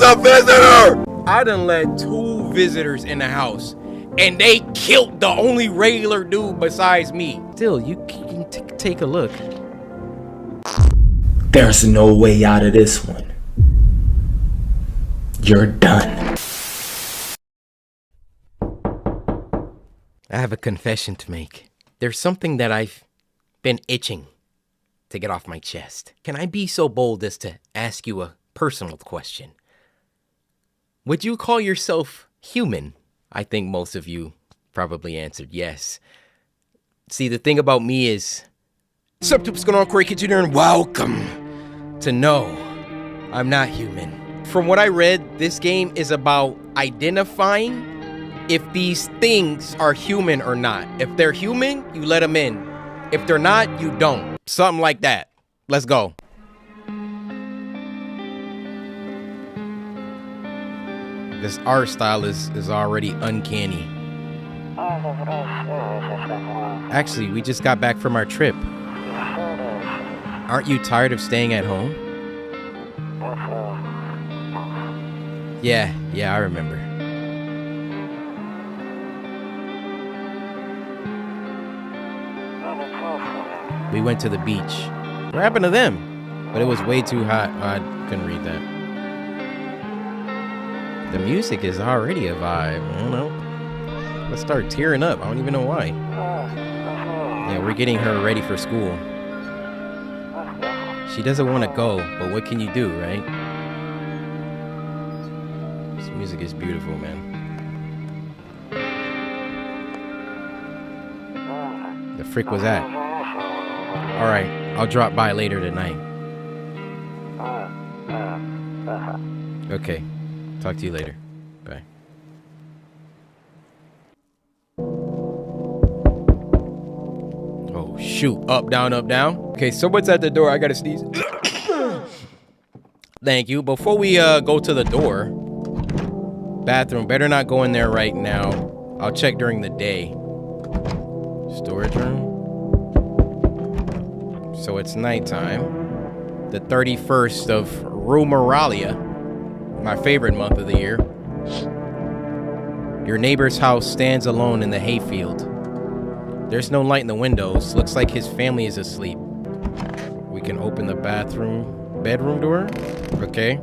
a visitor! I done let 2 visitors in the house, and they killed the only regular dude besides me. Still, you can take a look. There's no way out of this one. You're done. I have a confession to make. There's something that I've been itching to get off my chest. Can I be so bold as to ask you a personal question? Would you call yourself human? I think most of you probably answered yes. See, the thing about me is, what's going on, Coryxkenshin, and welcome to No, I'm Not Human. From what I read, this game is about identifying if these things are human or not. If they're human, you let them in. If they're not, you don't. Something like that. Let's go. This art style is already uncanny. Actually, we just got back from our trip. Aren't you tired of staying at home? Yeah, I remember. We went to the beach. What happened to them? But it was way too hot. I couldn't read that. The music is already a vibe. I don't know. Let's start tearing up. I don't even know why. Yeah, we're getting her ready for school. She doesn't want to go, but what can you do, right? This music is beautiful, man. The frick was that? Alright, I'll drop by later tonight. Okay, talk to you later. Bye. Oh shoot, up, down, up, down. Okay, someone's at the door, I gotta sneeze. Thank you. Before we go to the door, bathroom, better not go in there right now. I'll check during the day. Storage room. So it's nighttime, the 31st of Rumeralia, my favorite month of the year. Your neighbor's house stands alone in the hayfield. There's no light in the windows. Looks like his family is asleep. We can open the bedroom door. Okay.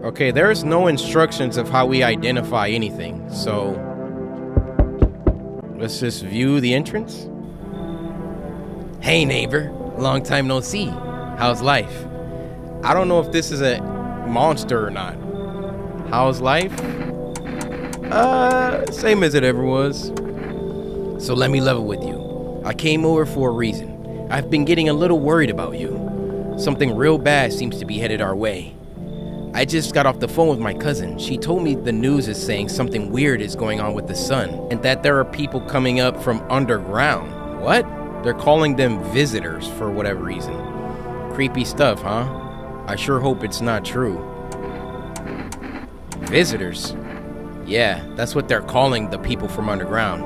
Okay, there's no instructions of how we identify anything, so let's just view the entrance. Hey neighbor, long time no see. How's life? I don't know if this is a monster or not. How's life? Same as it ever was. So let me level with you. I came over for a reason. I've been getting a little worried about you. Something real bad seems to be headed our way. I just got off the phone with my cousin. She told me the news is saying something weird is going on with the sun, and that there are people coming up from underground. What? They're calling them visitors for whatever reason. Creepy stuff, huh? I sure hope it's not true. Visitors? Yeah, that's what they're calling the people from underground.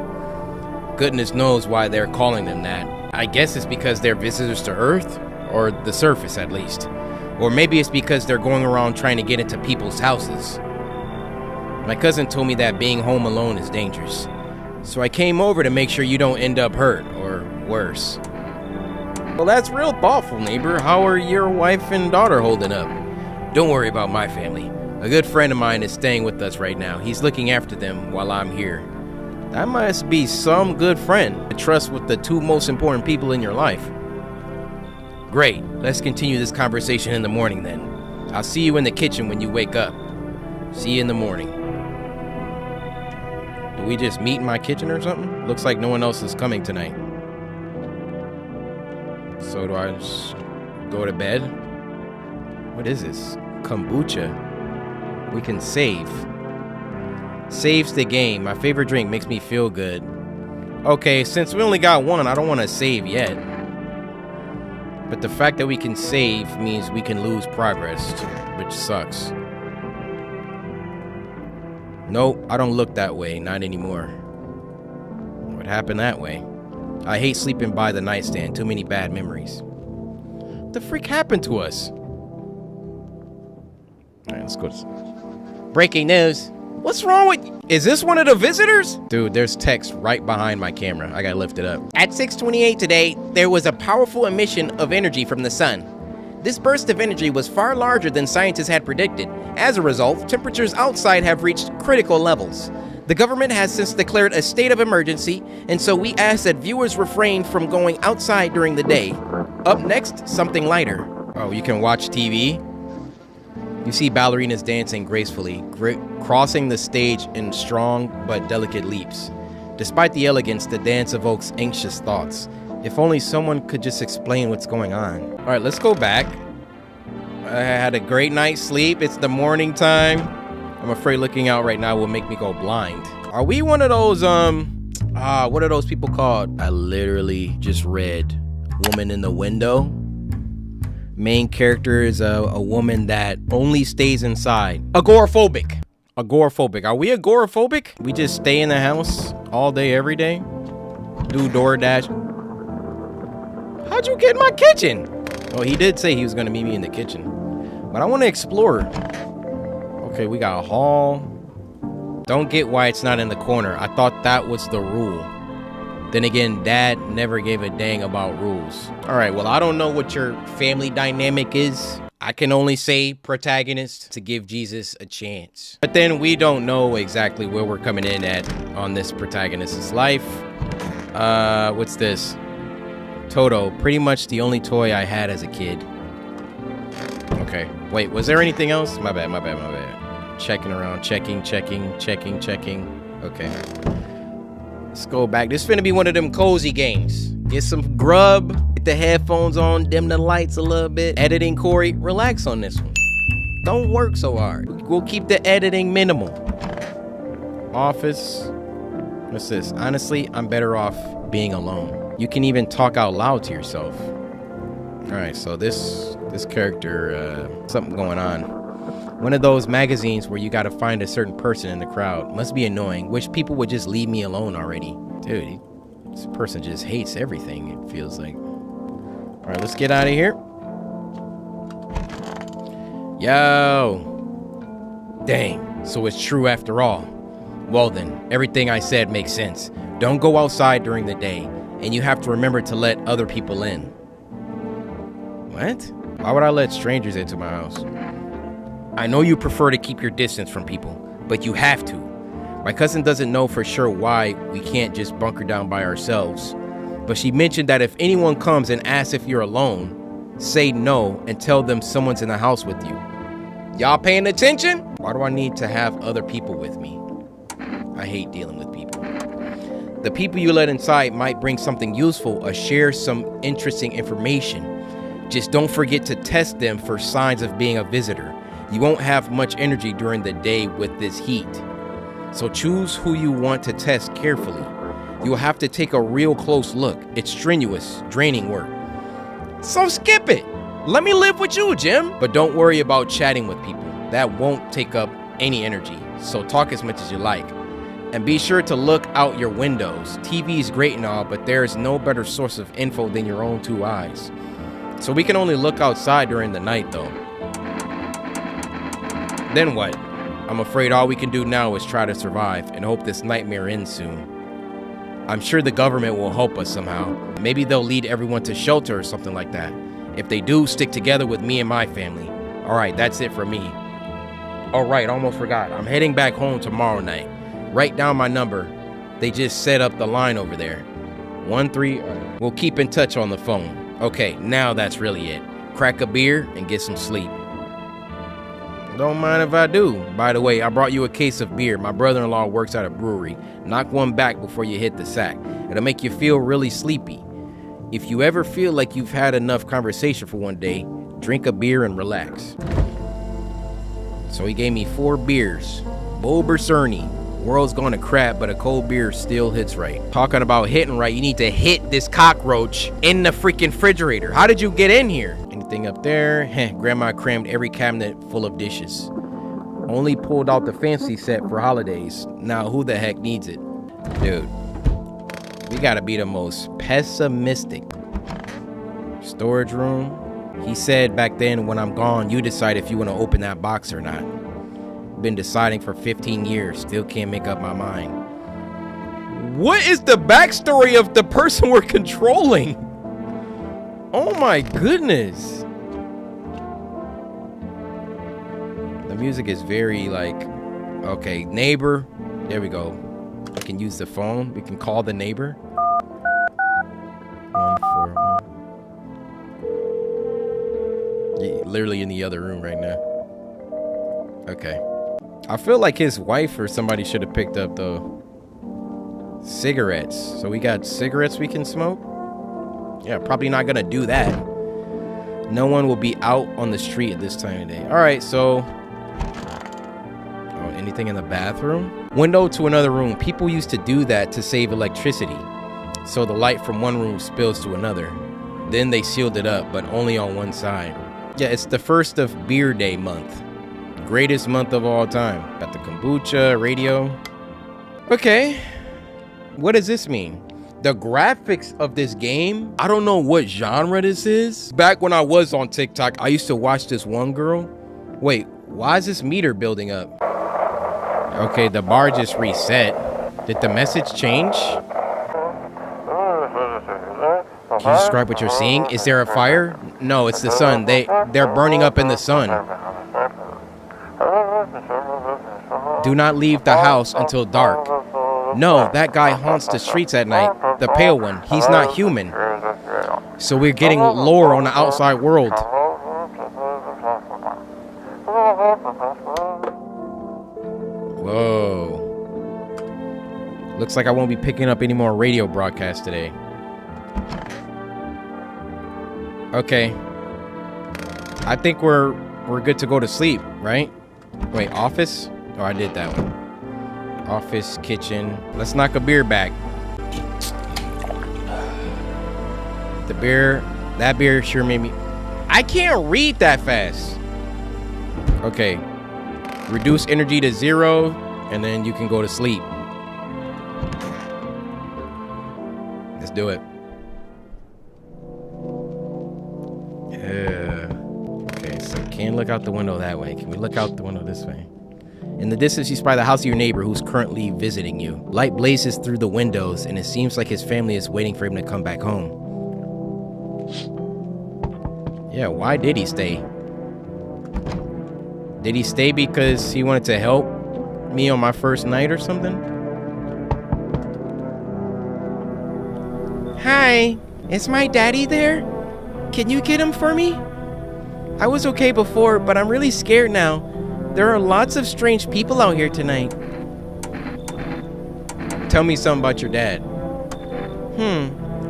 Goodness knows why they're calling them that. I guess it's because they're visitors to Earth, or the surface at least. Or maybe it's because they're going around trying to get into people's houses. My cousin told me that being home alone is dangerous. So I came over to make sure you don't end up hurt, or worse. Well, that's real thoughtful, neighbor. How are your wife and daughter holding up? Don't worry about my family. A good friend of mine is staying with us right now. He's looking after them while I'm here. That must be some good friend to trust with the 2 most important people in your life. Great. Let's continue this conversation in the morning then. I'll see you in the kitchen when you wake up. See you in the morning. Do we just meet in my kitchen or something? Looks like no one else is coming tonight. So do I just go to bed? What is this? Kombucha. We can save. Saves the game. My favorite drink makes me feel good. Okay, since we only got one, I don't want to save yet. But the fact that we can save means we can lose progress, which sucks. Nope, I don't look that way, not anymore. What happened that way? I hate sleeping by the nightstand, too many bad memories. The freak happened to us? Alright, let's go. Breaking news. What's wrong with you? Is this one of the visitors? Dude, there's text right behind my camera. I gotta lift it up. At 6:28 today, there was a powerful emission of energy from the sun. This burst of energy was far larger than scientists had predicted. As a result, temperatures outside have reached critical levels. The government has since declared a state of emergency, and so we ask that viewers refrain from going outside during the day. Up next, something lighter. Oh, you can watch TV? You see ballerinas dancing gracefully, crossing the stage in strong but delicate leaps. Despite the elegance, the dance evokes anxious thoughts. If only someone could just explain what's going on. All right, let's go back. I had a great night's sleep. It's the morning time. I'm afraid looking out right now will make me go blind. Are we one of those, what are those people called? I literally just read Woman in the Window. Main character is a woman that only stays inside. Agoraphobic. Agoraphobic. Are we agoraphobic? We just stay in the house all day, every day? Do DoorDash. How'd you get in my kitchen? Oh, he did say he was gonna meet me in the kitchen. But I wanna explore. Okay, we got a hall. Don't get why it's not in the corner. I thought that was the rule. Then again, Dad never gave a dang about rules. All right, well, I don't know what your family dynamic is. I can only say protagonist to give Jesus a chance. But then we don't know exactly where we're coming in at on this protagonist's life. What's this? Toto, pretty much the only toy I had as a kid. Okay, wait, was there anything else? My bad. Checking around, checking. Okay. Let's go back. This finna be one of them cozy games. Get some grub, get the headphones on, dim the lights a little bit. Editing, Corey, relax on this one. Don't work so hard. We'll keep the editing minimal. Office. What's this? Honestly, I'm better off being alone. You can even talk out loud to yourself. All right, so this character, something going on. One of those magazines where you got to find a certain person in the crowd. Must be annoying. Wish people would just leave me alone already. Dude, this person just hates everything, it feels like. All right, let's get out of here. Yo. Dang, so it's true after all. Well then, everything I said makes sense. Don't go outside during the day, and you have to remember to let other people in. What? Why would I let strangers into my house? I know you prefer to keep your distance from people, but you have to. My cousin doesn't know for sure why we can't just bunker down by ourselves, but she mentioned that if anyone comes and asks if you're alone, say no and tell them someone's in the house with you. Y'all paying attention? Why do I need to have other people with me? I hate dealing with people. The people you let inside might bring something useful or share some interesting information. Just don't forget to test them for signs of being a visitor. You won't have much energy during the day with this heat. So choose who you want to test carefully. You will have to take a real close look. It's strenuous, draining work. So skip it. Let me live with you, Jim. But don't worry about chatting with people. That won't take up any energy. So talk as much as you like. And be sure to look out your windows. TV is great and all, but there is no better source of info than your own two eyes. So we can only look outside during the night though. Then what? I'm afraid all we can do now is try to survive and hope this nightmare ends soon. I'm sure the government will help us somehow. Maybe they'll lead everyone to shelter or something like that. If they do, stick together with me and my family. All right, that's it for me. All right, almost forgot. I'm heading back home tomorrow night. Write down my number. They just set up the line over there. 13. We'll keep in touch on the phone. Okay, now that's really it. Crack a beer and get some sleep. Don't mind if I do. By the way, I brought you a case of beer. My brother-in-law works at a brewery. Knock one back before you hit the sack. It'll make you feel really sleepy. If you ever feel like you've had enough conversation for one day, drink a beer and relax. So he gave me 4 beers. Bo Bercerni. World's going to crap, but a cold beer still hits right. Talking about hitting right, you need to hit this cockroach in the freaking refrigerator. How did you get in here? Anything up there? Grandma crammed every cabinet full of dishes. Only pulled out the fancy set for holidays. Now who the heck needs it? Dude, we gotta be the most pessimistic. Storage room. He said back then, when I'm gone, you decide if you want to open that box or not. Been deciding for 15 years, still can't make up my mind. What is the backstory of the person we're controlling? Oh my goodness. The music is very like, okay, neighbor. There we go. I can use the phone. We can call the neighbor. 141. Yeah, literally in the other room right now. Okay. I feel like his wife or somebody should have picked up the cigarettes. So we got cigarettes we can smoke. Yeah, probably not gonna do that. No one will be out on the street at this time of day. All right, so anything in the bathroom? Window to another room. People used to do that to save electricity. So the light from one room spills to another. Then they sealed it up, but only on one side. Yeah, it's the first of Beer Day month. Greatest month of all time. Got the kombucha, radio. Okay. What does this mean? The graphics of this game, I don't know what genre this is. Back when I was on TikTok, I used to watch this one girl. Wait, why is this meter building up? Okay, the bar just reset. Did the message change? Can you describe what you're seeing? Is there a fire? No, it's the sun. They're burning up in the sun. Do not leave the house until dark. No, that guy haunts the streets at night. The pale one. He's not human. So we're getting lore on the outside world. Whoa. Looks like I won't be picking up any more radio broadcasts today. Okay. I think we're good to go to sleep, right? Wait, office? Oh, I did that one. Office, kitchen. Let's knock a beer back. The beer, that beer sure made me... I can't read that fast. Okay. Reduce energy to 0, and then you can go to sleep. Let's do it. Yeah. Okay, so can't look out the window that way. Can we look out the window this way? In the distance, you spy the house of your neighbor who's currently visiting you. Light blazes through the windows, and it seems like his family is waiting for him to come back home. Yeah, why did he stay? Did he stay because he wanted to help me on my first night or something? Hi, is my daddy there? Can you get him for me? I was okay before, but I'm really scared now. There are lots of strange people out here tonight. Tell me something about your dad.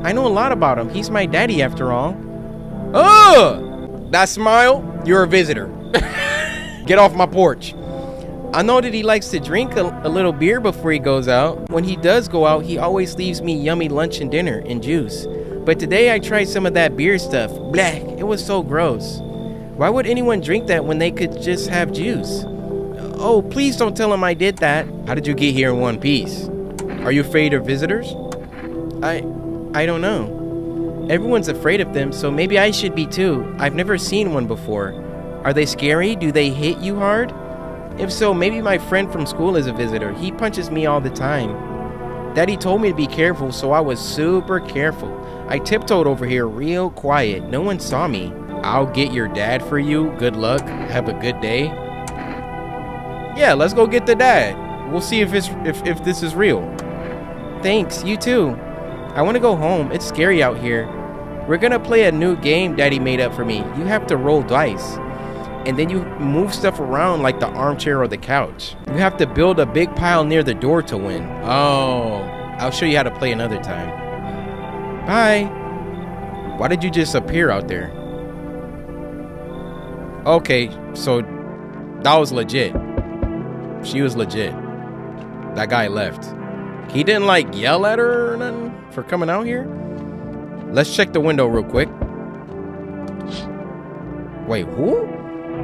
I know a lot about him. He's my daddy after all. Oh! That smile? You're a visitor. Get off my porch. I know that he likes to drink a little beer before he goes out. When he does go out, he always leaves me yummy lunch and dinner and juice. But today I tried some of that beer stuff. Blech, it was so gross. Why would anyone drink that when they could just have juice? Oh, please don't tell him I did that. How did you get here in one piece? Are you afraid of visitors? I don't know. Everyone's afraid of them, so maybe I should be too. I've never seen one before. Are they scary? Do they hit you hard? If so, maybe my friend from school is a visitor. He punches me all the time. Daddy told me to be careful, so I was super careful. I tiptoed over here real quiet. No one saw me. I'll get your dad for you. Good luck. Have a good day. Yeah, let's go get the dad. We'll see if this is real. Thanks, you too. I want to go home. It's scary out here. We're gonna play a new game Daddy made up for me. You have to roll dice. And then you move stuff around like the armchair or the couch. You have to build a big pile near the door to win. Oh, I'll show you how to play another time. Bye. Why did you just appear out there? Okay, so that was legit. She was legit. That guy left. He didn't like yell at her or nothing for coming out here? Let's check the window real quick. Wait, who?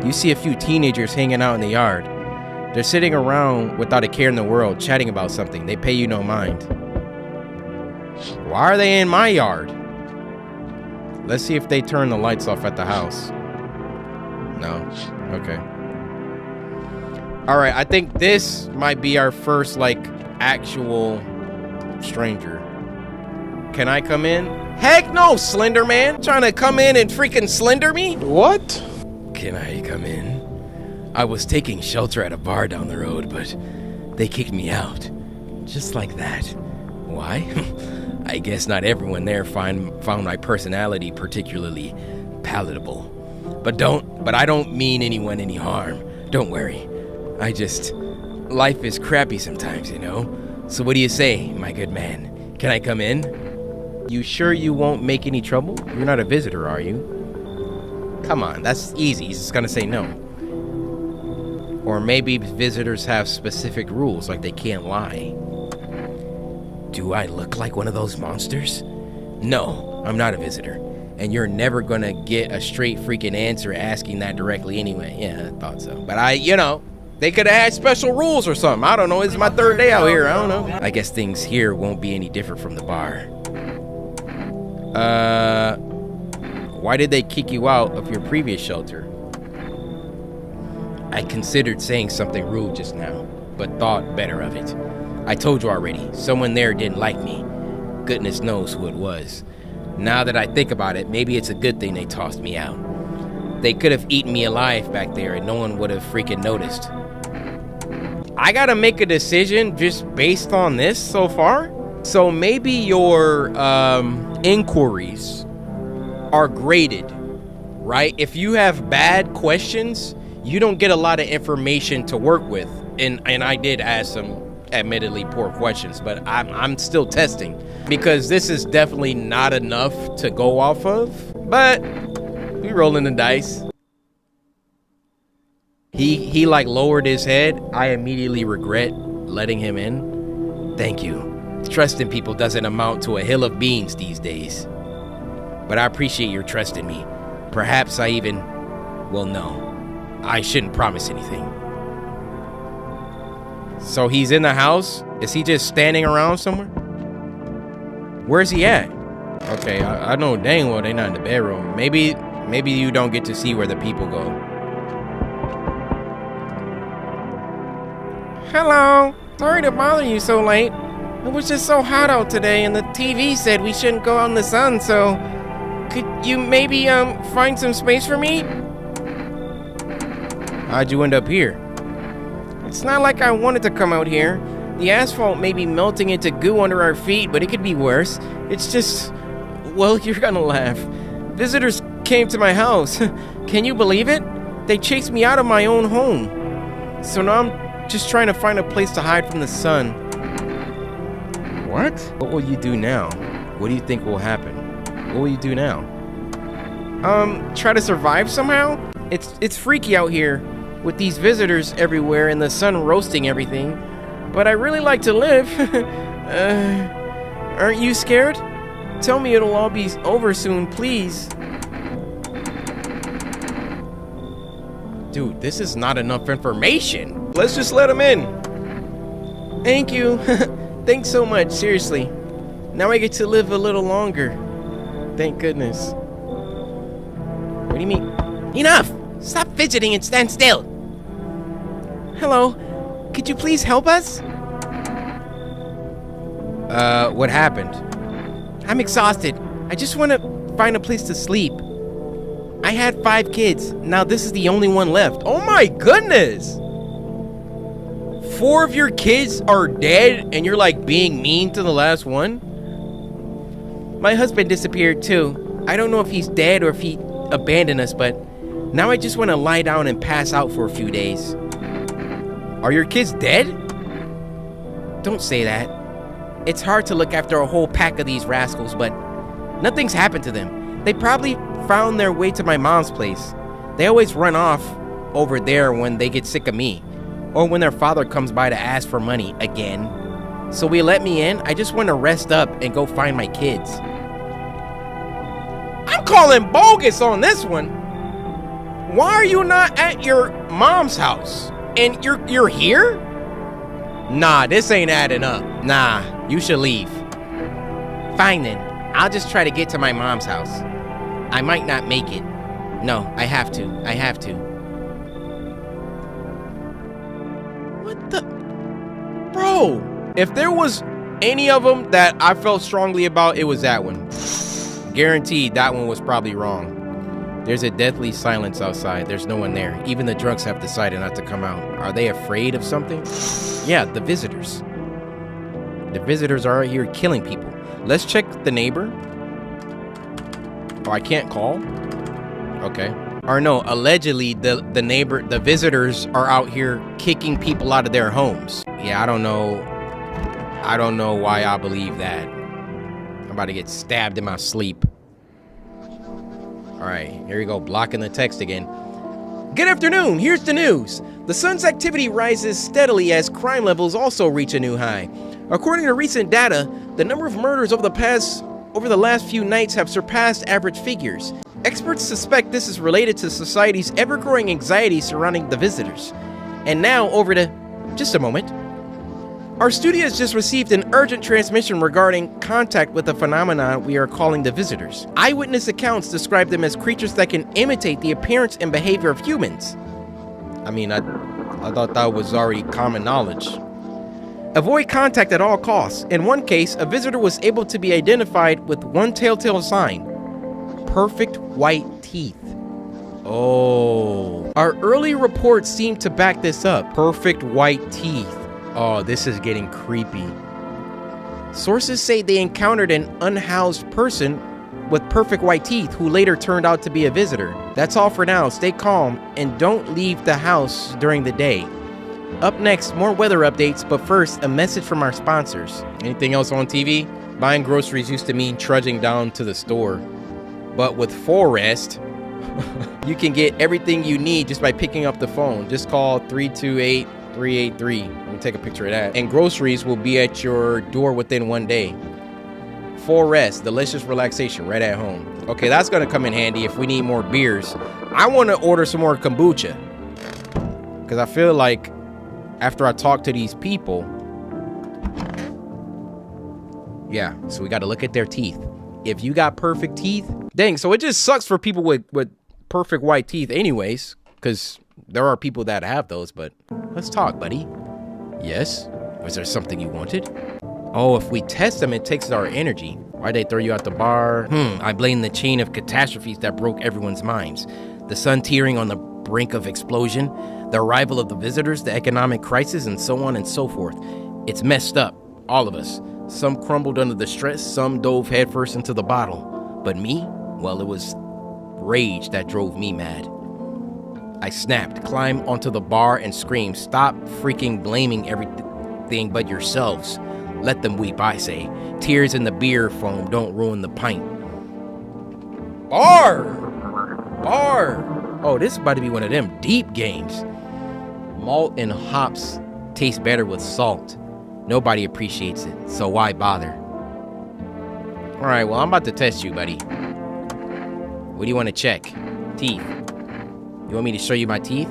You see a few teenagers hanging out in the yard. They're sitting around without a care in the world, chatting about something. They pay you no mind. Why are they in my yard? Let's see if they turn the lights off at the house. No. Okay. All right, I think this might be our first, like, actual stranger. Can I come in? Heck no, Slender Man. Trying to come in and freaking slender me? What? Can I come in? I was taking shelter at a bar down the road, but they kicked me out. Just like that. Why? I guess not everyone there found my personality particularly palatable. But I don't mean anyone any harm. Don't worry. Life is crappy sometimes, you know? So what do you say, my good man? Can I come in? You sure you won't make any trouble? You're not a visitor, are you? Come on, that's easy. He's just gonna say no. Or maybe visitors have specific rules, like they can't lie. Do I look like one of those monsters? No, I'm not a visitor. And you're never gonna get a straight freaking answer asking that directly anyway. Yeah, I thought so. But they could have had special rules or something. I don't know. It's my third day out here. I don't know. I guess things here won't be any different from the bar. Why did they kick you out of your previous shelter? I considered saying something rude just now, but thought better of it. I told you already, someone there didn't like me. Goodness knows who it was. Now that I think about it, maybe it's a good thing they tossed me out. They could have eaten me alive back there and no one would have freaking noticed. I gotta make a decision just based on this so far. So maybe your inquiries are graded, right? If you have bad questions, you don't get a lot of information to work with. And I did ask some admittedly poor questions, but I'm still testing because this is definitely not enough to go off of, but we rolling the dice. He like lowered his head. I immediately regret letting him in. Thank you. Trusting people doesn't amount to a hill of beans these days. But I appreciate your trust in me. Perhaps I even, well, no. I shouldn't promise anything. So he's in the house? Is he just standing around somewhere? Where's he at? Okay, I know dang well they're not in the bedroom. Maybe you don't get to see where the people go. Hello. Sorry to bother you so late. It was just so hot out today and the TV said we shouldn't go out in the sun, so could you maybe find some space for me? How'd you end up here? It's not like I wanted to come out here. The asphalt may be melting into goo under our feet, but it could be worse. It's just, well, you're gonna laugh. Visitors came to my house. Can you believe it? They chased me out of my own home. So now I'm just trying to find a place to hide from the sun. What? What will you do now? What do you think will happen? What will you do now? Try to survive somehow? It's freaky out here with these visitors everywhere and the sun roasting everything. But I really like to live. Aren't you scared? Tell me it'll all be over soon, please. Dude, this is not enough information. Let's just let him in. Thank you. Thanks so much, seriously. Now I get to live a little longer. Thank goodness. What do you mean? Enough! Stop fidgeting and stand still. Hello. Could you please help us? What happened? I'm exhausted. I just want to find a place to sleep. I had 5 kids. Now this is the only one left. Oh my goodness! 4 of your kids are dead and you're like being mean to the last one? My husband disappeared too. I don't know if he's dead or if he abandoned us, but now I just want to lie down and pass out for a few days. Are your kids dead? Don't say that. It's hard to look after a whole pack of these rascals, but nothing's happened to them. They probably found their way to my mom's place. They always run off over there when they get sick of me, or when their father comes by to ask for money again. So will you let me in? I just want to rest up and go find my kids. I'm calling bogus on this one. Why are you not at your mom's house? And you're here? Nah, this ain't adding up. Nah, you should leave. Fine then. I'll just try to get to my mom's house. I might not make it. No, I have to. I have to. What the? Bro, if there was any of them that I felt strongly about, it was that one. Guaranteed that one was probably wrong. There's a deathly silence outside. There's no one there. Even the drunks have decided not to come out. Are they afraid of something? Yeah, the visitors. The visitors are out here killing people. Let's check the neighbor. Oh, I can't call? Okay. Or no, allegedly the visitors are out here kicking people out of their homes. Yeah, I don't know. I don't know why I believe that. I'm about to get stabbed in my sleep. All right, here we go, blocking the text again. Good afternoon, here's the news. The sun's activity rises steadily as crime levels also reach a new high. According to recent data, the number of murders over the last few nights have surpassed average figures. Experts suspect this is related to society's ever-growing anxiety surrounding the visitors. And now over to, just a moment. Our studio has just received an urgent transmission regarding contact with a phenomenon we are calling the visitors. Eyewitness accounts describe them as creatures that can imitate the appearance and behavior of humans. I mean, I thought that was already common knowledge. Avoid contact at all costs. In one case, a visitor was able to be identified with one telltale sign: perfect white teeth. Oh. Our early reports seem to back this up. Perfect white teeth. Oh, this is getting creepy. Sources say they encountered an unhoused person with perfect white teeth who later turned out to be a visitor. That's all for now. Stay calm and don't leave the house during the day. Up next, more weather updates, but first, a message from our sponsors. Anything else on TV? Buying groceries used to mean trudging down to the store. But with Forest, you can get everything you need just by picking up the phone. Just call 328-383. Let me take a picture of that. And groceries will be at your door within 1 day. Forest, delicious relaxation right at home. Okay, that's gonna come in handy if we need more beers. I wanna order some more kombucha, because I feel like after I talk to these people, yeah, so we gotta look at their teeth. If you got perfect teeth, dang, so it just sucks for people with perfect white teeth anyways, because there are people that have those, but let's talk, buddy. Yes? Was there something you wanted? Oh, if we test them, it takes our energy. Why'd they throw you out the bar? I blame the chain of catastrophes that broke everyone's minds. The sun teetering on the brink of explosion, the arrival of the visitors, the economic crisis, and so on and so forth. It's messed up, all of us. Some crumbled under the stress, some dove headfirst into the bottle. But me? Well, it was rage that drove me mad. I snapped, climbed onto the bar, and screamed, "Stop freaking blaming everything but yourselves. Let them weep, I say. Tears in the beer foam don't ruin the pint." Bar! Bar! Oh, this is about to be one of them deep games. Malt and hops taste better with salt. Nobody appreciates it, so why bother? Alright, well, I'm about to test you, buddy. What do you want to check? Teeth. You want me to show you my teeth?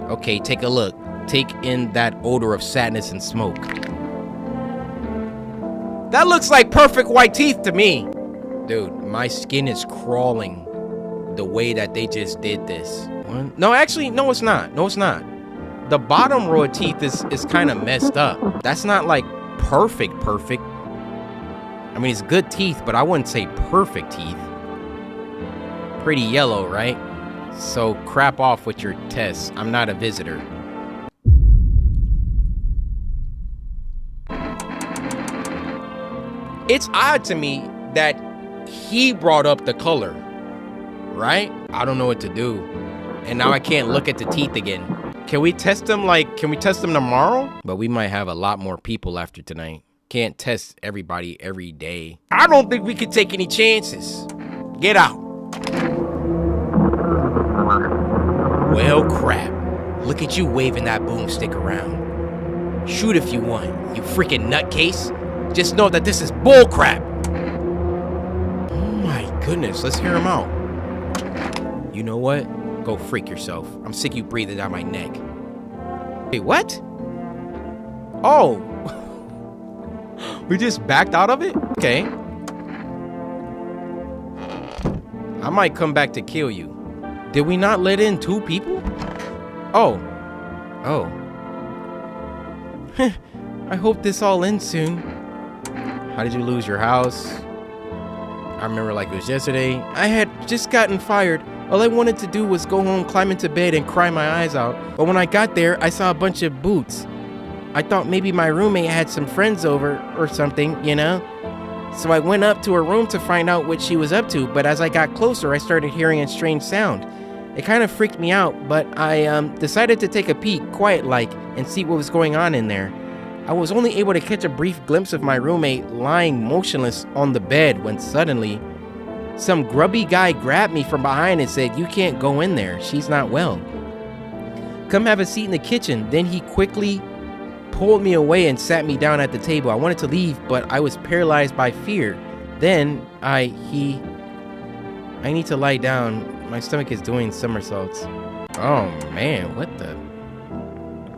Okay, take a look. Take in that odor of sadness and smoke. That looks like perfect white teeth to me. Dude, my skin is crawling the way that they just did this. What? No, actually, no, it's not. No, it's not. The bottom row of teeth is kind of messed up. That's not like perfect. I mean, it's good teeth, but I wouldn't say perfect teeth. Pretty yellow, right? So crap off with your tests. I'm not a visitor. It's odd to me that he brought up the color, right? I don't know what to do. And now I can't look at the teeth again. Can we test them tomorrow? But we might have a lot more people after tonight. Can't test everybody every day. I don't think we could take any chances. Get out. Well, crap. Look at you waving that boomstick around. Shoot if you want, you freaking nutcase. Just know that this is bullcrap. Oh my goodness, let's hear him out. You know what? Go freak yourself. I'm sick of you breathing down my neck. Wait, what? Oh. We just backed out of it? Okay. I might come back to kill you. Did we not let in 2 people? Oh. Oh. I hope this all ends soon. How did you lose your house? I remember like it was yesterday. I had just gotten fired. All I wanted to do was go home, climb into bed, and cry my eyes out. But when I got there, I saw a bunch of boots. I thought maybe my roommate had some friends over or something, you know? So I went up to her room to find out what she was up to, but as I got closer, I started hearing a strange sound. It kind of freaked me out, but I decided to take a peek, quiet-like, and see what was going on in there. I was only able to catch a brief glimpse of my roommate lying motionless on the bed when suddenly, some grubby guy grabbed me from behind and said, "You can't go in there, she's not well. Come have a seat in the kitchen." Then he quickly pulled me away and sat me down at the table. I wanted to leave, but I was paralyzed by fear. Then I need to lie down. My stomach is doing somersaults. Oh man, what the?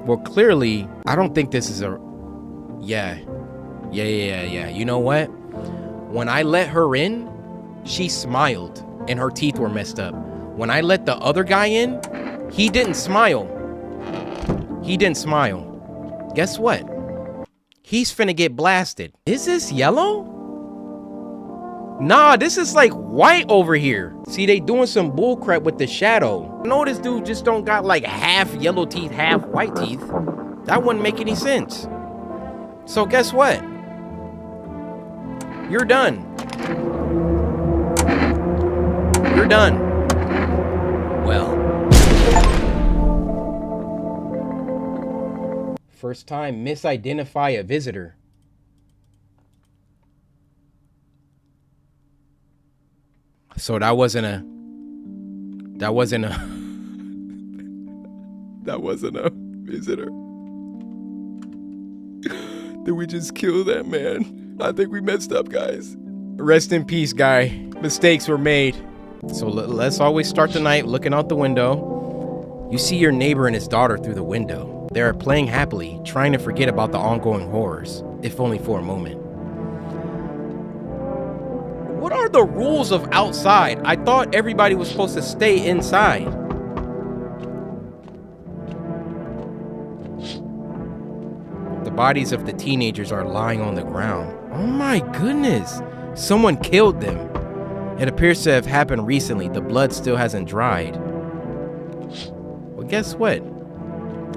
Well, clearly, I don't think this is a... Yeah. You know what? When I let her in, she smiled and her teeth were messed up. When I let the other guy in, he didn't smile. Guess what? He's finna get blasted. Is this yellow? Nah, this is like white over here. See, they doing some bullcrap with the shadow. I know this dude just don't got like half yellow teeth, half white teeth. That wouldn't make any sense. So guess what? You're done. You're done. Well. First time misidentify a visitor. So that wasn't a visitor. Did we just kill that man? I think we messed up, guys. Rest in peace, guy. Mistakes were made. So let's always start the night looking out the window. You see your neighbor and his daughter through the window. They are playing happily, trying to forget about the ongoing horrors, if only for a moment. What are the rules of outside? I thought everybody was supposed to stay inside. The bodies of the teenagers are lying on the ground. Oh my goodness. Someone killed them. It appears to have happened recently. The blood still hasn't dried. Well, guess what?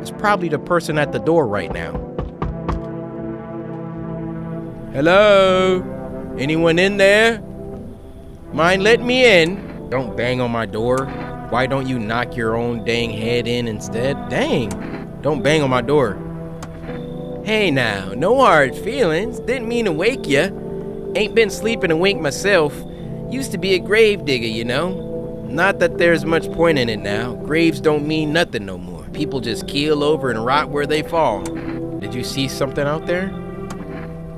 It's probably the person at the door right now. Hello? Anyone in there? Mind letting me in? Don't bang on my door. Why don't you knock your own dang head in instead? Dang. Don't bang on my door. Hey now, no hard feelings. Didn't mean to wake ya. Ain't been sleeping awake myself. Used to be a gravedigger, you know. Not that there's much point in it now. Graves don't mean nothing no more. People just keel over and rot where they fall. Did you see something out there?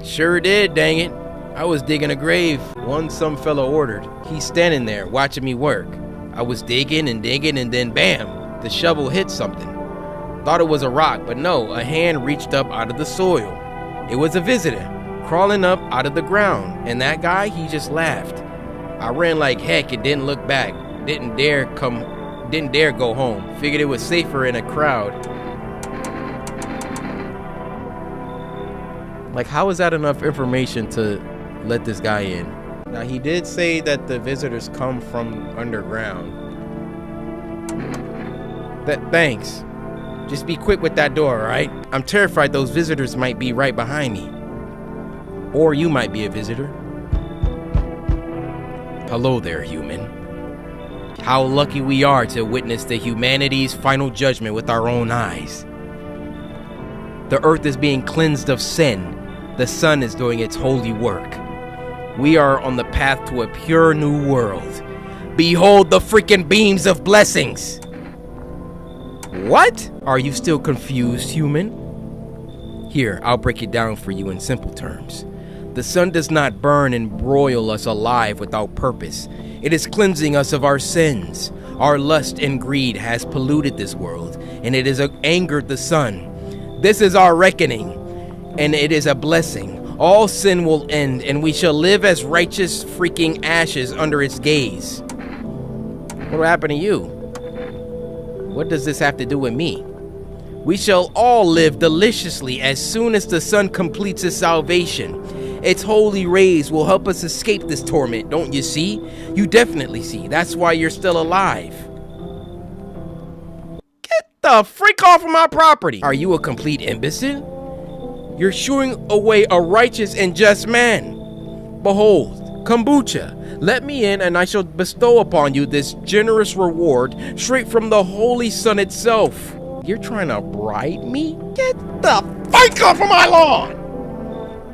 Sure did, dang it. I was digging a grave. One some fella ordered. He's standing there watching me work. I was digging and then bam, the shovel hit something. Thought it was a rock, but no, a hand reached up out of the soil. It was a visitor, crawling up out of the ground, and that guy, he just laughed. I ran like heck and didn't look back. Didn't dare go home. Figured it was safer in a crowd. Like, how is that enough information to let this guy in? Now, he did say that the visitors come from underground. Thanks. Just be quick with that door, alright? I'm terrified those visitors might be right behind me. Or you might be a visitor. Hello there, human. How lucky we are to witness the humanity's final judgment with our own eyes. The earth is being cleansed of sin. The sun is doing its holy work. We are on the path to a pure new world. Behold the freaking beams of blessings. What? Are you still confused, human? Here, I'll break it down for you in simple terms. The sun does not burn and broil us alive without purpose. It is cleansing us of our sins. Our lust and greed has polluted this world, and it has angered the sun. This is our reckoning, and it is a blessing. All sin will end, and we shall live as righteous freaking ashes under its gaze. What happened to you? What does this have to do with me? We shall all live deliciously as soon as the sun completes its salvation. Its holy rays will help us escape this torment, don't you see? You definitely see. That's why you're still alive. Get the freak off of my property! Are you a complete imbecile? You're shooing away a righteous and just man. Behold, kombucha. Let me in and I shall bestow upon you this generous reward straight from the holy sun itself. You're trying to bribe me? Get the freak off of my lawn!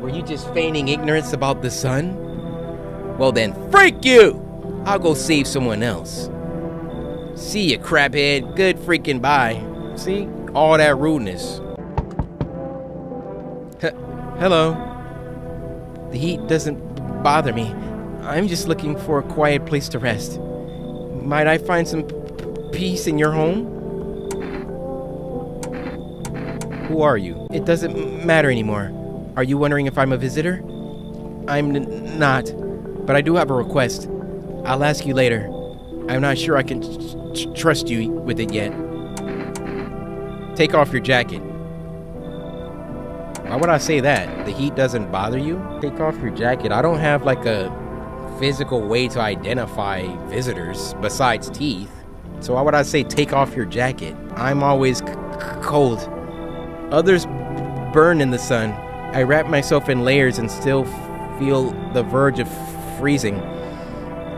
Were you just feigning ignorance about the sun? Well then, freak you! I'll go save someone else. See ya, craphead. Good freaking bye. See? All that rudeness. Hello. The heat doesn't bother me. I'm just looking for a quiet place to rest. Might I find some peace in your home? Who are you? It doesn't matter anymore. Are you wondering if I'm a visitor? I'm not, but I do have a request. I'll ask you later. I'm not sure I can trust you with it yet. Take off your jacket. Why would I say that? The heat doesn't bother you? Take off your jacket. I don't have like a physical way to identify visitors besides teeth. So why would I say take off your jacket? I'm always cold. Others burn in the sun. I wrap myself in layers and still feel the verge of freezing.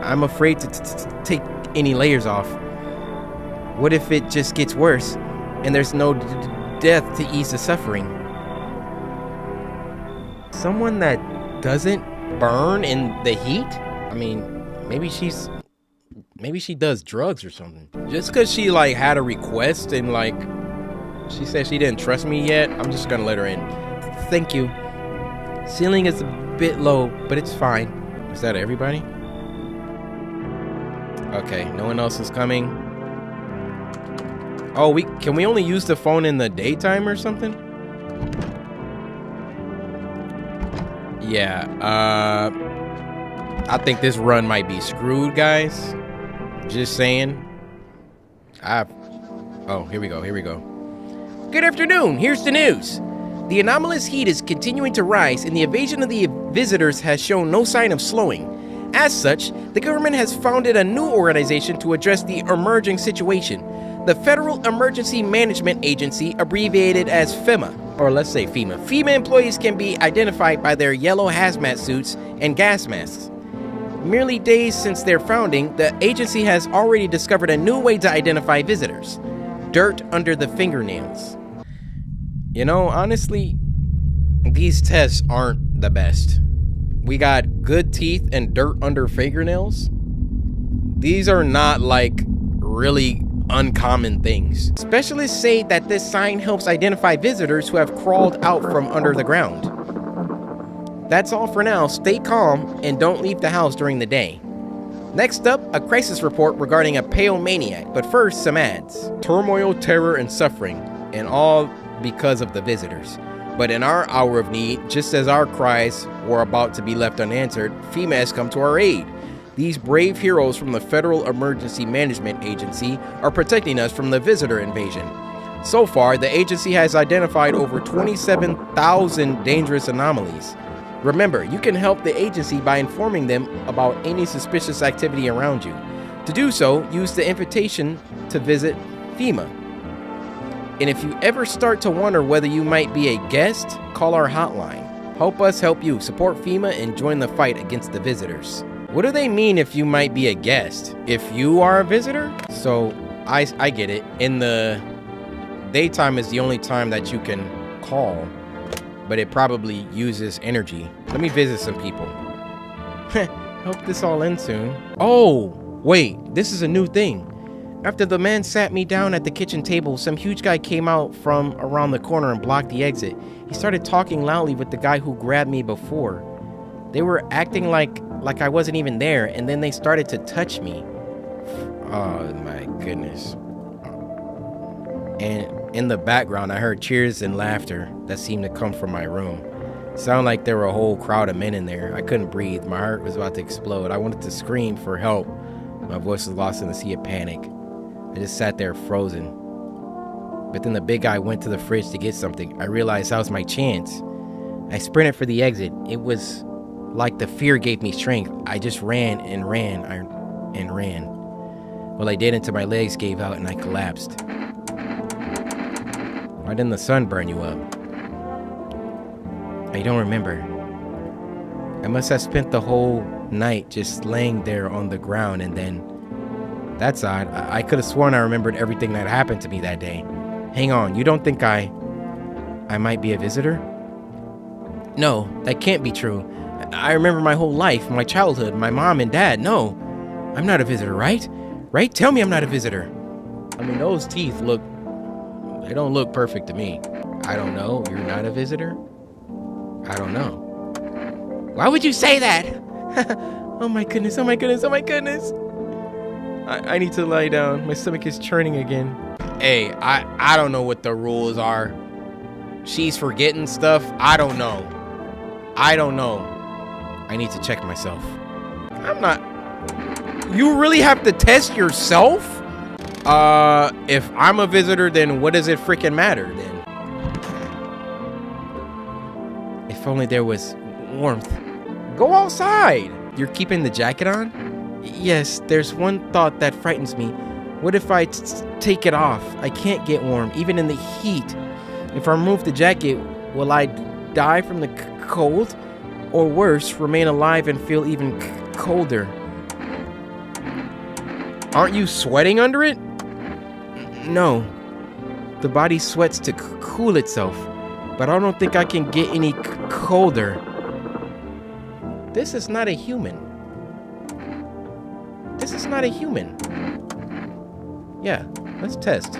I'm afraid to take any layers off. What if it just gets worse and there's no death to ease the suffering? Someone that doesn't burn in the heat? I mean, maybe she does drugs or something. Just because she like had a request and like she said she didn't trust me yet, I'm just gonna let her in. Thank you. Ceiling is a bit low, but it's fine. Is that everybody? Okay, no one else is coming. Oh, can we only use the phone in the daytime or something? Yeah, I think this run might be screwed, guys. Just saying. Oh, here we go. Good afternoon, here's the news. The anomalous heat is continuing to rise and the invasion of the visitors has shown no sign of slowing. As such, the government has founded a new organization to address the emerging situation. The Federal Emergency Management Agency, abbreviated as FEMA, or let's say FEMA. FEMA employees can be identified by their yellow hazmat suits and gas masks. Merely days since their founding, the agency has already discovered a new way to identify visitors: dirt under the fingernails. You know, honestly, these tests aren't the best. We got good teeth and dirt under fingernails. These are not like really uncommon things. Specialists say that this sign helps identify visitors who have crawled out from under the ground. That's all for now. Stay calm and don't leave the house during the day. Next up, a crisis report regarding a pale maniac, but first, some ads. Turmoil, terror, and suffering, and all because of the visitors. But in our hour of need, just as our cries were about to be left unanswered, FEMA has come to our aid. These brave heroes from the Federal Emergency Management Agency are protecting us from the visitor invasion. So far, the agency has identified over 27,000 dangerous anomalies. Remember, you can help the agency by informing them about any suspicious activity around you. To do so, use the invitation to visit FEMA. And if you ever start to wonder whether you might be a guest, call our hotline. Help us help you. Support FEMA and join the fight against the visitors. What do they mean if you might be a guest? If you are a visitor? So, I get it. In the daytime is the only time that you can call, but it probably uses energy. Let me visit some people. Hope this all ends soon. Oh, wait, this is a new thing. After the man sat me down at the kitchen table, some huge guy came out from around the corner and blocked the exit. He started talking loudly with the guy who grabbed me before. They were acting like I wasn't even there, and then they started to touch me. Oh my goodness. And in the background, I heard cheers and laughter that seemed to come from my room. It sounded like there were a whole crowd of men in there. I couldn't breathe. My heart was about to explode. I wanted to scream for help, My voice was lost in the sea of panic. I just sat there frozen. But then the big guy went to the fridge to get something. I realized that was my chance. I sprinted for the exit. It was like the fear gave me strength. I just ran and ran and ran. Well, I did until my legs gave out and I collapsed. Why didn't the sun burn you up? I don't remember. I must have spent the whole night just laying there on the ground, and then... That's odd. I could have sworn I remembered everything that happened to me that day. Hang on, you don't think I might be a visitor? No, that can't be true. I remember my whole life, my childhood, my mom and dad. No, I'm not a visitor, right? Right? Tell me I'm not a visitor. I mean, those teeth look... They don't look perfect to me. I don't know. You're not a visitor? I don't know. Why would you say that? Oh my goodness, oh my goodness, oh my goodness. I need to lie down. My stomach is churning again. Hey, I don't know what the rules are. She's forgetting stuff. I don't know. I don't know. I need to check myself. I'm not... You really have to test yourself? If I'm a visitor, then what does it freaking matter then? If only there was warmth. Go outside. You're keeping the jacket on? Yes, there's one thought that frightens me. What if I take it off? I can't get warm, even in the heat. If I remove the jacket, will I die from the cold? Or worse, remain alive and feel even colder? Aren't you sweating under it? No. The body sweats to cool itself, but I don't think I can get any colder. This is not a human. This is not a human. Yeah, let's test.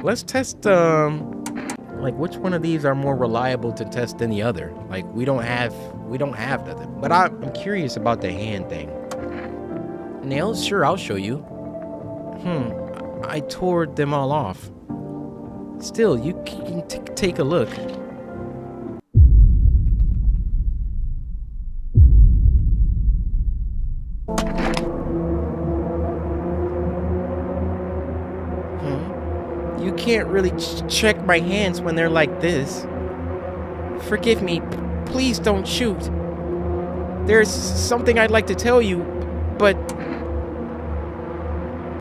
Let's test, like, which one of these are more reliable to test than the other? Like, we don't have nothing. But I'm curious about the hand thing. Nails? Sure, I'll show you. I tore them all off. Still, you can take a look. You can't really check my hands when they're like this. Forgive me. Please don't shoot. There's something I'd like to tell you, but...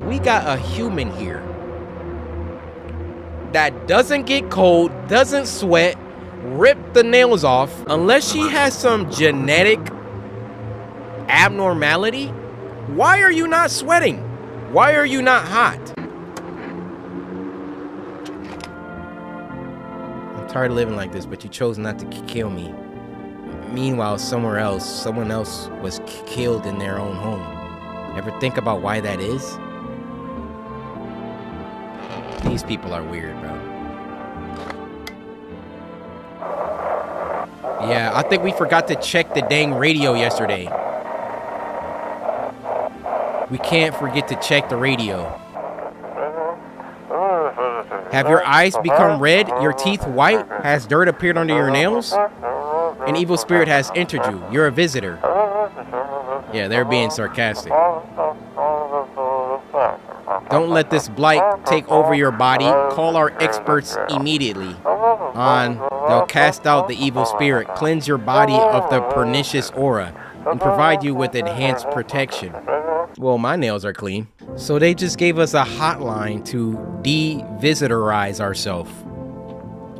We got a human here that doesn't get cold, doesn't sweat, rip the nails off, unless she has some genetic abnormality. Why are you not sweating? Why are you not hot? I'm tired of living like this, but you chose not to kill me. Meanwhile, someone else was killed in their own home. Ever think about why that is? These people are weird, bro. Yeah, I think we forgot to check the dang radio yesterday. We can't forget to check the radio. Have your eyes become red? Your teeth white? Has dirt appeared under your nails? An evil spirit has entered you. You're a visitor. Yeah, they're being sarcastic. Don't let this blight take over your body. Call our experts immediately. They'll cast out the evil spirit, cleanse your body of the pernicious aura, and provide you with enhanced protection. Well, my nails are clean. So they just gave us a hotline to de-visitorize ourselves.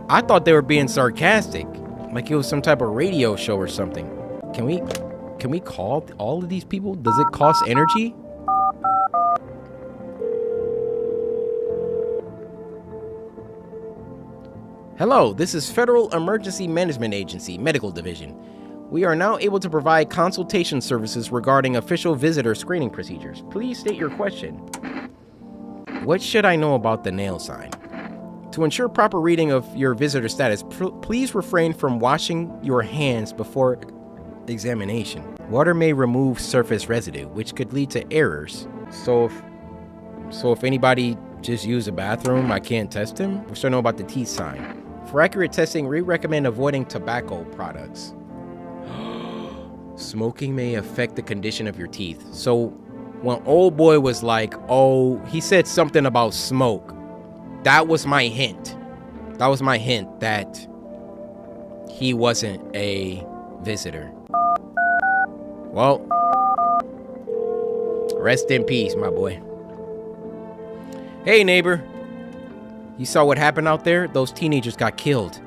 I thought they were being sarcastic, like it was some type of radio show or something. Can we call all of these people? Does it cost energy? Hello, this is Federal Emergency Management Agency, Medical Division. We are now able to provide consultation services regarding official visitor screening procedures. Please state your question. What should I know about the nail sign? To ensure proper reading of your visitor status, please refrain from washing your hands before examination. Water may remove surface residue, which could lead to errors. So if anybody just used a bathroom, I can't test them? What should I know about the teeth sign? For accurate testing, we recommend avoiding tobacco products. Smoking may affect the condition of your teeth. So When old boy was like, oh, he said something about smoke. That was my hint. That was my hint that he wasn't a visitor. Well, rest in peace, my boy. Hey, neighbor. You saw what happened out there? Those teenagers got killed.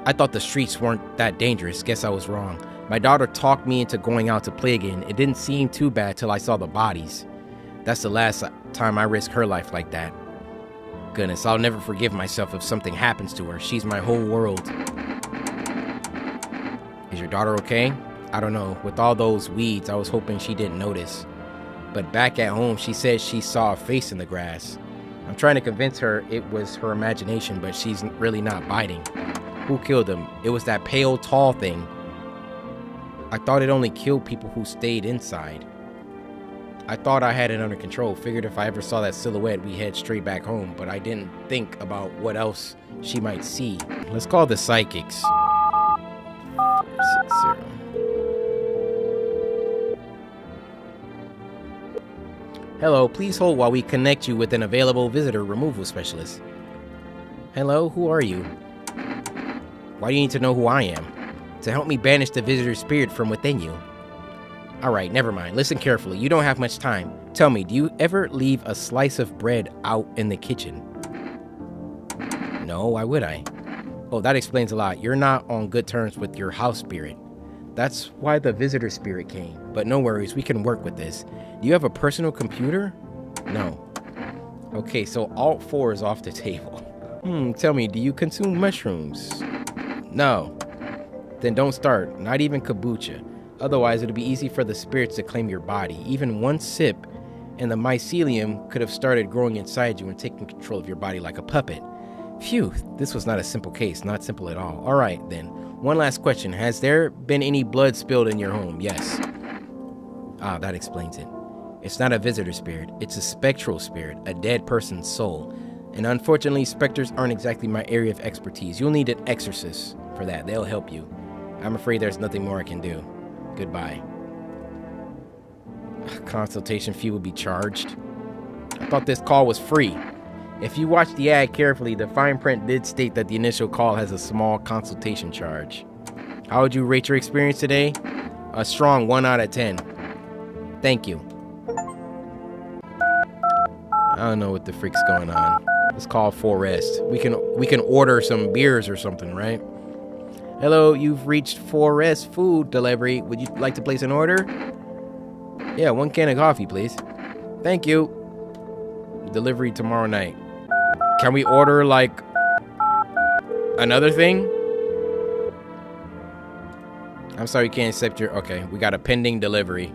I thought the streets weren't that dangerous. Guess I was wrong. My daughter talked me into going out to play again. It didn't seem too bad till I saw the bodies. That's the last time I risked her life like that. Goodness, I'll never forgive myself if something happens to her. She's my whole world. Is your daughter okay? I don't know. With all those weeds, I was hoping she didn't notice. But back at home, she said she saw a face in the grass. I'm trying to convince her it was her imagination, but she's really not biting. Who killed him? It was that pale, tall thing. I thought it only killed people who stayed inside. I thought I had it under control. Figured if I ever saw that silhouette, we'd head straight back home. But I didn't think about what else she might see. Let's call the psychics. 460. Hello, please hold while we connect you with an available visitor removal specialist. Hello, who are you? Why do you need to know who I am? To help me banish the visitor spirit from within you. Alright, never mind. Listen carefully. You don't have much time. Tell me, do you ever leave a slice of bread out in the kitchen? No, why would I? Oh, that explains a lot. You're not on good terms with your house spirit. That's why the visitor spirit came. But no worries, we can work with this. Do you have a personal computer? No. Okay, so Alt 4 is off the table. Tell me, do you consume mushrooms? No. Then don't start, not even kombucha. Otherwise, it'll be easy for the spirits to claim your body. Even one sip, and the mycelium could have started growing inside you and taking control of your body like a puppet. Phew, this was not a simple case, not simple at all. All right, then. One last question. Has there been any blood spilled in your home? Yes. Ah, that explains it. It's not a visitor spirit. It's a spectral spirit, a dead person's soul. And unfortunately, specters aren't exactly my area of expertise. You'll need an exorcist for that. They'll help you. I'm afraid there's nothing more I can do. Goodbye. Consultation fee will be charged. I thought this call was free. If you watch the ad carefully, the fine print did state that the initial call has a small consultation charge. How would you rate your experience today? A strong 1 out of 10. Thank you. I don't know what the freak's going on. Let's call Forest. We can order some beers or something, right? Hello, you've reached Forest Food Delivery. Would you like to place an order? Yeah, 1 can of coffee, please. Thank you. Delivery tomorrow night. Can we order, like, another thing? I'm sorry, you can't accept your... Okay, we got a pending delivery.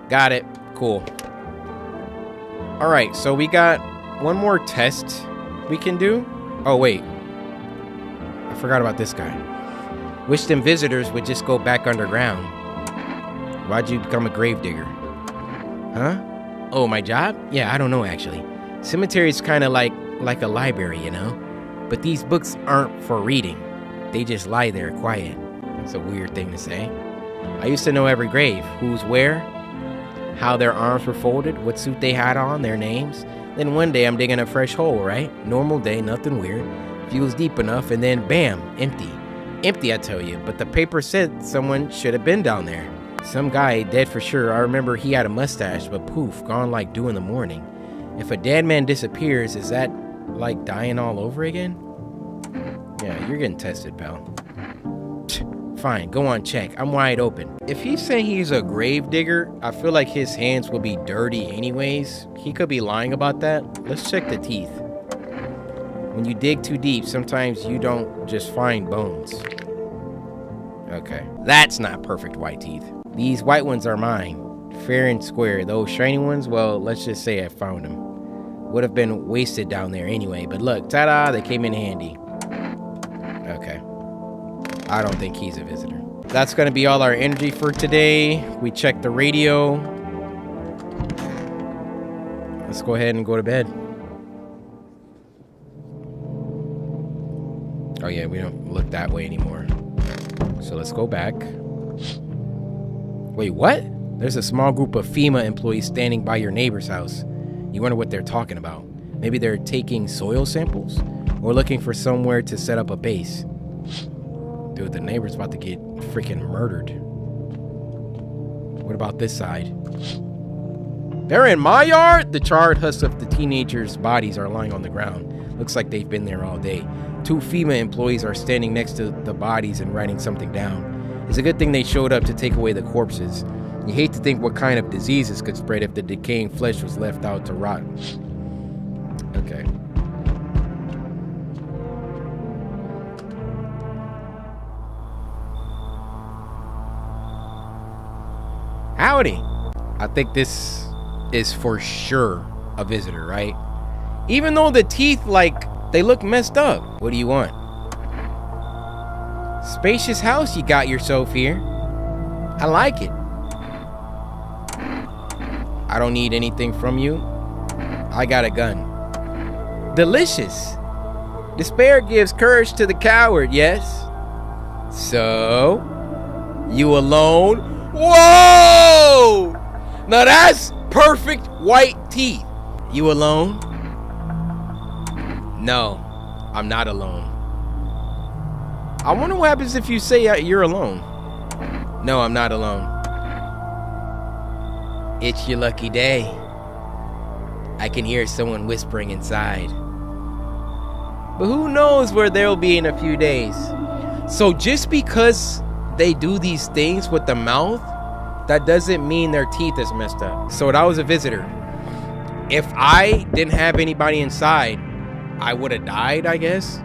Got it. Cool. Alright, so we got one more test we can do. Oh, wait. I forgot about this guy. Wish them visitors would just go back underground. Why'd you become a gravedigger? Huh? Oh, my job? Yeah, I don't know, actually. Cemetery's kind of like a library, you know? But these books aren't for reading. They just lie there quiet. That's a weird thing to say. I used to know every grave. Who's where, how their arms were folded, what suit they had on, their names. Then one day I'm digging a fresh hole, right? Normal day, nothing weird. Feels deep enough, and then bam, empty. Empty, I tell you, but the paper said someone should have been down there. Some guy, dead for sure. I remember he had a mustache, but poof, gone like dew in the morning. If a dead man disappears, is that like dying all over again? Yeah, you're getting tested, pal. Fine, go on, check. I'm wide open. If he's saying he's a gravedigger, I feel like his hands will be dirty anyways. He could be lying about that. Let's check the teeth. When you dig too deep, sometimes you don't just find bones. Okay, that's not perfect white teeth. These white ones are mine. Fair and square. Those shiny ones, well, let's just say I found them. Would have been wasted down there anyway. But look, ta-da, they came in handy. Okay. I don't think he's a visitor. That's going to be all our energy for today. We checked the radio. Let's go ahead and go to bed. Oh yeah, we don't look that way anymore. So let's go back. Wait, what? There's a small group of FEMA employees standing by your neighbor's house. You wonder what they're talking about. Maybe they're taking soil samples or looking for somewhere to set up a base. Dude, the neighbor's about to get freaking murdered. What about this side? They're in my yard? The charred husks of the teenagers' bodies are lying on the ground. Looks like they've been there all day. 2 FEMA employees are standing next to the bodies and writing something down. It's a good thing they showed up to take away the corpses. You hate to think what kind of diseases could spread if the decaying flesh was left out to rot. Okay. Howdy. I think this is for sure a visitor, right? Even though the teeth, like, they look messed up. What do you want? Spacious house you got yourself here. I like it. I don't need anything from you. I got a gun. Delicious. Despair gives courage to the coward, yes? So, you alone? Whoa! Now that's perfect white teeth. You alone? No, I'm not alone. I wonder what happens if you say you're alone. No, I'm not alone. It's your lucky day. I can hear someone whispering inside. But who knows where they'll be in a few days. So just because they do these things with the mouth, that doesn't mean their teeth is messed up. So I was a visitor. If I didn't have anybody inside, I would have died, I guess.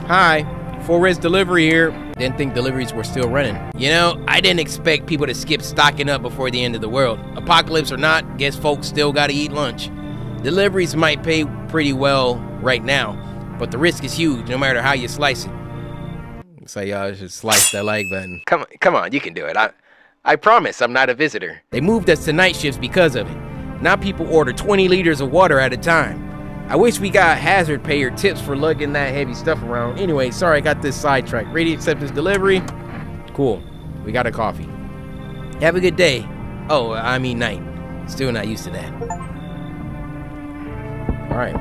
Hi, full res delivery here. Didn't think deliveries were still running. You know, I didn't expect people to skip stocking up before the end of the world. Apocalypse or not, guess folks still gotta eat lunch. Deliveries might pay pretty well right now, but the risk is huge no matter how you slice it. So y'all should slice that like button. Come on, you can do it. I promise I'm not a visitor. They moved us to night shifts because of it. Now people order 20 liters of water at a time. I wish we got hazard pay or tips for lugging that heavy stuff around. Anyway, sorry I got this sidetracked. Ready acceptance delivery? Cool. We got a coffee. Have a good day. Oh, I mean night. Still not used to that. Alright.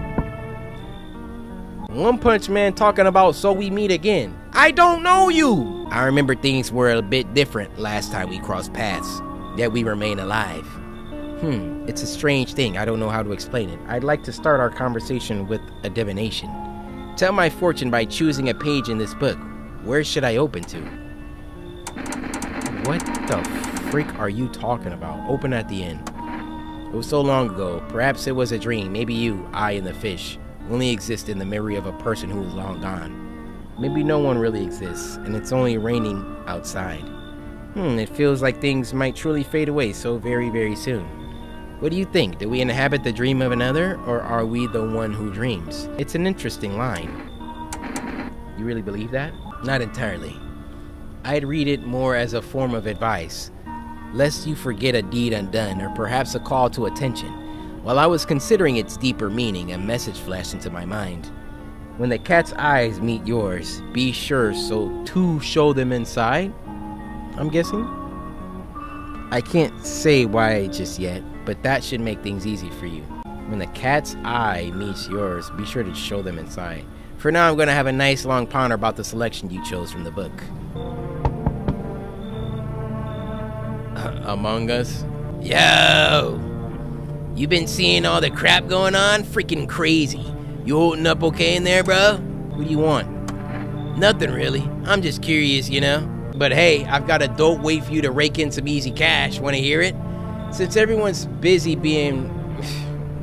One Punch Man talking about so we meet again. I don't know you! I remember things were a bit different last time we crossed paths. Yet we remain alive. It's a strange thing. I don't know how to explain it. I'd like to start our conversation with a divination. Tell my fortune by choosing a page in this book. Where should I open to? What the freak are you talking about? Open at the end. It was so long ago. Perhaps it was a dream. Maybe you, I, and the fish only exist in the memory of a person who is long gone. Maybe no one really exists, and it's only raining outside. It feels like things might truly fade away so very, very soon. What do you think? Do we inhabit the dream of another, or are we the one who dreams? It's an interesting line. You really believe that? Not entirely. I'd read it more as a form of advice, lest you forget a deed undone, or perhaps a call to attention. While I was considering its deeper meaning, a message flashed into my mind. When the cat's eyes meet yours, be sure so to show them inside, I'm guessing? I can't say why just yet, but that should make things easy for you. When the cat's eye meets yours, be sure to show them inside. For now, I'm going to have a nice long ponder about the selection you chose from the book. Among Us? Yo! You been seeing all the crap going on? Freaking crazy. You holding up okay in there, bro? What do you want? Nothing really. I'm just curious, you know? But hey, I've got a dope way for you to rake in some easy cash. Want to hear it? Since everyone's busy being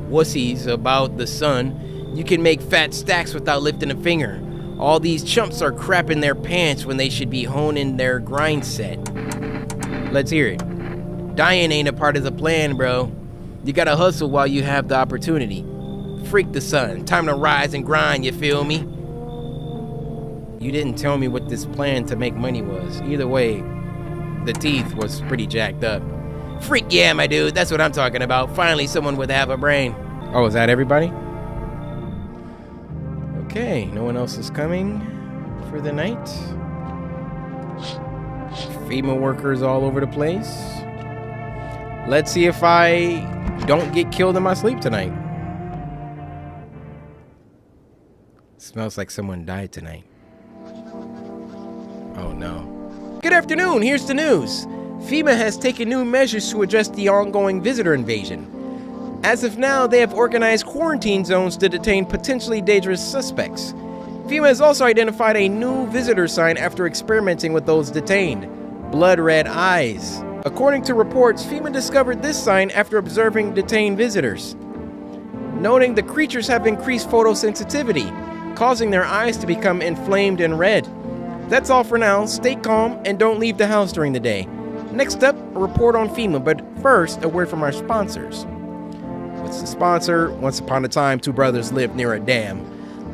wussies about the sun, you can make fat stacks without lifting a finger. All these chumps are crapping their pants when they should be honing their grind set. Let's hear it. Dying ain't a part of the plan, bro. You gotta hustle while you have the opportunity. Freak the sun. Time to rise and grind, you feel me? You didn't tell me what this plan to make money was. Either way, the teeth was pretty jacked up. Freak yeah, my dude. That's what I'm talking about. Finally, someone with half a brain. Oh, is that everybody? Okay, no one else is coming for the night. FEMA workers all over the place. Let's see if I don't get killed in my sleep tonight. Smells like someone died tonight. Oh no. Good afternoon, here's the news. FEMA has taken new measures to address the ongoing visitor invasion. As of now, they have organized quarantine zones to detain potentially dangerous suspects. FEMA has also identified a new visitor sign after experimenting with those detained: blood red eyes. According to reports, FEMA discovered this sign after observing detained visitors, noting the creatures have increased photosensitivity, causing their eyes to become inflamed and red. That's all for now. Stay calm and don't leave the house during the day. Next up, a report on FEMA, but first, a word from our sponsors. What's the sponsor? Once upon a time, two brothers lived near a dam.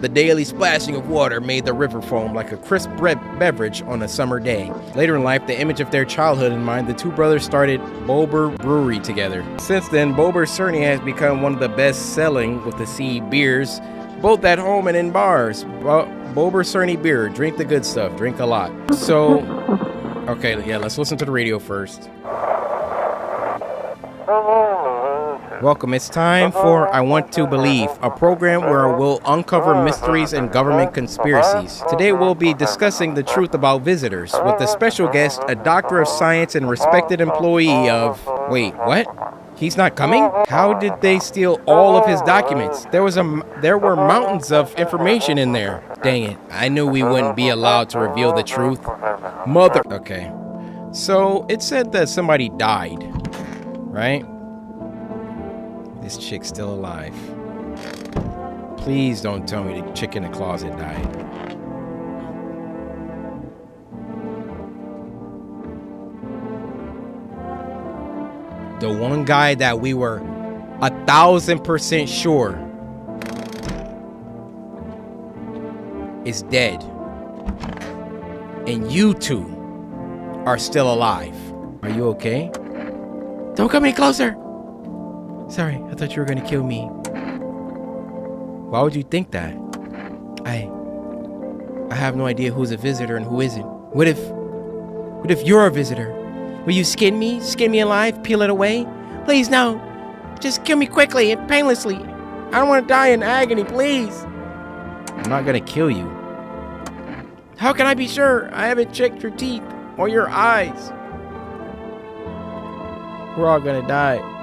The daily splashing of water made the river foam like a crisp beverage on a summer day. Later in life, the image of their childhood in mind, the two brothers started Bober Brewery together. Since then, Bober certainly has become one of the best-selling, with the C, beers, both at home and in bars. Bober Cerny beer. Drink the good stuff. Drink a lot. So, okay, yeah, let's listen to the radio first. Welcome. It's time for I Want to Believe, a program where we'll uncover mysteries and government conspiracies. Today we'll be discussing the truth about visitors with a special guest, a doctor of science and respected employee of... Wait, what? He's not coming? How did they steal all of his documents? There were mountains of information in there. Dang it. I knew we wouldn't be allowed to reveal the truth. Mother... Okay. So, it said that somebody died, right? This chick's still alive. Please don't tell me the chick in the closet died. The one guy that we were 1,000% sure is dead. And you two are still alive. Are you okay? Don't come any closer! Sorry, I thought you were gonna kill me. Why would you think that? I have no idea who's a visitor and who isn't. What if you're a visitor? Will you skin me? Skin me alive? Peel it away? Please, no. Just kill me quickly and painlessly. I don't want to die in agony, please. I'm not gonna kill you. How can I be sure? I haven't checked your teeth or your eyes. We're all gonna die.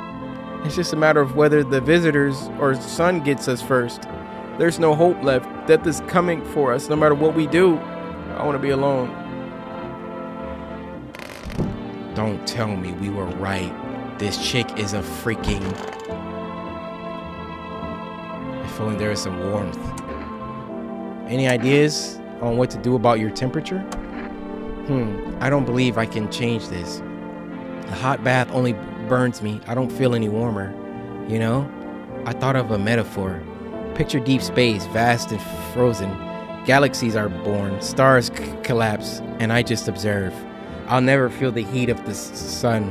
It's just a matter of whether the visitors or sun gets us first. There's no hope left. Death is coming for us no matter what we do. I want to be alone. Don't tell me we were right. This chick is a freaking... If only there is some warmth. Any ideas on what to do about your temperature? I don't believe I can change this. A hot bath only burns me. I don't feel any warmer. You know? I thought of a metaphor. Picture deep space, vast and frozen. Galaxies are born, stars collapse, and I just observe. I'll never feel the heat of the sun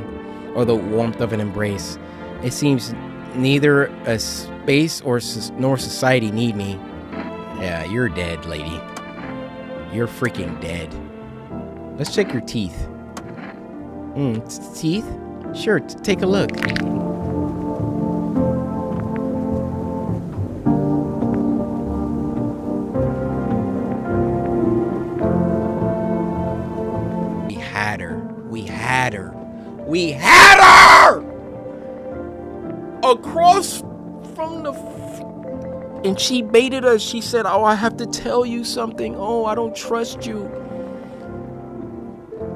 or the warmth of an embrace. It seems neither a space nor society need me. Yeah, you're dead, lady. You're freaking dead. Let's check your teeth. Teeth? Sure, take a look. We had her! Across from the... And she baited us. She said, oh, I have to tell you something. Oh, I don't trust you.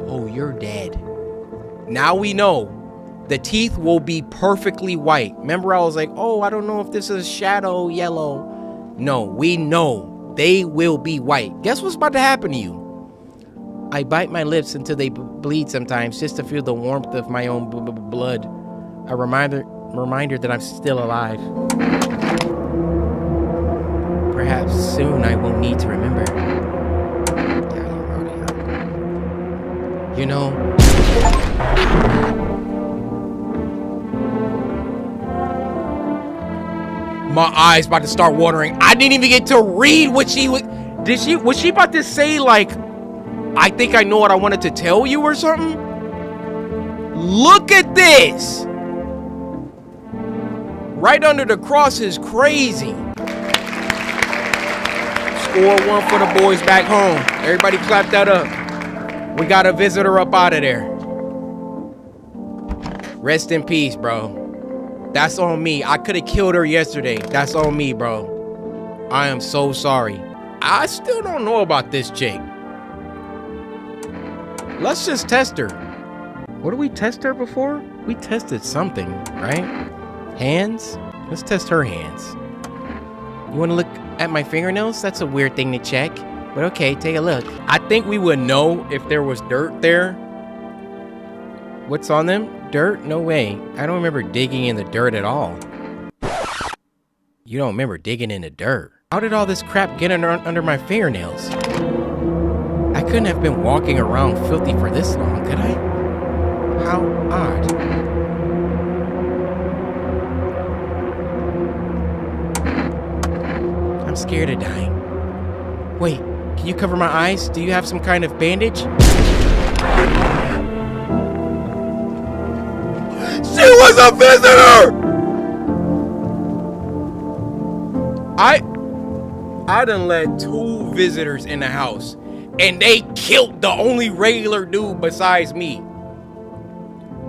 Oh, you're dead. Now we know. The teeth will be perfectly white. Remember, I was like, oh, I don't know if this is shadow yellow. No, we know they will be white. Guess what's about to happen to you? I bite my lips until they bleed sometimes just to feel the warmth of my own blood. A reminder that I'm still alive. Perhaps soon I won't need to remember. You know... My eyes about to start watering. I didn't even get to read what she was... Was she about to say, like... I think I know what I wanted to tell you or something. Look at this. Right under the cross is crazy. Score one for the boys back home. Everybody clap that up. We got a visitor up out of there. Rest in peace, bro. That's on me. I could have killed her yesterday. That's on me, bro. I am so sorry. I still don't know about this chick. Let's just test her. What did we test her before? We tested something, right? Hands? Let's test her hands. You want to look at my fingernails? That's a weird thing to check. But okay, take a look. I think we would know if there was dirt there. What's on them? Dirt? No way. I don't remember digging in the dirt at all. You don't remember digging in the dirt. How did all this crap get under my fingernails? I couldn't have been walking around filthy for this long, could I? How odd. I'm scared of dying. Wait, can you cover my eyes? Do you have some kind of bandage? She was a visitor! I done let 2 visitors in the house, and they killed the only regular dude besides me.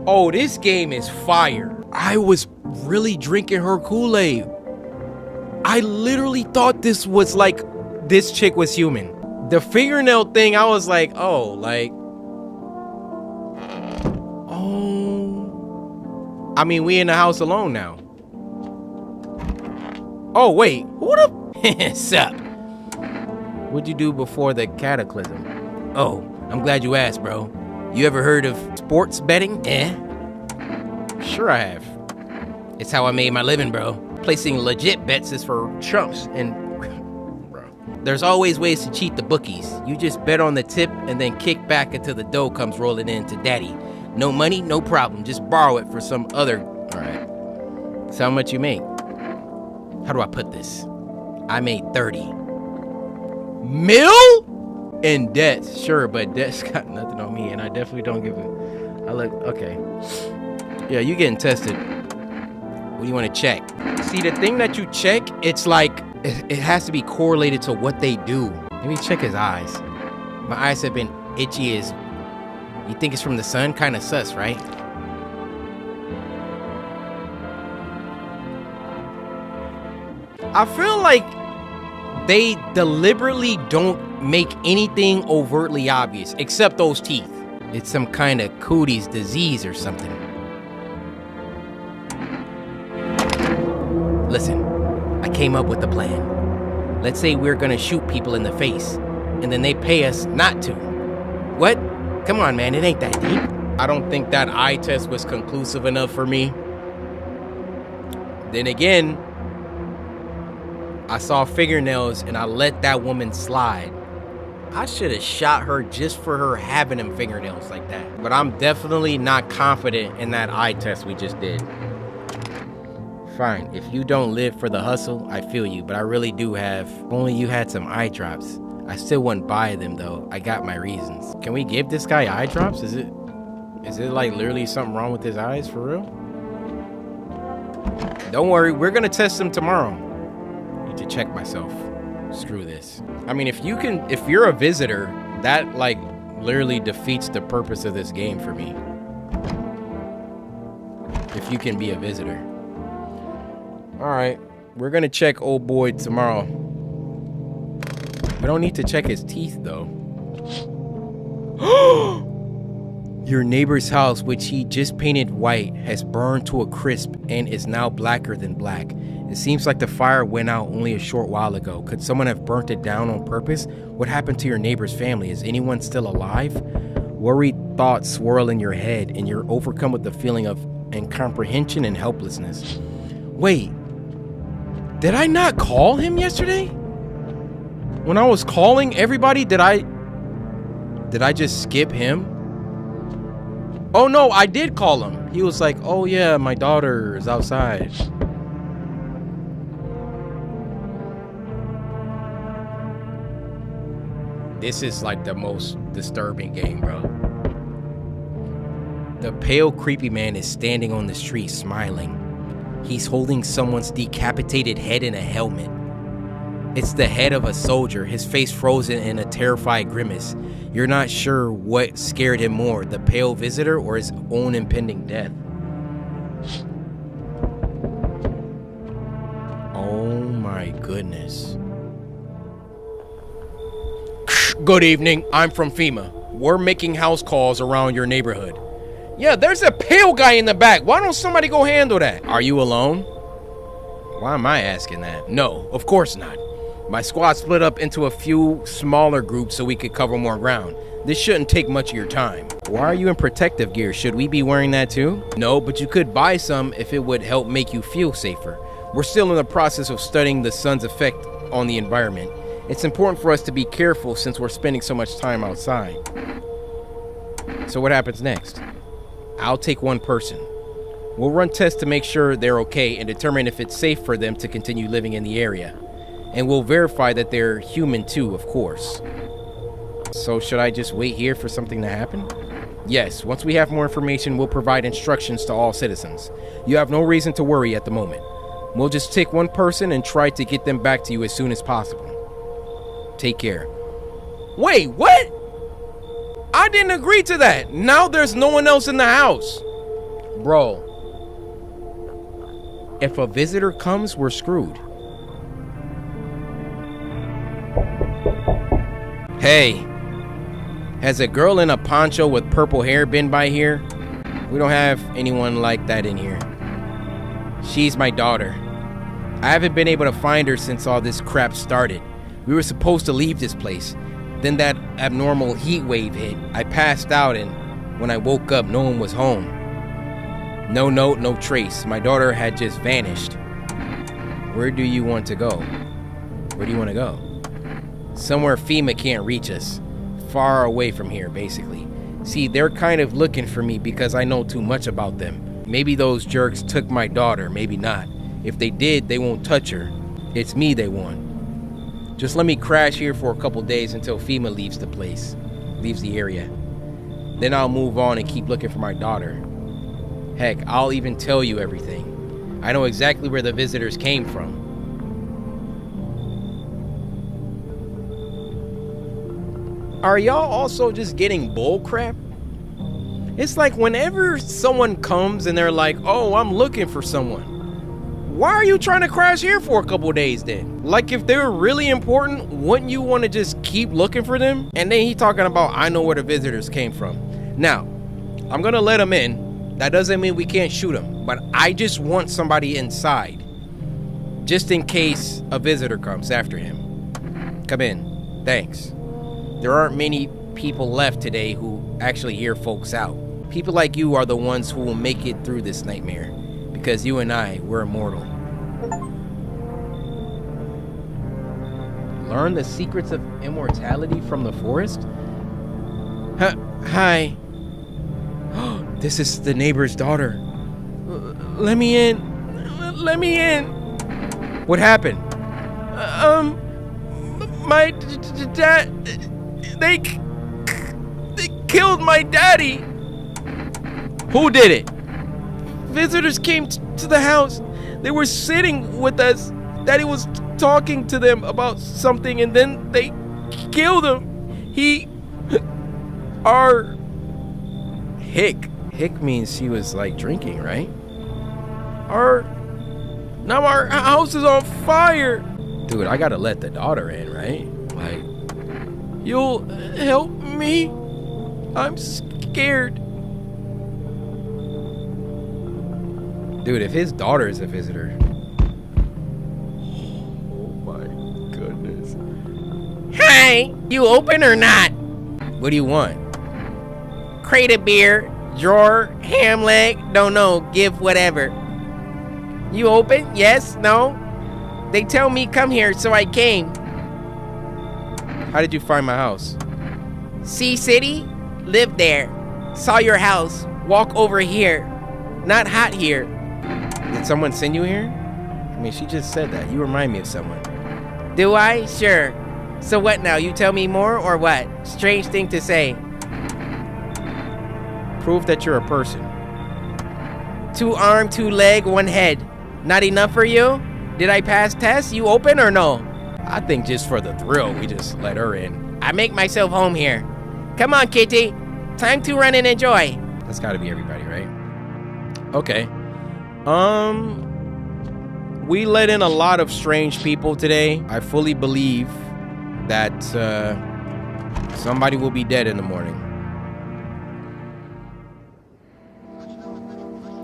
Oh, this game is fire. I was really drinking her Kool-Aid. I literally thought this was like, this chick was human. The fingernail thing, I was like, oh, like, oh. I mean, we in the house alone now. Oh, wait, who the sup? What'd you do before the cataclysm? Oh, I'm glad you asked, bro. You ever heard of sports betting? Sure I have. It's how I made my living, bro. Placing legit bets is for chumps, and bro, there's always ways to cheat the bookies. You just bet on the tip and then kick back until the dough comes rolling in to daddy. No money, no problem. Just borrow it for some other. All right. So how much you make? How do I put this? I made 30 mil in debt. Sure, but debt's got nothing on me, and I definitely don't give a. I look okay. Yeah, you getting tested. What do you want to check? See, the thing that you check, it's like it has to be correlated to what they do. Let me check his eyes. My eyes have been itchy as. You think it's from the sun? Kind of sus, right? I feel like they deliberately don't make anything overtly obvious, except those teeth. It's some kind of cooties disease or something. Listen, I came up with a plan. Let's say we're gonna shoot people in the face, and then they pay us not to. What? Come on, man, it ain't that deep. I don't think that eye test was conclusive enough for me. Then again, I saw fingernails and I let that woman slide. I should have shot her just for her having them fingernails like that. But I'm definitely not confident in that eye test we just did. Fine, if you don't live for the hustle, I feel you, but I really do have. If only you had some eye drops. I still wouldn't buy them though. I got my reasons. Can we give this guy eye drops? Is it like literally something wrong with his eyes for real? Don't worry, we're gonna test him tomorrow. Need to check myself. Screw this. I mean, if you're a visitor, that like literally defeats the purpose of this game for me. If you can be a visitor. All right, we're gonna check old boy tomorrow. We don't need to check his teeth though. Your neighbor's house, which he just painted white, has burned to a crisp and is now blacker than black. It seems like the fire went out only a short while ago. Could someone have burnt it down on purpose? What happened to your neighbor's family? Is anyone still alive? Worried thoughts swirl in your head and you're overcome with the feeling of incomprehension and helplessness. Wait, did I not call him yesterday? When I was calling everybody, did I just skip him? Oh no, I did call him. He was like, oh yeah, my daughter is outside. This is like the most disturbing game, bro. The pale, creepy man is standing on the street smiling. He's holding someone's decapitated head in a helmet. It's the head of a soldier, his face frozen in a terrified grimace. You're not sure what scared him more, the pale visitor or his own impending death. Oh my goodness. Good evening, I'm from FEMA. We're making house calls around your neighborhood. Yeah, there's a pale guy in the back. Why don't somebody go handle that? Are you alone? Why am I asking that? No, of course not. My squad split up into a few smaller groups so we could cover more ground. This shouldn't take much of your time. Why are you in protective gear? Should we be wearing that too? No, but you could buy some if it would help make you feel safer. We're still in the process of studying the sun's effect on the environment. It's important for us to be careful since we're spending so much time outside. So what happens next? I'll take one person. We'll run tests to make sure they're okay and determine if it's safe for them to continue living in the area. And we'll verify that they're human too, of course. So should I just wait here for something to happen? Yes, once we have more information, we'll provide instructions to all citizens. You have no reason to worry at the moment. We'll just take one person and try to get them back to you as soon as possible. Take care. Wait, what? I didn't agree to that. Now there's no one else in the house. Bro, if a visitor comes, we're screwed. Hey, has a girl in a poncho with purple hair been by here? We don't have anyone like that in here. She's my daughter. I haven't been able to find her since all this crap started. We were supposed to leave this place. Then that abnormal heat wave hit. I passed out, and when I woke up, no one was home. No note, no trace. My daughter had just vanished. Where do you want to go? Where do you want to go? Somewhere FEMA can't reach us. Far away from here, basically. See, they're kind of looking for me because I know too much about them. Maybe those jerks took my daughter, maybe not. If they did, they won't touch her. It's me they want. Just let me crash here for a couple days until FEMA leaves the area. Then I'll move on and keep looking for my daughter. Heck, I'll even tell you everything. I know exactly where the visitors came from. Are y'all also just getting bull crap? It's like whenever someone comes and they're like, oh, I'm looking for someone. Why are you trying to crash here for a couple days then? Like if they're really important, wouldn't you want to just keep looking for them? And then he talking about, I know where the visitors came from. Now, I'm gonna let them in. That doesn't mean we can't shoot them, but I just want somebody inside. Just in case a visitor comes after him. Come in, thanks. There aren't many people left today who actually hear folks out. People like you are the ones who will make it through this nightmare. Because you and I, we're immortal. Learn the secrets of immortality from the forest? Hi. This is the neighbor's daughter. Let me in. Let me in. What happened? My dad... They killed my daddy. Who did it? Visitors came to the house. They were sitting with us. Daddy was talking to them about something, and then they killed him. Hick means she was like drinking, right? Now our house is on fire. Dude, I gotta let the daughter in, right? Like, you'll help me? I'm scared. Dude, if his daughter is a visitor. Oh my goodness. Hey, you open or not? What do you want? Crate of beer, drawer, ham leg, don't know, give whatever. You open? Yes? No? They tell me come here, so I came. How did you find my house? Sea City? Live there. Saw your house. Walk over here. Not hot here. Did someone send you here? I mean, she just said that. You remind me of someone. Do I? Sure. So what now? You tell me more or what? Strange thing to say. Prove that you're a person. 2 arm, 2 leg, 1 head. Not enough for you? Did I pass test? You open or no? I think just for the thrill, we just let her in. I make myself home here. Come on, kitty. Time to run and enjoy. That's gotta be everybody, right? Okay. We let in a lot of strange people today. I fully believe that somebody will be dead in the morning.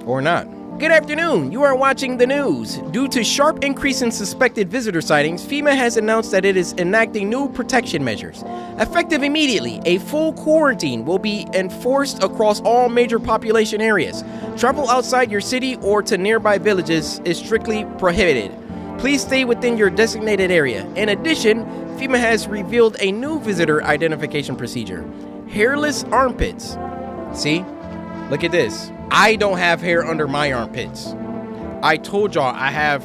Or not. Good afternoon. You are watching the news. Due to sharp increase in suspected visitor sightings, FEMA has announced that it is enacting new protection measures. Effective immediately, a full quarantine will be enforced across all major population areas. Travel outside your city or to nearby villages is strictly prohibited. Please stay within your designated area. In addition, FEMA has revealed a new visitor identification procedure. Hairless armpits. See? Look at this. I don't have hair under my armpits. I told y'all I have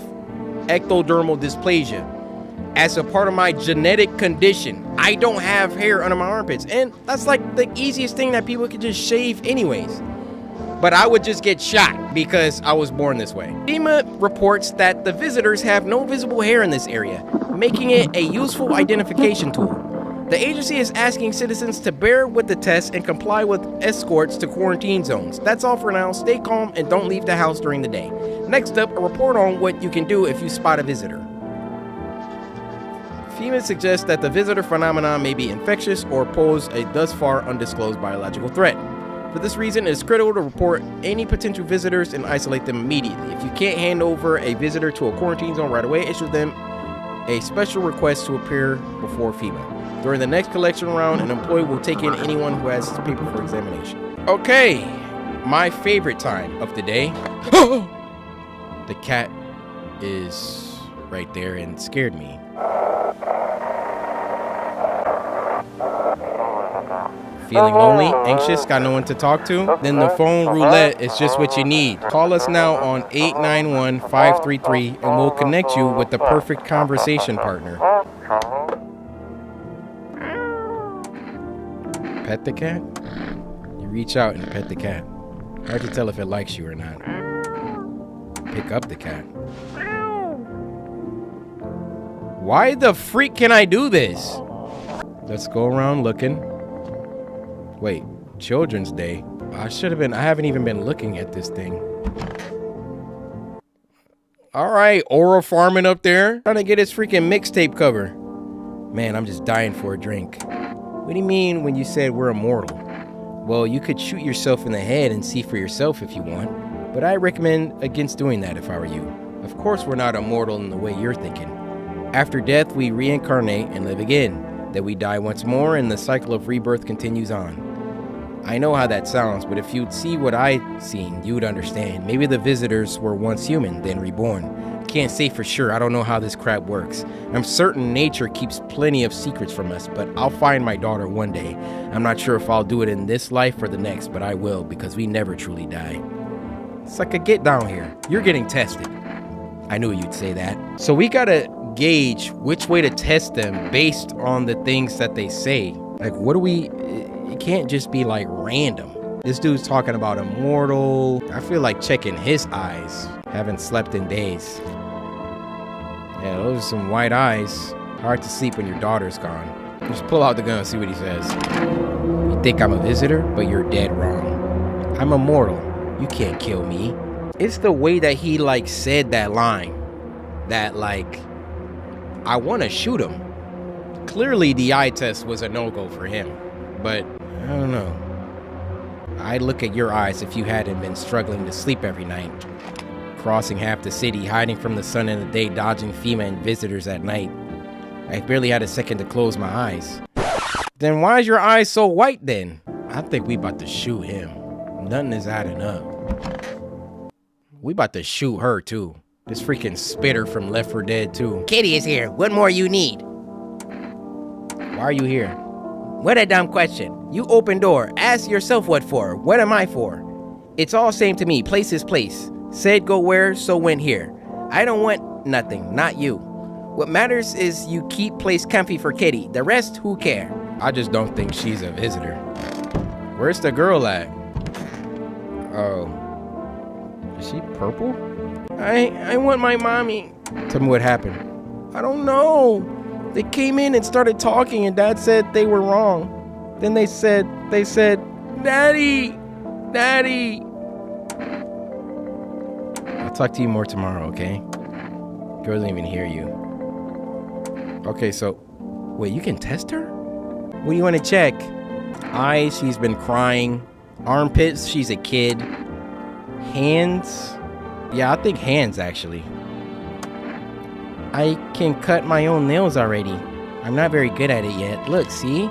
ectodermal dysplasia. As a part of my genetic condition, I don't have hair under my armpits. And that's like the easiest thing that people could just shave anyways. But I would just get shot because I was born this way. FEMA reports that the visitors have no visible hair in this area, making it a useful identification tool. The agency is asking citizens to bear with the test and comply with escorts to quarantine zones. That's all for now. Stay calm and don't leave the house during the day. Next up, a report on what you can do if you spot a visitor. FEMA suggests that the visitor phenomenon may be infectious or pose a thus far undisclosed biological threat. For this reason, it is critical to report any potential visitors and isolate them immediately. If you can't hand over a visitor to a quarantine zone right away, issue them a special request to appear before FEMA. During the next collection round, an employee will take in anyone who has paper for examination. Okay, my favorite time of the day. The cat is right there and scared me. Feeling lonely, anxious, got no one to talk to? Then the phone roulette is just what you need. Call us now on 891-533 and we'll connect you with the perfect conversation partner. Pet the cat? You reach out and pet the cat. Hard to tell if it likes you or not. Pick up the cat. Why the freak can I do this? Let's go around looking. Wait, Children's Day. I haven't even been looking at this thing. All right, Aura farming up there. Trying to get his freaking mixtape cover. Man, I'm just dying for a drink. What do you mean when you said we're immortal? Well, you could shoot yourself in the head and see for yourself if you want, but I recommend against doing that if I were you. Of course we're not immortal in the way you're thinking. After death, we reincarnate and live again. Then we die once more and the cycle of rebirth continues on. I know how that sounds, but if you'd see what I've seen, you'd understand. Maybe the visitors were once human, then reborn. Can't say for sure. I don't know how this crap works. I'm certain nature keeps plenty of secrets from us, but I'll find my daughter one day. I'm not sure if I'll do it in this life or the next, but I will, because we never truly die. It's like a get down here. You're getting tested. I knew you'd say that. So we gotta gauge which way to test them based on the things that they say. Like, what do we... It can't just be like random. This dude's talking about immortal. I feel like checking his eyes. Haven't slept in days. Yeah, those are some white eyes. Hard to sleep when your daughter's gone. Just pull out the gun and see what he says. You think I'm a visitor, but you're dead wrong. I'm immortal. You can't kill me. It's the way that he like said that line. That like, I want to shoot him. Clearly the eye test was a no-go for him. But I don't know. I'd look at your eyes if you hadn't been struggling to sleep every night. Crossing half the city, hiding from the sun in the day, dodging FEMA and visitors at night. I barely had a second to close my eyes. Then why is your eyes so white then? I think we about to shoot him. Nothing is adding up. We about to shoot her too. This freaking spitter from Left 4 Dead 2. Kitty is here. What more you need? Why are you here? What a dumb question. You open door. Ask yourself what for. What am I for? It's all same to me. Place is place. Said go where, so went here. I don't want nothing. Not you. What matters is you keep place comfy for Kitty. The rest, who care? I just don't think she's a visitor. Where's the girl at? Oh. Is she purple? I want my mommy. Tell me what happened. I don't know. They came in and started talking and Dad said they were wrong. Then they said, Daddy! Daddy! I'll talk to you more tomorrow, okay? Girl doesn't even hear you. Okay, so, wait, you can test her? What do you want to check? Eyes, she's been crying. Armpits, she's a kid. Hands? Yeah, I think hands, actually. I can cut my own nails already. I'm not very good at it yet. Look, see?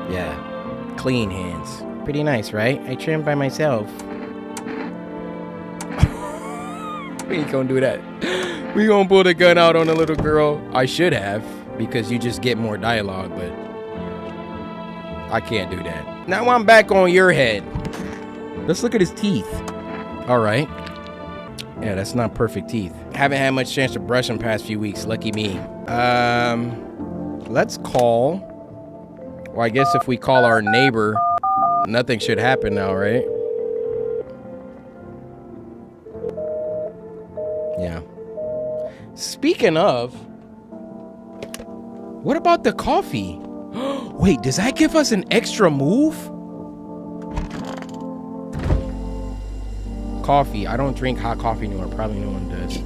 Yeah, clean hands. Pretty nice, right? I trimmed by myself. We ain't gonna do that. We gonna pull the gun out on a little girl. I should have, because you just get more dialogue, but I can't do that. Now I'm back on your head. Let's look at his teeth. All right. Yeah, that's not perfect teeth. Haven't had much chance to brush them past few weeks. Lucky me. Let's call. Well, I guess if we call our neighbor, nothing should happen now, right? Yeah. Speaking of, what about the coffee? Wait, does that give us an extra move? Coffee. I don't drink hot coffee anymore. Probably no one does.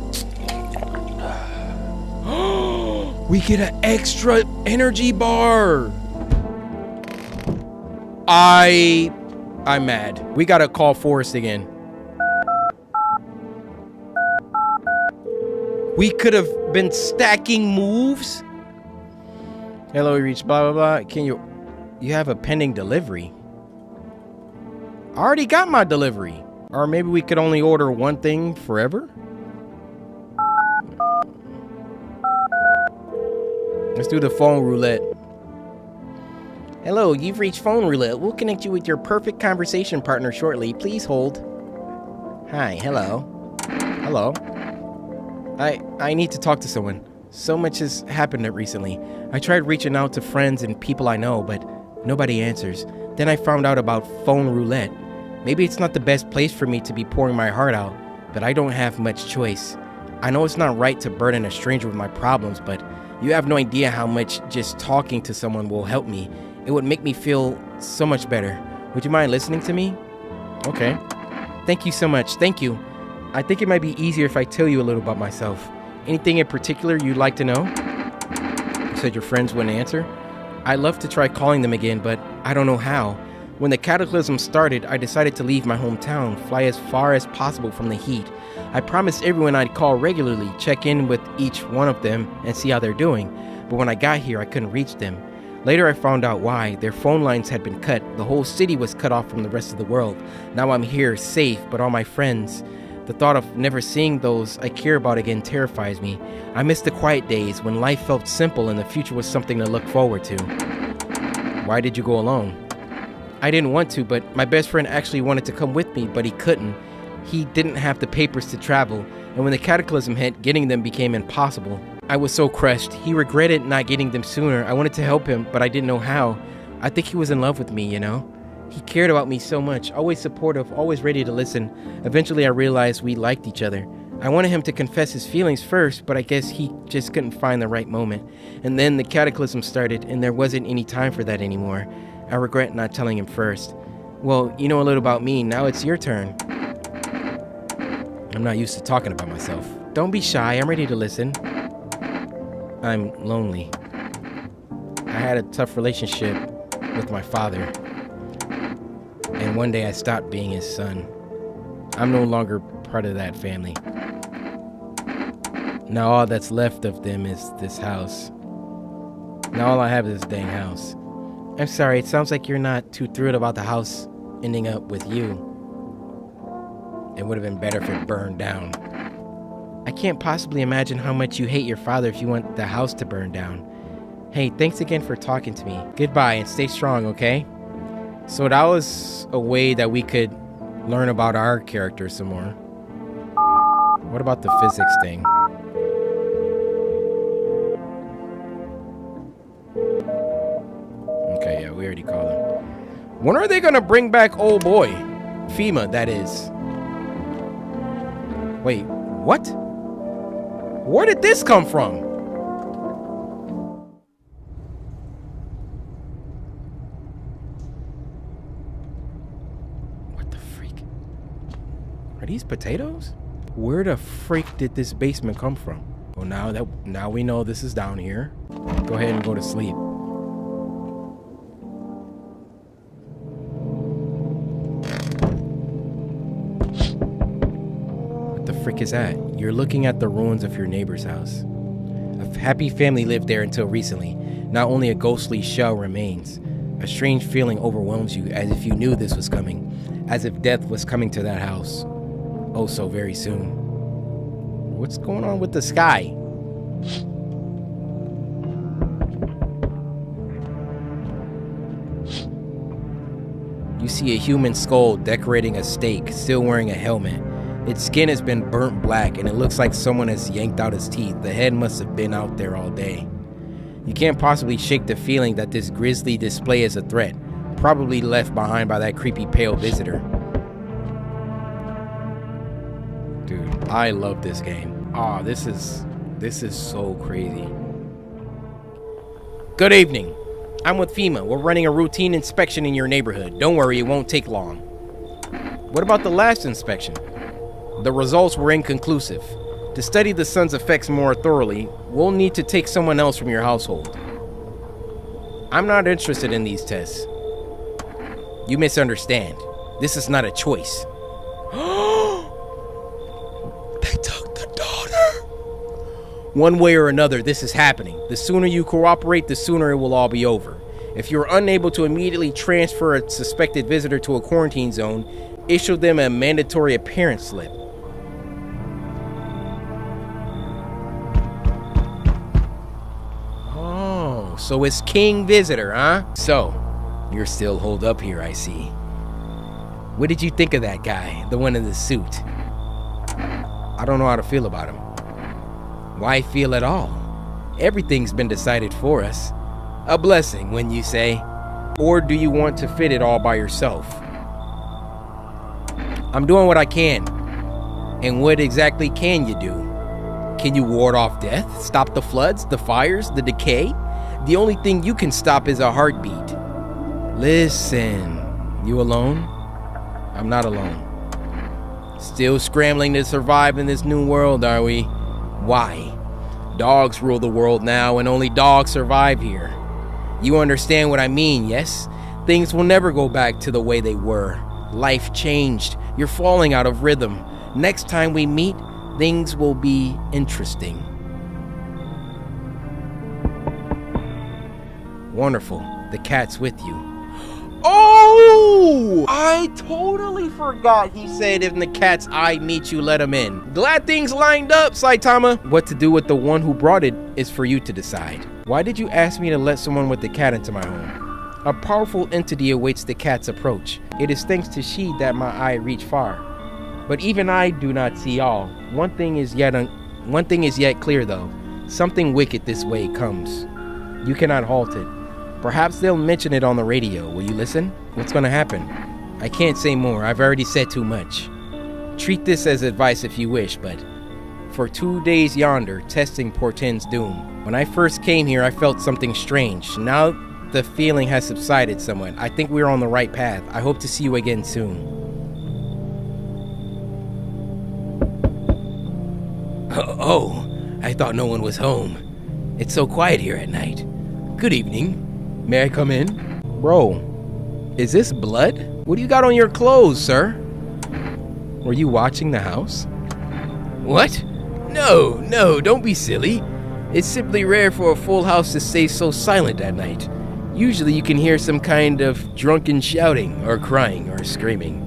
We get an extra energy bar. I'm mad. We gotta call Forrest again. We could have been stacking moves. Hello, we reached blah, blah, blah. Can you have a pending delivery? I already got my delivery. Or maybe we could only order one thing forever? Let's do the phone roulette. Hello, you've reached phone roulette. We'll connect you with your perfect conversation partner shortly. Please hold. Hi, hello. Hello. I need to talk to someone. So much has happened recently. I tried reaching out to friends and people I know, but nobody answers. Then I found out about phone roulette. Maybe it's not the best place for me to be pouring my heart out, but I don't have much choice. I know it's not right to burden a stranger with my problems, but you have no idea how much just talking to someone will help me. It would make me feel so much better. Would you mind listening to me? Okay. Thank you so much. Thank you. I think it might be easier if I tell you a little about myself. Anything in particular you'd like to know? You said your friends wouldn't answer? I'd love to try calling them again, but I don't know how. When the cataclysm started, I decided to leave my hometown, fly as far as possible from the heat. I promised everyone I'd call regularly, check in with each one of them, and see how they're doing. But when I got here, I couldn't reach them. Later, I found out why. Their phone lines had been cut. The whole city was cut off from the rest of the world. Now I'm here, safe, but all my friends. The thought of never seeing those I care about again terrifies me. I miss the quiet days when life felt simple and the future was something to look forward to. Why did you go alone? I didn't want to, but my best friend actually wanted to come with me, but he couldn't. He didn't have the papers to travel, and when the cataclysm hit, getting them became impossible. I was so crushed. He regretted not getting them sooner. I wanted to help him, but I didn't know how. I think he was in love with me, you know? He cared about me so much, always supportive, always ready to listen. Eventually, I realized we liked each other. I wanted him to confess his feelings first, but I guess he just couldn't find the right moment. And then the cataclysm started, and there wasn't any time for that anymore. I regret not telling him first. Well, you know a little about me. Now it's your turn. I'm not used to talking about myself. Don't be shy. I'm ready to listen. I'm lonely. I had a tough relationship with my father. And one day I stopped being his son. I'm no longer part of that family. Now all that's left of them is this house. Now all I have is this dang house. I'm sorry, it sounds like you're not too thrilled about the house ending up with you. It would have been better if it burned down. I can't possibly imagine how much you hate your father if you want the house to burn down. Hey, thanks again for talking to me. Goodbye and stay strong, okay? So that was a way that we could learn about our character some more. What about the physics thing? security caller. When are they gonna bring back old boy? FEMA, that is. Wait, what? Where did this come from? What the freak? Are these potatoes? Where the freak did this basement come from? Well, now we know this is down here. Go ahead and go to sleep. What the frick is that? You're looking at the ruins of your neighbor's house. A happy family lived there until recently. Not only a ghostly shell remains. A strange feeling overwhelms you, as if you knew this was coming. As if death was coming to that house. Oh, so very soon. What's going on with the sky? You see a human skull decorating a stake, still wearing a helmet. Its skin has been burnt black and it looks like someone has yanked out his teeth. The head must have been out there all day. You can't possibly shake the feeling that this grisly display is a threat, probably left behind by that creepy pale visitor. Dude, I love this game. Ah, this is so crazy. Good evening. I'm with FEMA. We're running a routine inspection in your neighborhood. Don't worry, it won't take long. What about the last inspection? The results were inconclusive. To study the sun's effects more thoroughly, we'll need to take someone else from your household. I'm not interested in these tests. You misunderstand. This is not a choice. They took the daughter. One way or another, this is happening. The sooner you cooperate, the sooner it will all be over. If you're unable to immediately transfer a suspected visitor to a quarantine zone, issue them a mandatory appearance slip. Oh, so it's King Visitor, huh? So, you're still holed up here, I see. What did you think of that guy, the one in the suit? I don't know how to feel about him. Why feel at all? Everything's been decided for us. A blessing, when you say. Or do you want to fit it all by yourself? I'm doing what I can. And what exactly can you do? Can you ward off death? Stop the floods, the fires, the decay? The only thing you can stop is a heartbeat. Listen, you alone? I'm not alone. Still scrambling to survive in this new world, are we? Why? Dogs rule the world now, and only dogs survive here. You understand what I mean, yes? Things will never go back to the way they were. Life changed. You're falling out of rhythm. Next time we meet, things will be interesting. Wonderful. The cat's with you. Oh! I totally forgot he said if the cat's eye meets you, let him in. Glad things lined up, Saitama. What to do with the one who brought it is for you to decide. Why did you ask me to let someone with the cat into my home? A powerful entity awaits the cat's approach. It is thanks to she that my eye reach far. But even I do not see all. One thing is yet clear though. Something wicked this way comes. You cannot halt it. Perhaps they'll mention it on the radio. Will you listen? What's gonna happen? I can't say more. I've already said too much. Treat this as advice if you wish, but for 2 days yonder, testing portends doom. When I first came here, I felt something strange. Now the feeling has subsided somewhat. I think we're on the right path. I hope to see you again soon. Oh, I thought no one was home. It's so quiet here at night. Good evening. May I come in? Bro, is this blood? What do you got on your clothes, sir? Were you watching the house? What? No, don't be silly. It's simply rare for a full house to stay so silent at night. Usually you can hear some kind of drunken shouting or crying or screaming.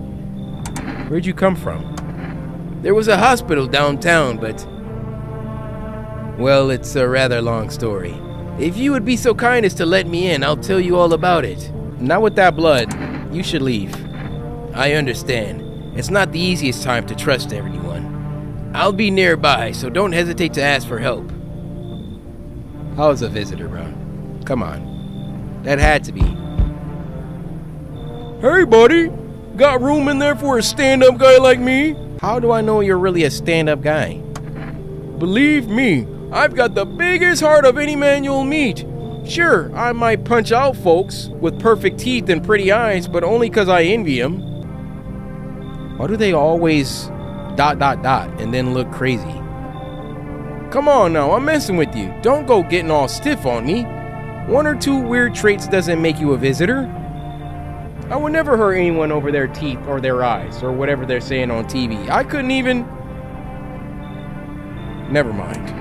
Where'd you come from? There was a hospital downtown, but... well, it's a rather long story. If you would be so kind as to let me in, I'll tell you all about it. Not with that blood. You should leave. I understand. It's not the easiest time to trust everyone. I'll be nearby, so don't hesitate to ask for help. How's a visitor, bro? Come on. That had to be. Hey, buddy. Got room in there for a stand-up guy like me? How do I know you're really a stand-up guy? Believe me, I've got the biggest heart of any man you'll meet. Sure, I might punch out folks with perfect teeth and pretty eyes, but only because I envy them. Why do they always ... and then look crazy? Come on now, I'm messing with you. Don't go getting all stiff on me. 1 or 2 weird traits doesn't make you a visitor. I would never hurt anyone over their teeth or their eyes or whatever they're saying on TV. I couldn't even... Never mind.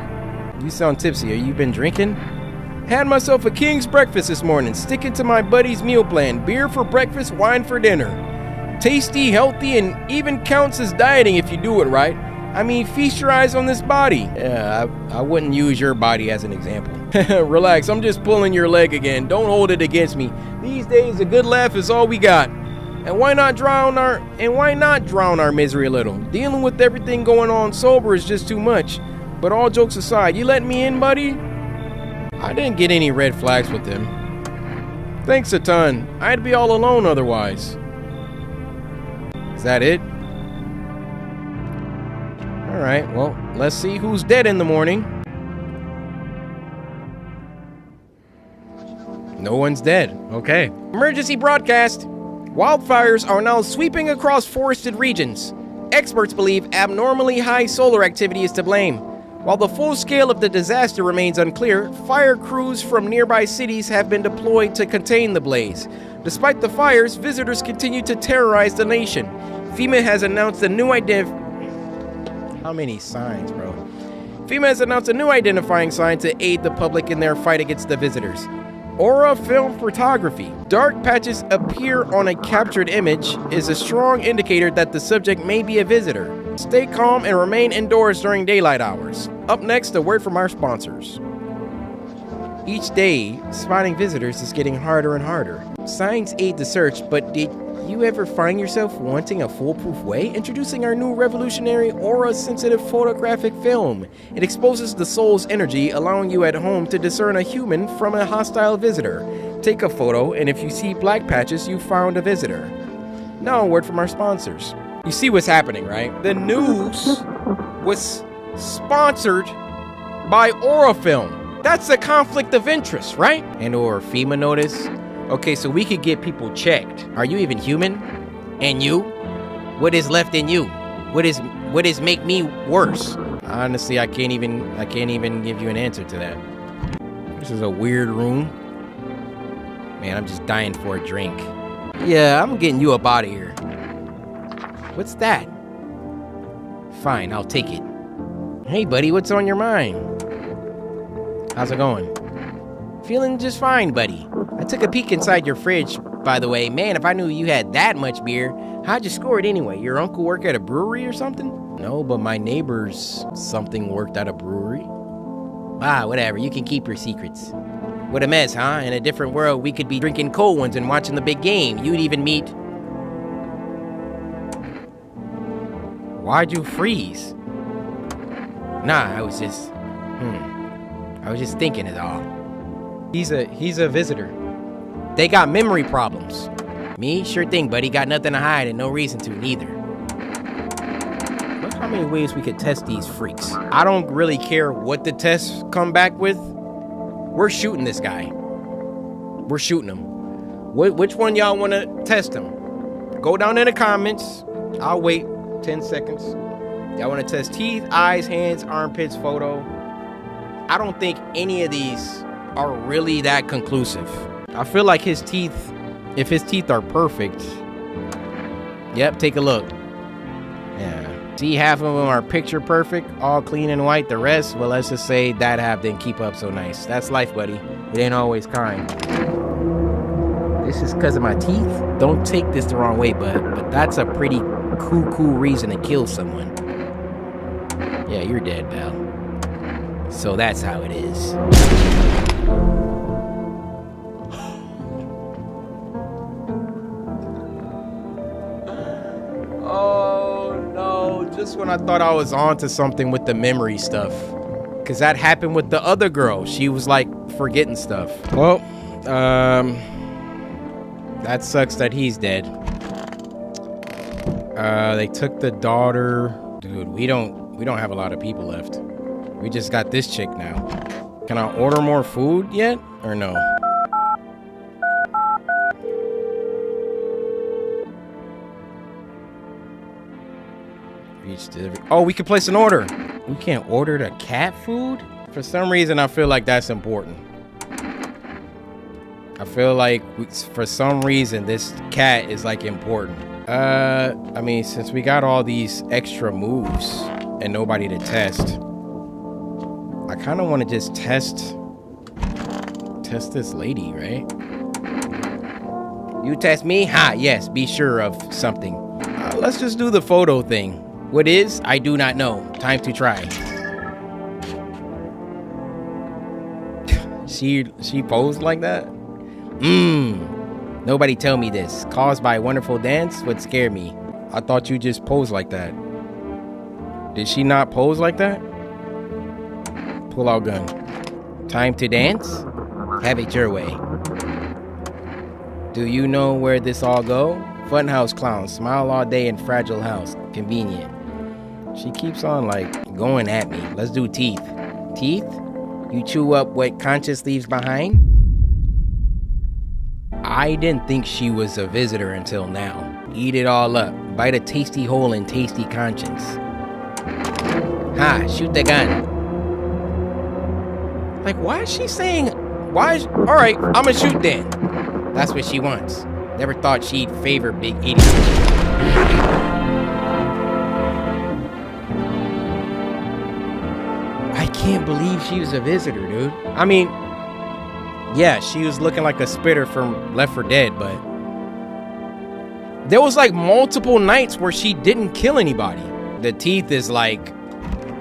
You sound tipsy. Have you been drinking? Had myself a king's breakfast this morning, sticking to my buddy's meal plan. Beer for breakfast, wine for dinner. Tasty, healthy, and even counts as dieting if you do it right. I mean, feast your eyes on this body. Yeah, I wouldn't use your body as an example. Relax, I'm just pulling your leg again. Don't hold it against me. These days, a good laugh is all we got. And why not drown our misery a little? Dealing with everything going on sober is just too much. But all jokes aside, you let me in, buddy? I didn't get any red flags with him. Thanks a ton. I'd be all alone otherwise. Is that it? Alright, well, let's see who's dead in the morning. No one's dead. Okay. Emergency broadcast. Wildfires are now sweeping across forested regions. Experts believe abnormally high solar activity is to blame. While the full scale of the disaster remains unclear, fire crews from nearby cities have been deployed to contain the blaze. Despite the fires, visitors continue to terrorize the nation. FEMA has announced a new How many signs, bro? FEMA has announced a new identifying sign to aid the public in their fight against the visitors. Aura film photography. Dark patches appear on a captured image is a strong indicator that the subject may be a visitor. Stay calm and remain indoors during daylight hours. Up next, a word from our sponsors. Each day, spotting visitors is getting harder and harder. Signs aid the search, but did you ever find yourself wanting a foolproof way? Introducing our new revolutionary aura-sensitive photographic film. It exposes the soul's energy, allowing you at home to discern a human from a hostile visitor. Take a photo, and if you see black patches, you found a visitor. Now a word from our sponsors. You see what's happening, right? The news was sponsored by Aura Film. That's a conflict of interest, right? And or FEMA notice. Okay, so we could get people checked. Are you even human? And you? What is left in you? What is make me worse? Honestly, I can't even give you an answer to that. This is a weird room. Man, I'm just dying for a drink. Yeah, I'm getting you up out of here. What's that? Fine, I'll take it. Hey, buddy, what's on your mind? How's it going? Feeling just fine, buddy. I took a peek inside your fridge, by the way. Man, if I knew you had that much beer, how'd you score it anyway? Your uncle work at a brewery or something? No, but my neighbor's something worked at a brewery. Ah, whatever. You can keep your secrets. What a mess, huh? In a different world, we could be drinking cold ones and watching the big game. You'd even meet... Why'd you freeze? Nah, I was just... I was just thinking it all. He's a visitor. They got memory problems. Me? Sure thing, buddy. Got nothing to hide and no reason to, neither. Look how many ways we could test these freaks. I don't really care what the tests come back with. We're shooting this guy. We're shooting him. Which one y'all want to test him? Go down in the comments. I'll wait 10 seconds. Y'all want to test teeth, eyes, hands, armpits, photo. I don't think any of these are really that conclusive. I feel like his teeth, if his teeth are perfect. Yep, take a look. Yeah. See, half of them are picture perfect, all clean and white. The rest, well, let's just say that half didn't keep up so nice. That's life, buddy. It ain't always kind. This is because of my teeth? Don't take this the wrong way, but that's a pretty cool reason to kill someone. Yeah, you're dead, pal. So that's how it is. Oh no, just when I thought I was onto something with the memory stuff. Cause that happened with the other girl. She was like forgetting stuff. Well, That sucks that he's dead. They took the daughter. Dude, we don't have a lot of people left. We just got this chick now. Can I order more food yet or no? Reach delivery. Oh, we can place an order. We can't order the cat food? For some reason, I feel like that's important. I feel like for some reason, this cat is like important. I mean, since we got all these extra moves and nobody to test, I kind of want to just test this lady, right? You test me? Ha, yes, be sure of something. Let's just do the photo thing. What is? I do not know. Time to try. She posed like that? Nobody tell me this. Caused by a wonderful dance would scare me. I thought you just posed like that. Did she not pose like that? Pull out gun. Time to dance? Have it your way. Do you know where this all go? Funhouse clown. Smile all day in fragile house. Convenient. She keeps on like going at me. Let's do teeth. Teeth? You chew up what conscience leaves behind? I didn't think she was a visitor until now. Eat it all up. Bite a tasty hole in tasty conscience. Ha, shoot the gun. Like, why is she saying, alright, I'ma shoot then. That's what she wants. Never thought she'd favor big idiots. I can't believe she was a visitor, dude. I mean, yeah, she was looking like a spitter from Left 4 Dead, but there was like multiple nights where she didn't kill anybody. The teeth is like,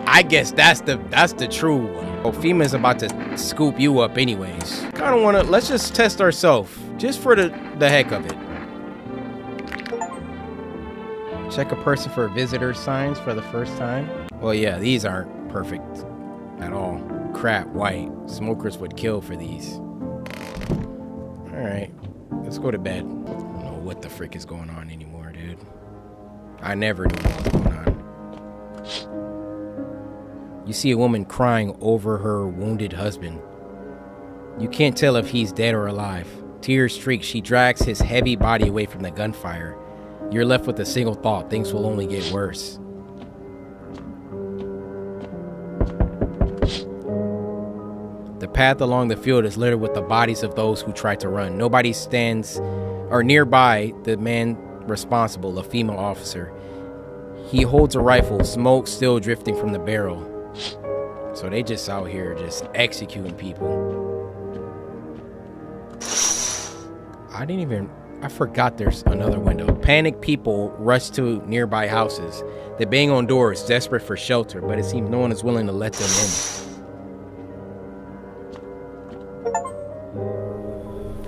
I guess that's the true one. Oh, FEMA's about to scoop you up anyways. Kind of want to, let's just test ourselves, just for the heck of it. Check a person for visitor signs for the first time. Well, yeah, these aren't perfect at all. Crap, white. Smokers would kill for these. Alright, let's go to bed. I don't know what the frick is going on anymore, dude. I never knew what was going on. You see a woman crying over her wounded husband. You can't tell if he's dead or alive. Tears streak, she drags his heavy body away from the gunfire. You're left with a single thought, things will only get worse. The path along the field is littered with the bodies of those who tried to run. Nobody stands or nearby the man responsible, a FEMA officer. He holds a rifle, smoke still drifting from the barrel. So they just out here just executing people. I forgot there's another window. Panicked people rush to nearby houses. They bang on doors, desperate for shelter, but it seems no one is willing to let them in.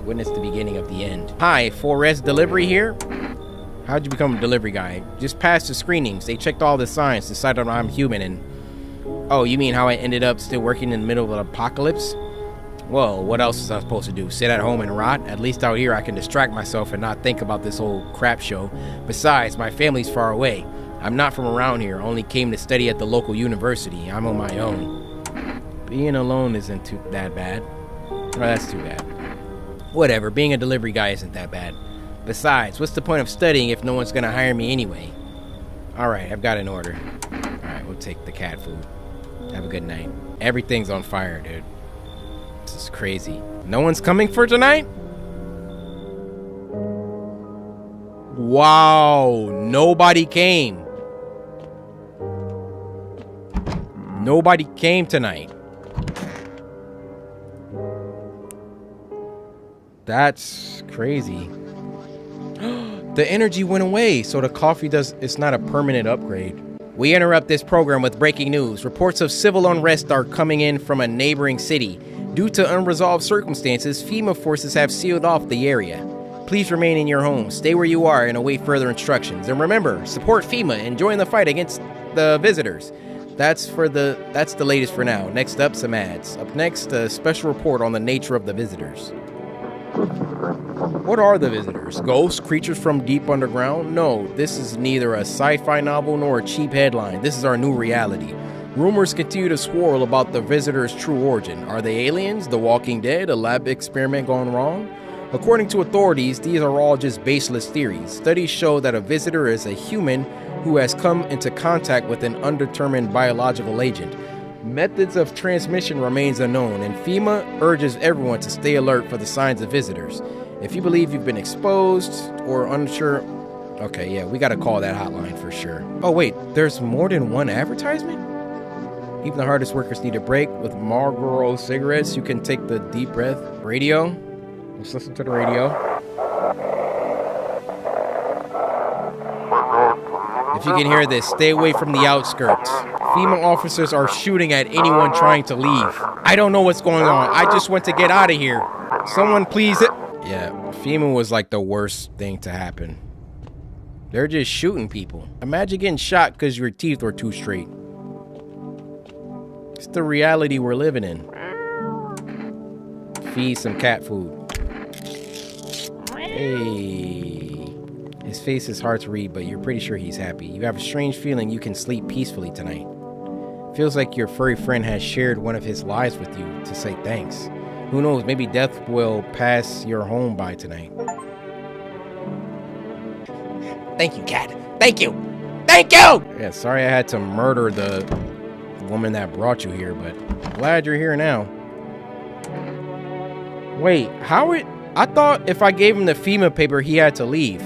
Witness the beginning of the end. Hi, Forest Delivery here. How'd you become a delivery guy? Just passed the screenings. They checked all the signs, decided I'm human, and... Oh, you mean how I ended up still working in the middle of an apocalypse? Well, what else is I supposed to do? Sit at home and rot? At least out here I can distract myself and not think about this whole crap show. Besides, my family's far away. I'm not from around here, only came to study at the local university. I'm on my own. Being alone isn't that bad. Well, that's too bad. Whatever, being a delivery guy isn't that bad. Besides, what's the point of studying if no one's gonna hire me anyway? Alright, I've got an order. Alright, we'll take the cat food. Have a good night. Everything's on fire, dude. This is crazy. No one's coming for tonight? Wow, nobody came. Nobody came tonight. That's crazy. The energy went away, so the coffee it's not a permanent upgrade. We interrupt this program with breaking news. Reports of civil unrest are coming in from a neighboring city. Due to unresolved circumstances, FEMA forces have sealed off the area. Please remain in your home, stay where you are, and await further instructions. And remember, support FEMA and join the fight against the visitors. That's the latest for now. Next up, some ads. Up next, a special report on the nature of the visitors. What are the visitors? Ghosts? Creatures from deep underground? No, this is neither a sci-fi novel nor a cheap headline. This is our new reality. Rumors continue to swirl about the visitors' true origin. Are they aliens, the Walking Dead, a lab experiment gone wrong? According to authorities, these are all just baseless theories. Studies show that a visitor is a human who has come into contact with an undetermined biological agent. Methods of transmission remains unknown, and FEMA urges everyone to stay alert for the signs of visitors. If you believe you've been exposed or unsure... Okay, yeah, we gotta call that hotline for sure. Oh wait, there's more than one advertisement? Even the hardest workers need a break. With Marlboro cigarettes, you can take the deep breath. Radio? Let's listen to the radio. If you can hear this, stay away from the outskirts. FEMA officers are shooting at anyone trying to leave. I don't know what's going on. I just want to get out of here. Someone please... Yeah, FEMA was like the worst thing to happen. They're just shooting people. Imagine getting shot because your teeth were too straight. It's the reality we're living in. Feed some cat food. Hey. His face is hard to read, but you're pretty sure he's happy. You have a strange feeling you can sleep peacefully tonight. Feels like your furry friend has shared one of his lives with you to say thanks. Who knows, maybe death will pass your home by tonight. Thank you, cat. Thank you. Thank you! Yeah, sorry I had to murder the woman that brought you here, but glad you're here now. Wait, I thought if I gave him the FEMA paper, he had to leave.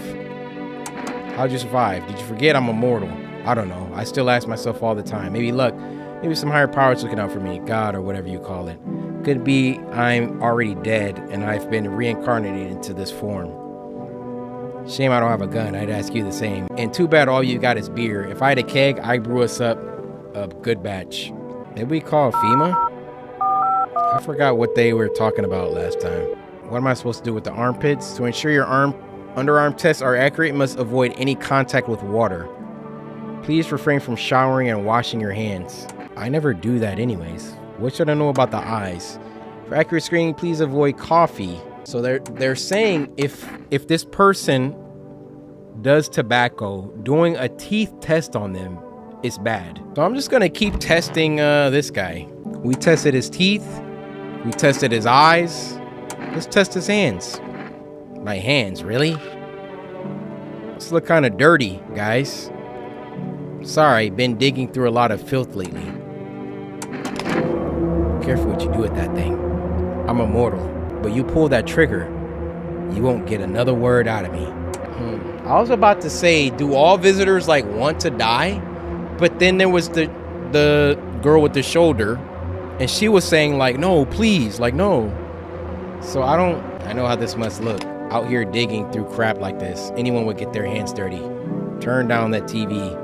How'd you survive? Did you forget I'm immortal? I don't know. I still ask myself all the time. Maybe luck. Maybe some higher power's looking out for me. God, or whatever you call it. Could be I'm already dead and I've been reincarnated into this form. Shame I don't have a gun. I'd ask you the same. And too bad all you got is beer. If I had a keg, I'd brew us up a good batch. Did we call FEMA? I forgot what they were talking about last time. What am I supposed to do with the armpits? To ensure your underarm tests are accurate, must avoid any contact with water. Please refrain from showering and washing your hands. I never do that anyways. What should I know about the eyes? For accurate screening, please avoid coffee. So they're saying if this person does tobacco, doing a teeth test on them is bad. So I'm just gonna keep testing this guy. We tested his teeth. We tested his eyes. Let's test his hands. My hands, really? This look kind of dirty, guys. Sorry, been digging through a lot of filth lately. Careful what you do with that thing. I'm immortal, but you pull that trigger, you won't get another word out of me. I was about to say, do all visitors like want to die? But then there was the girl with the shoulder, and she was saying like, no, please, like no. So I know how this must look. Out here digging through crap like this. Anyone would get their hands dirty. Turn down that TV.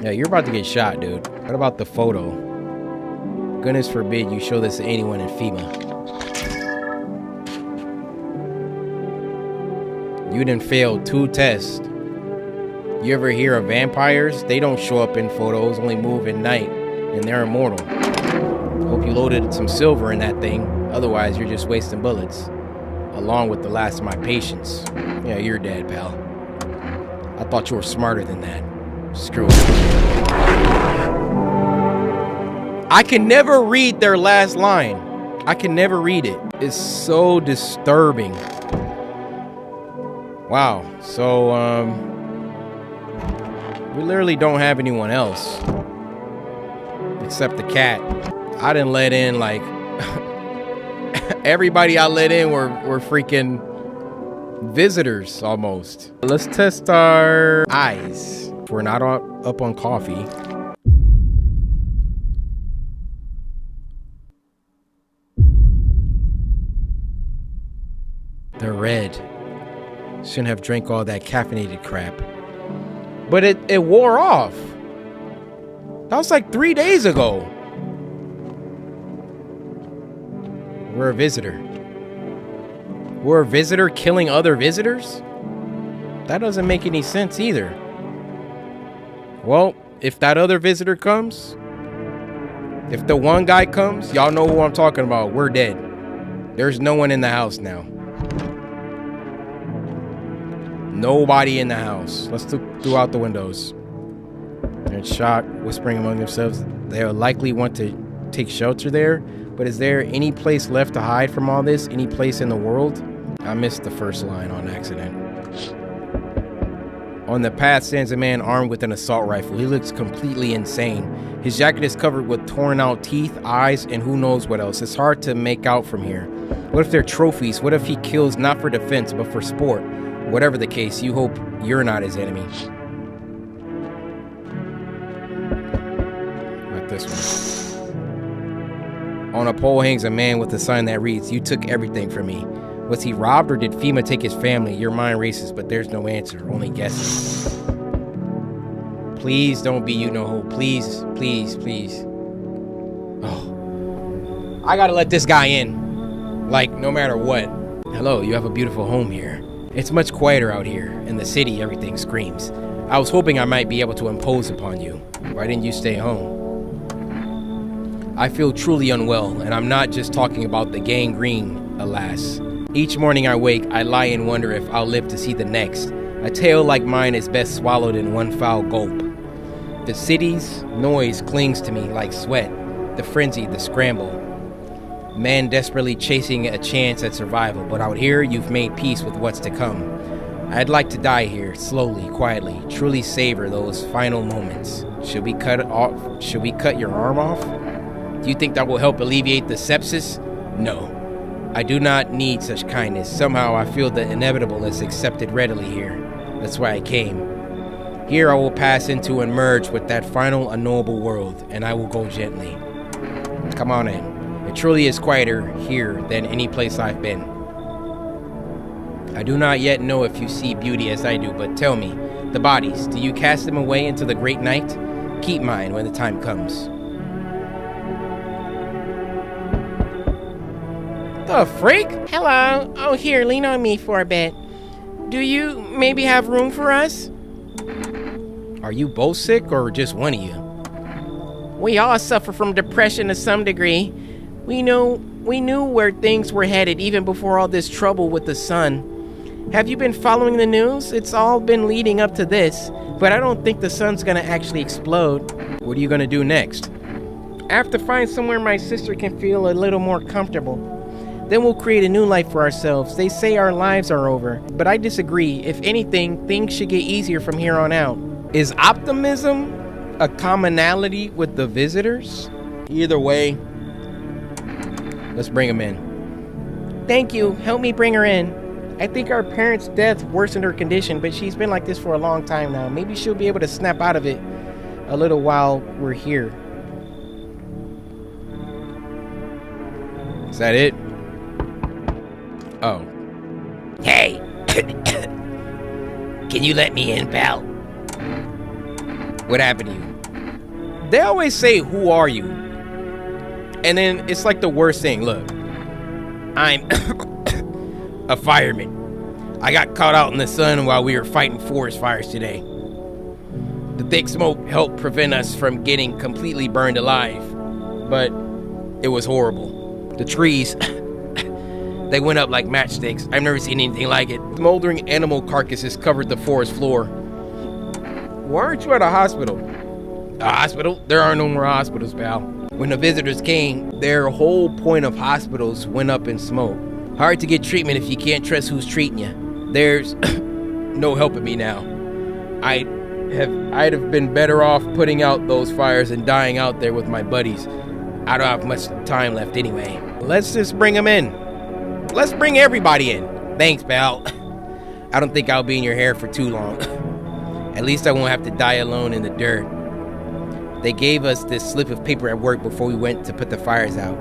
Yeah, you're about to get shot, dude. What about the photo? Goodness forbid you show this to anyone in FEMA. You done failed 2 tests. You ever hear of vampires? They don't show up in photos, only move at night, and they're immortal. Hope you loaded some silver in that thing. Otherwise, you're just wasting bullets. Along with the last of my patience. Yeah, you're dead, pal. I thought you were smarter than that. Screw it. I can never read their last line. I can never read it. It's so disturbing. Wow. So, we literally don't have anyone else. Except the cat. I didn't let in, like... Everybody I let in were freaking visitors, almost. Let's test our eyes. We're not up on coffee. They're red. Shouldn't have drank all that caffeinated crap. But it wore off. That was like 3 days ago. We're a visitor. We're a visitor killing other visitors? That doesn't make any sense either. Well, if that other visitor comes, if the one guy comes, y'all know who I'm talking about. We're dead. There's no one in the house now. Nobody in the house. Let's look throughout the windows. They're in shock, whispering among themselves. They'll likely want to take shelter there, but is there any place left to hide from all this? Any place in the world? I missed the first line on accident. On the path stands a man armed with an assault rifle. He looks completely insane. His jacket is covered with torn out teeth, eyes, and who knows what else. It's hard to make out from here. What if they're trophies? What if he kills not for defense, but for sport? Whatever the case, you hope you're not his enemy. Not this one. On a pole hangs a man with a sign that reads, "You took everything from me." Was he robbed or did FEMA take his family? Your mind races, but there's no answer, only guesses. Please don't be you-know-who. Please, please, please. Oh, I gotta let this guy in. Like, no matter what. Hello, you have a beautiful home here. It's much quieter out here. In the city, everything screams. I was hoping I might be able to impose upon you. Why didn't you stay home? I feel truly unwell, and I'm not just talking about the gangrene, alas. Each morning I wake, I lie and wonder if I'll live to see the next. A tale like mine is best swallowed in one foul gulp. The city's noise clings to me like sweat, the frenzy, the scramble. Man desperately chasing a chance at survival, but out here you've made peace with what's to come. I'd like to die here, slowly, quietly, truly savor those final moments. Should we cut your arm off? Do you think that will help alleviate the sepsis? No. I do not need such kindness. Somehow I feel the inevitable is accepted readily here. That's why I came. Here I will pass into and merge with that final unknowable world, and I will go gently. Come on in. It truly is quieter here than any place I've been. I do not yet know if you see beauty as I do, but tell me, the bodies, do you cast them away into the great night? Keep mine when the time comes. The freak? Hello. Oh, here, lean on me for a bit. Do you maybe have room for us? Are you both sick or just one of you? We all suffer from depression to some degree. We knew where things were headed even before all this trouble with the sun. Have you been following the news? It's all been leading up to this, but I don't think the sun's gonna actually explode. What are you gonna do next? I have to find somewhere my sister can feel a little more comfortable. Then we'll create a new life for ourselves. They say our lives are over, but I disagree. If anything, things should get easier from here on out. Is optimism a commonality with the visitors? Either way, let's bring them in. Thank you. Help me bring her in. I think our parents' death worsened her condition, but she's been like this for a long time now. Maybe she'll be able to snap out of it a little while we're here. Is that it? Oh. Hey! Can you let me in, pal? What happened to you? They always say, "Who are you?" And then it's like the worst thing. Look, I'm a fireman. I got caught out in the sun while we were fighting forest fires today. The thick smoke helped prevent us from getting completely burned alive, but it was horrible. The trees, they went up like matchsticks. I've never seen anything like it. Smoldering animal carcasses covered the forest floor. Why aren't you at a hospital? A hospital? There are no more hospitals, pal. When the visitors came, their whole point of hospitals went up in smoke. Hard to get treatment if you can't trust who's treating you. There's no helping me now. I'd have been better off putting out those fires and dying out there with my buddies. I don't have much time left anyway. Let's just bring them in. Let's bring everybody in. Thanks, pal. I don't think I'll be in your hair for too long. At least I won't have to die alone in the dirt. They gave us this slip of paper at work before we went to put the fires out.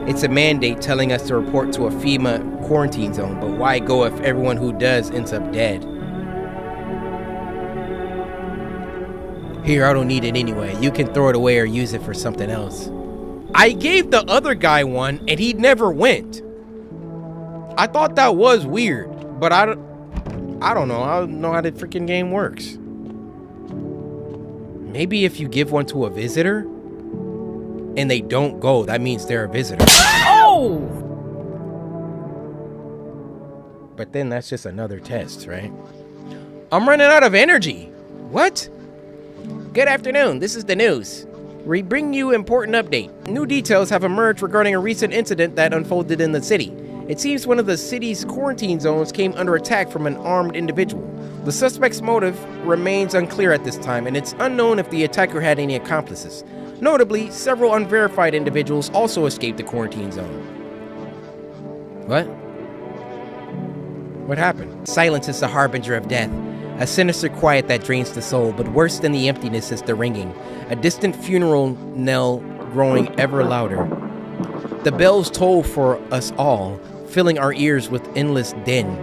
It's a mandate telling us to report to a FEMA quarantine zone, but why go if everyone who does ends up dead? Here, I don't need it anyway. You can throw it away or use it for something else. I gave the other guy one and he never went. I thought that was weird, but I don't know. I don't know how the freaking game works. Maybe if you give one to a visitor and they don't go, that means they're a visitor. Oh! But then that's just another test, right? I'm running out of energy. What? Good afternoon. This is the news. We bring you important update. New details have emerged regarding a recent incident that unfolded in the city. It seems one of the city's quarantine zones came under attack from an armed individual. The suspect's motive remains unclear at this time, and it's unknown if the attacker had any accomplices. Notably, several unverified individuals also escaped the quarantine zone. What? What happened? Silence is the harbinger of death. A sinister quiet that drains the soul, but worse than the emptiness is the ringing. A distant funeral knell growing ever louder. The bells toll for us all, filling our ears with endless din.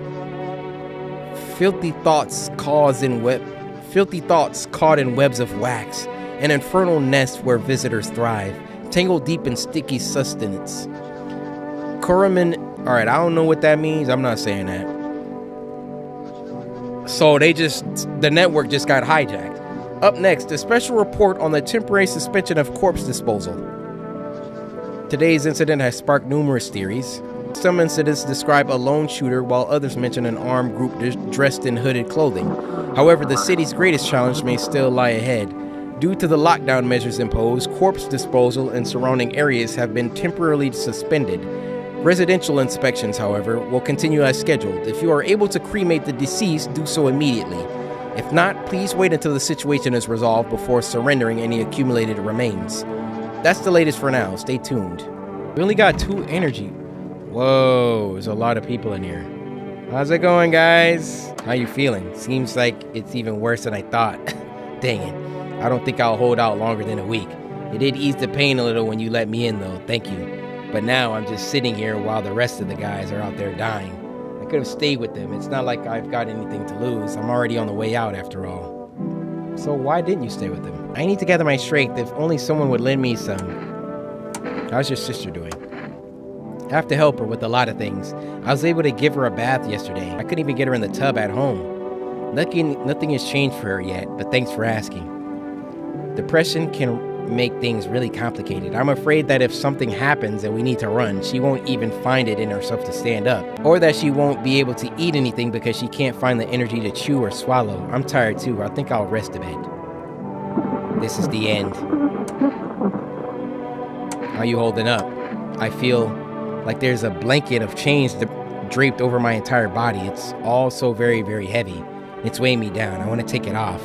Filthy thoughts caught in webs of wax, an infernal nest where visitors thrive, tangled deep in sticky sustenance. Alright, I don't know what that means. I'm not saying that. So the network just got hijacked. Up next, a special report on the temporary suspension of corpse disposal. Today's incident has sparked numerous theories. Some incidents describe a lone shooter, while others mention an armed group dressed in hooded clothing. However, the city's greatest challenge may still lie ahead. Due to the lockdown measures imposed, corpse disposal in surrounding areas have been temporarily suspended. Residential inspections, however, will continue as scheduled. If you are able to cremate the deceased, do so immediately. If not, please wait until the situation is resolved before surrendering any accumulated remains. That's the latest for now. Stay tuned. We only got 2 energy. Whoa, there's a lot of people in here. How's it going, guys? How you feeling? Seems like it's even worse than I thought. Dang it. I don't think I'll hold out longer than a week. It did ease the pain a little when you let me in, though. Thank you. But now I'm just sitting here while the rest of the guys are out there dying. I could have stayed with them. It's not like I've got anything to lose. I'm already on the way out after all. So why didn't you stay with them? I need to gather my strength. If only someone would lend me some. How's your sister doing? I have to help her with a lot of things. I was able to give her a bath yesterday. I couldn't even get her in the tub at home. Nothing has changed for her yet, but thanks for asking. Depression can make things really complicated. I'm afraid that if something happens and we need to run, she won't even find it in herself to stand up, or that she won't be able to eat anything because she can't find the energy to chew or swallow. I'm tired too. I think I'll rest a bit. This is the end. How you holding up? I feel like there's a blanket of chains draped over my entire body. It's all so very, very heavy. It's weighing me down. I want to take it off.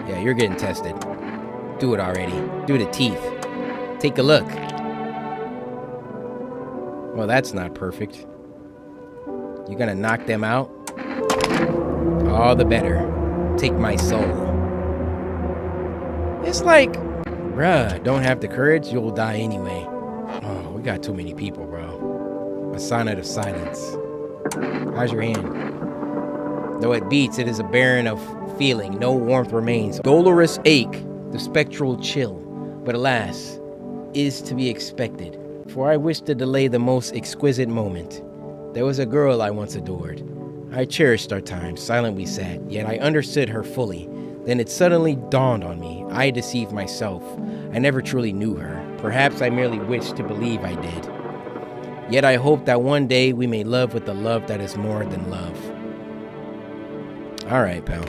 Yeah, you're getting tested. Do it already. Do the teeth. Take a look. Well, that's not perfect. You gonna knock them out? All the better. Take my soul. It's like, bruh, don't have the courage, you'll die anyway. Oh, we got too many people, bro. A sonnet of silence. How's your hand? Though it beats, it is a barren of feeling. No warmth remains. Dolorous ache. The spectral chill, but alas, is to be expected, for I wish to delay the most exquisite moment. There was a girl I once adored. I cherished our time, silent we sat, yet I understood her fully. Then it suddenly dawned on me, I deceived myself. I never truly knew her. Perhaps I merely wished to believe I did. Yet I hope that one day we may love with the love that is more than love. Alright, pal.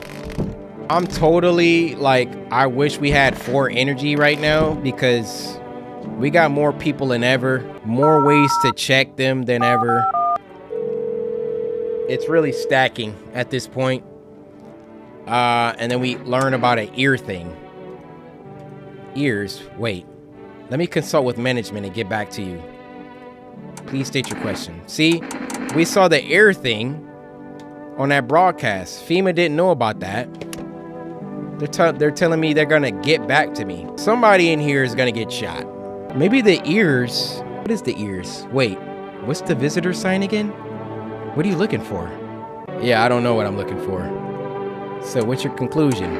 I'm totally, like, I wish we had 4 energy right now because we got more people than ever, more ways to check them than ever. It's really stacking at this point. And then we learn about an ear thing. Ears, wait. Let me consult with management and get back to you. Please state your question. See, we saw the ear thing on that broadcast. FEMA didn't know about that. They're telling me they're gonna get back to me. Somebody in here is gonna get shot. Maybe the ears. What is the ears? Wait, what's the visitor sign again? What are you looking for? Yeah, I don't know what I'm looking for. So what's your conclusion?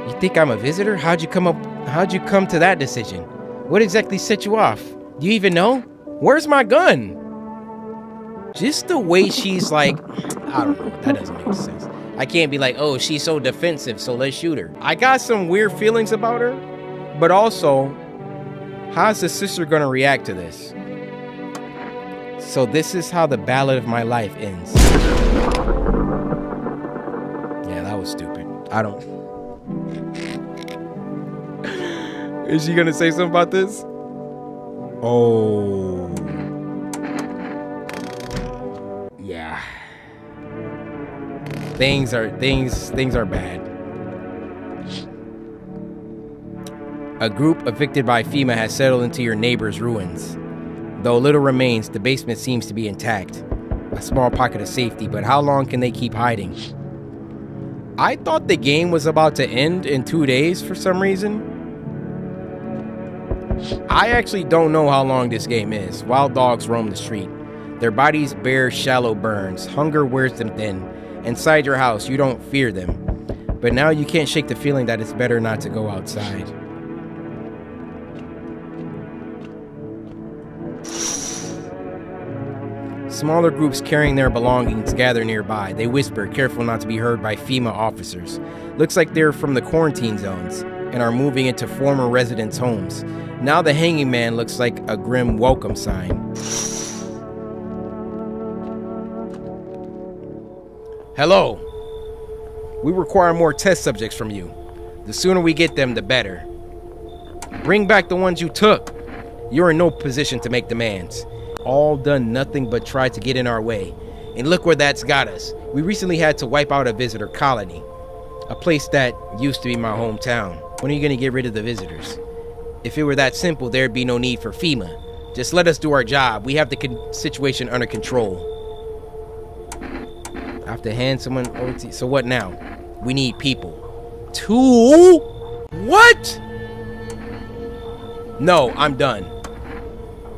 You think I'm a visitor? How'd you come to that decision? What exactly set you off? Do you even know? Where's my gun? Just the way she's like, I don't know, that doesn't make sense. I can't be like, oh, she's so defensive, so let's shoot her. I got some weird feelings about her, but also, how's the sister gonna react to this? So this is how the ballad of my life ends. Yeah, that was stupid. I don't... Is she gonna say something about this? Oh. Yeah. Things are bad. A group evicted by FEMA has settled into your neighbor's ruins. Though little remains, the basement seems to be intact. A small pocket of safety, but how long can they keep hiding? I thought the game was about to end in 2 days for some reason. I actually don't know how long this game is. Wild dogs roam the street. Their bodies bear shallow burns. Hunger wears them thin. Inside your house, you don't fear them. But now you can't shake the feeling that it's better not to go outside. Smaller groups carrying their belongings gather nearby. They whisper, careful not to be heard by FEMA officers. Looks like they're from the quarantine zones and are moving into former residents' homes. Now the hanging man looks like a grim welcome sign. Hello. We require more test subjects from you. The sooner we get them, the better. Bring back the ones you took. You're in no position to make demands. All done nothing but try to get in our way. And look where that's got us. We recently had to wipe out a visitor colony. A place that used to be my hometown. When are you going to get rid of the visitors? If it were that simple, there'd be no need for FEMA. Just let us do our job. We have the situation under control. I have to hand someone OT. So what now? We need people. 2? What? No, I'm done.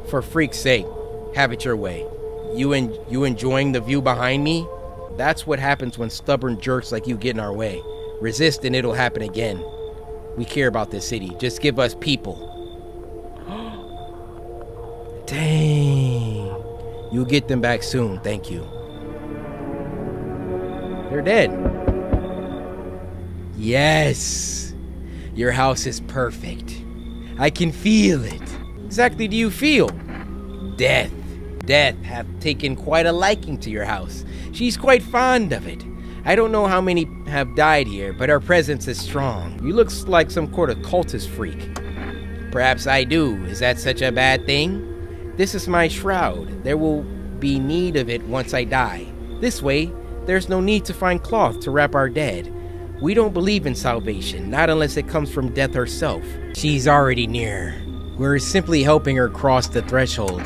For freak's sake, have it your way. You enjoying the view behind me? That's what happens when stubborn jerks like you get in our way. Resist and it'll happen again. We care about this city. Just give us people. Dang. You'll get them back soon. Thank you. They're dead. Yes. Your house is perfect. I can feel it. Exactly do you feel? Death. Death hath taken quite a liking to your house. She's quite fond of it. I don't know how many have died here, but her presence is strong. You look like some sort of cultist freak. Perhaps I do. Is that such a bad thing? This is my shroud. There will be need of it once I die. This way, there's no need to find cloth to wrap our dead. We don't believe in salvation, not unless it comes from death herself. She's already near. We're simply helping her cross the threshold.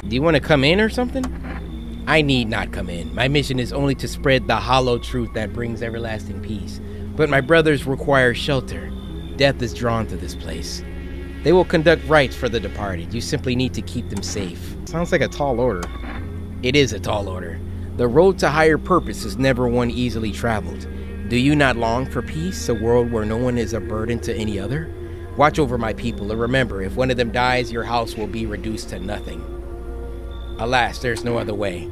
Do you want to come in or something? I need not come in. My mission is only to spread the hollow truth that brings everlasting peace. But my brothers require shelter. Death is drawn to this place. They will conduct rites for the departed. You simply need to keep them safe. Sounds like a tall order. It is a tall order. The road to higher purpose is never one easily traveled. Do you not long for peace, a world where no one is a burden to any other? Watch over my people, and remember, if one of them dies, your house will be reduced to nothing. Alas, there's no other way.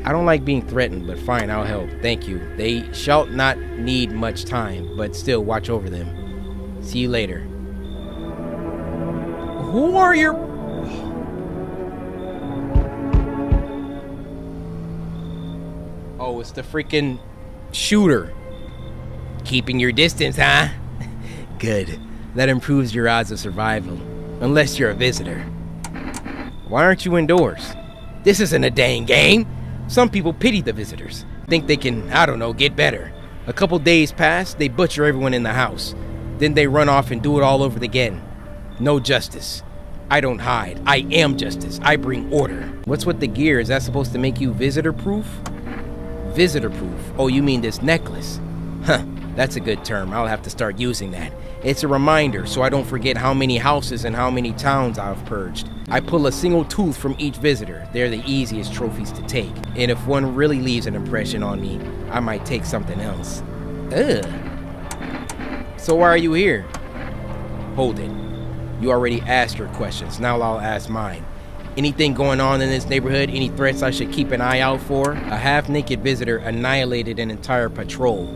I don't like being threatened, but fine, I'll help. Thank you. They shall not need much time, but still watch over them. See you later. Who are your... Oh, it's the freaking shooter. Keeping your distance, huh? Good. That improves your odds of survival. Unless you're a visitor. Why aren't you indoors? This isn't a dang game. Some people pity the visitors. Think they can, I don't know, get better. A couple days pass, they butcher everyone in the house. Then they run off and do it all over again. No justice. I don't hide. I am justice. I bring order. What's with the gear? Is that supposed to make you visitor-proof? Visitor-proof? Oh, you mean this necklace? Huh, that's a good term. I'll have to start using that. It's a reminder so I don't forget how many houses and how many towns I've purged. I pull a single tooth from each visitor. They're the easiest trophies to take. And if one really leaves an impression on me, I might take something else. Ugh. So why are you here? Hold it. You already asked your questions. Now I'll ask mine. Anything going on in this neighborhood? Any threats I should keep an eye out for? A half-naked visitor annihilated an entire patrol.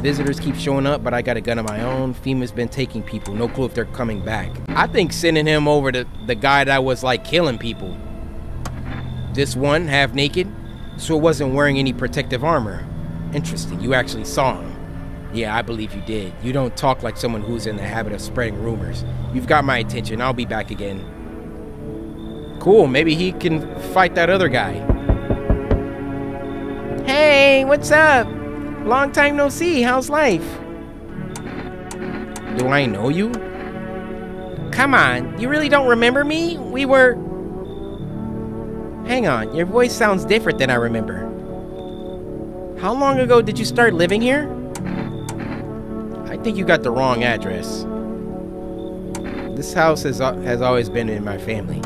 Visitors keep showing up, but I got a gun of my own. FEMA's been taking people. No clue if they're coming back. I think sending him over to the guy that was like killing people. This one, half naked, so it wasn't wearing any protective armor. Interesting, you actually saw him. Yeah, I believe you did. You don't talk like someone who's in the habit of spreading rumors. You've got my attention. I'll be back again. Cool, maybe he can fight that other guy. Hey, what's up? Long time no see. How's life? Do I know you? Come on, you really don't remember me? We were... Hang on, your voice sounds different than I remember. How long ago did you start living here? I think you got the wrong address. This house has always been in my family.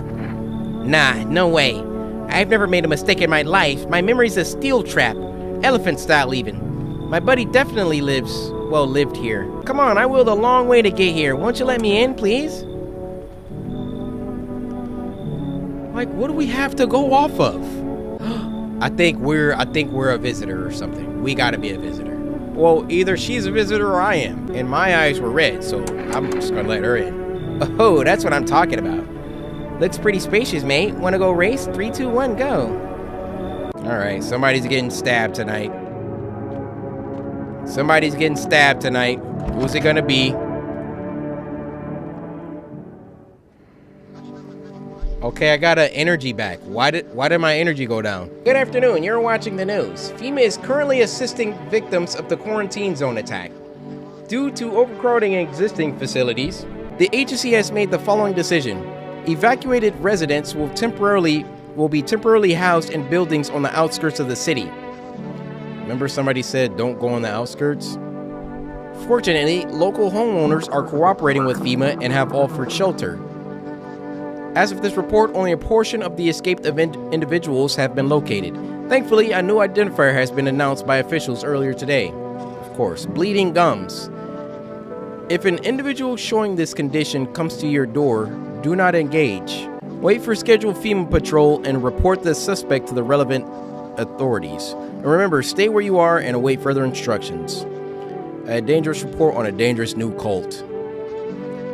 Nah, no way. I've never made a mistake in my life. My memory's a steel trap. Elephant style even. My buddy definitely lived here. Come on, I wheeled a long way to get here. Won't you let me in, please? Like, what do we have to go off of? I think we're a visitor or something. We gotta be a visitor. Well, either she's a visitor or I am. And my eyes were red, so I'm just gonna let her in. Oh, that's what I'm talking about. Looks pretty spacious, mate. Wanna go race? 3, 2, 1, go. Alright, somebody's getting stabbed tonight. Somebody's getting stabbed tonight. Who's it gonna be? Okay, I got an energy back. Why did my energy go down? Good afternoon, you're watching the news. FEMA is currently assisting victims of the quarantine zone attack. Due to overcrowding in existing facilities, the agency has made the following decision. Evacuated residents will be temporarily housed in buildings on the outskirts of the city. Remember somebody said don't go on the outskirts? Fortunately, local homeowners are cooperating with FEMA and have offered shelter. As of this report, only a portion of the escaped individuals have been located. Thankfully, a new identifier has been announced by officials earlier today. Of course, bleeding gums. If an individual showing this condition comes to your door, do not engage. Wait for scheduled FEMA patrol and report the suspect to the relevant authorities. And remember, stay where you are and await further instructions. A dangerous report on a dangerous new cult.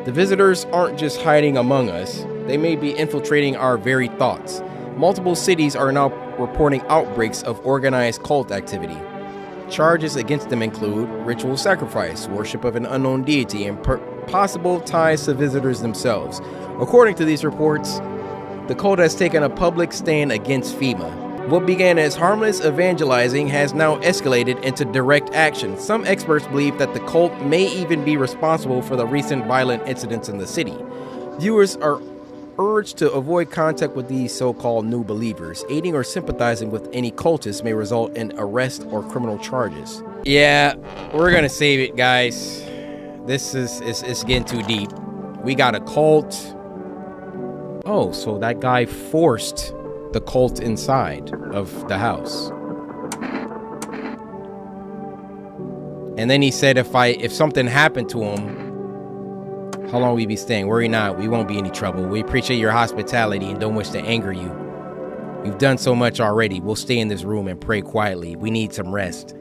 The visitors aren't just hiding among us. They may be infiltrating our very thoughts. Multiple cities are now reporting outbreaks of organized cult activity. Charges against them include ritual sacrifice, worship of an unknown deity, and possible ties to visitors themselves. According to these reports, the cult has taken a public stand against FEMA. What began as harmless evangelizing has now escalated into direct action. Some experts believe that the cult may even be responsible for the recent violent incidents in the city. Viewers are urged to avoid contact with these so-called new believers. Aiding or sympathizing with any cultists may result in arrest or criminal charges. Yeah, we're gonna save it, guys. This is getting too deep. We got a cult. Oh, so that guy forced the cult inside of the house. And then he said if something happened to him, how long will we be staying? Worry not, we won't be any trouble. We appreciate your hospitality and don't wish to anger you. You've done so much already. We'll stay in this room and pray quietly. We need some rest.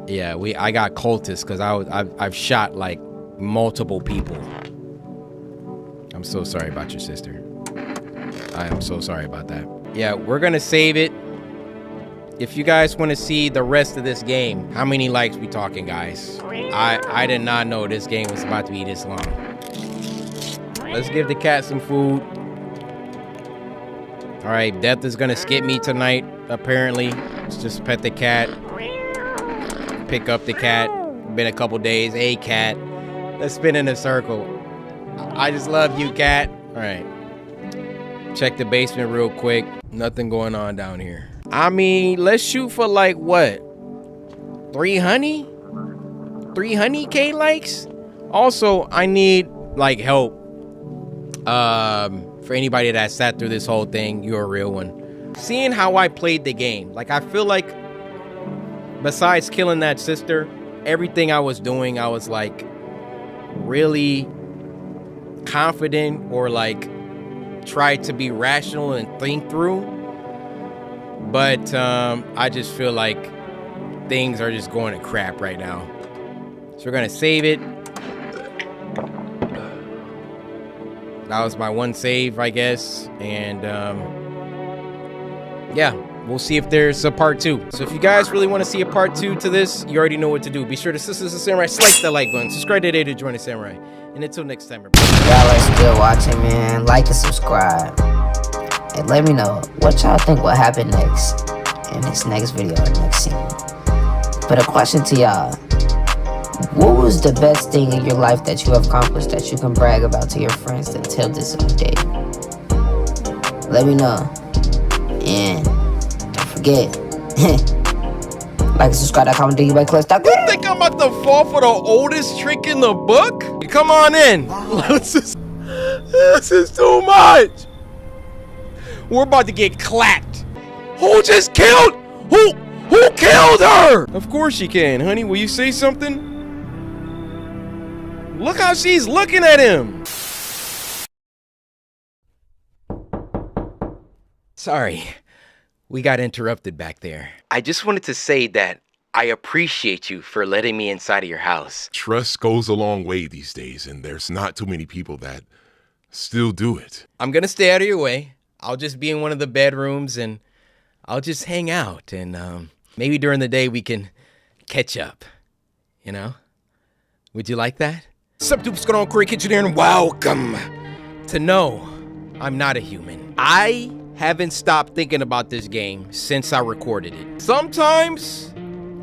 Yeah, I got cultists because I've shot like multiple people. I'm so sorry about your sister. I am so sorry about that. Yeah, we're gonna save it. If you guys want to see the rest of this game, how many likes we talking, guys? I did not know this game was about to be this long. Let's give the cat some food. All right, Death is gonna skip me tonight, apparently. Let's just pet the cat. Pick up the cat. Been a couple days. Hey, cat. Let's spin in a circle. I just love you, cat. All right. Check the basement real quick. Nothing going on down here. I mean, let's shoot for like what? 300? 300K likes? Also, I need like help. For anybody that sat through this whole thing, you're a real one. Seeing how I played the game, like I feel like besides killing that sister, everything I was doing, I was like really confident or like tried to be rational and think through. But I just feel like things are just going to crap right now. So we're gonna save it. That was my one save, I guess. And yeah, we'll see if there's a part 2. So if you guys really want to see a part 2 to this, you already know what to do. Be sure to Sisters of Samurai, select the like button, subscribe today to join the Samurai. And until next time, everybody. Y'all are still watching, man. Like and subscribe. And let me know what y'all think will happen next in this next video or next scene. But a question to y'all. What was the best thing in your life that you have accomplished that you can brag about to your friends until this day? Let me know. And don't forget, like and subscribe, comment, do you by Clutch. You think I'm about to fall for the oldest trick in the book? Come on in. This is too much. We're about to get clapped. Who just killed? Who killed her? Of course she can, honey. Will you say something? Look how she's looking at him. Sorry, we got interrupted back there. I just wanted to say that I appreciate you for letting me inside of your house. Trust goes a long way these days, and there's not too many people that still do it. I'm gonna stay out of your way. I'll just be in one of the bedrooms and I'll just hang out, and maybe during the day we can catch up, you know? Would you like that? Sup, dude, what's going on? Coryxkenshin here, and welcome to No, I'm Not a Human. I haven't stopped thinking about this game since I recorded it. Sometimes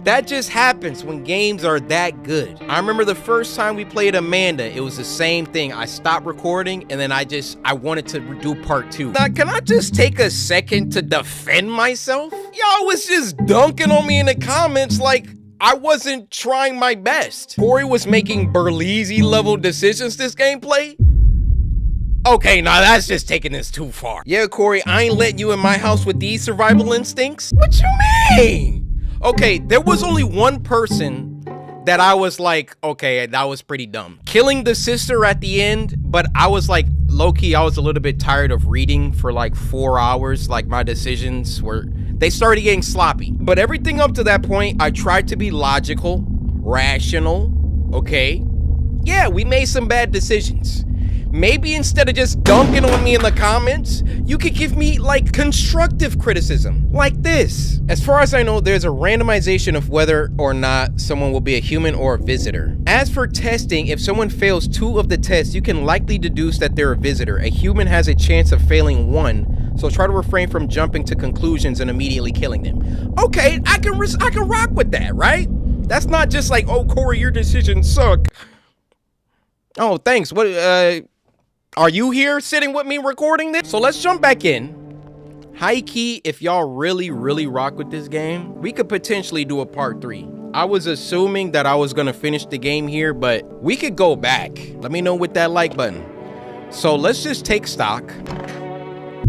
that just happens when games are that good. I remember the first time we played Amanda, it was the same thing. I stopped recording and then I wanted to do part 2. Now, can I just take a second to defend myself? Y'all was just dunking on me in the comments like I wasn't trying my best. Cory was making Berleezy level decisions this gameplay. Okay, now that's just taking this too far. Yeah, Cory, I ain't letting you in my house with these survival instincts. What you mean? Okay, there was only one person that I was like, okay, that was pretty dumb. Killing the sister at the end, but I was like, low-key, I was a little bit tired of reading for like 4 hours. Like my decisions they started getting sloppy. But everything up to that point, I tried to be logical, rational, okay? Yeah, we made some bad decisions. Maybe instead of just dunking on me in the comments, you could give me like constructive criticism, like this. As far as I know, there's a randomization of whether or not someone will be a human or a visitor. As for testing, if someone fails 2 of the tests, you can likely deduce that they're a visitor. A human has a chance of failing 1, so try to refrain from jumping to conclusions and immediately killing them. Okay, I can rock with that, right? That's not just like, oh, Cory, your decisions suck. Oh, thanks. What, are you here sitting with me recording this? So let's jump back in. High key, if y'all really rock with this game, we could potentially do a part 3. I was assuming that I was gonna finish the game here, but we could go back. Let me know with that like button. So let's just take stock.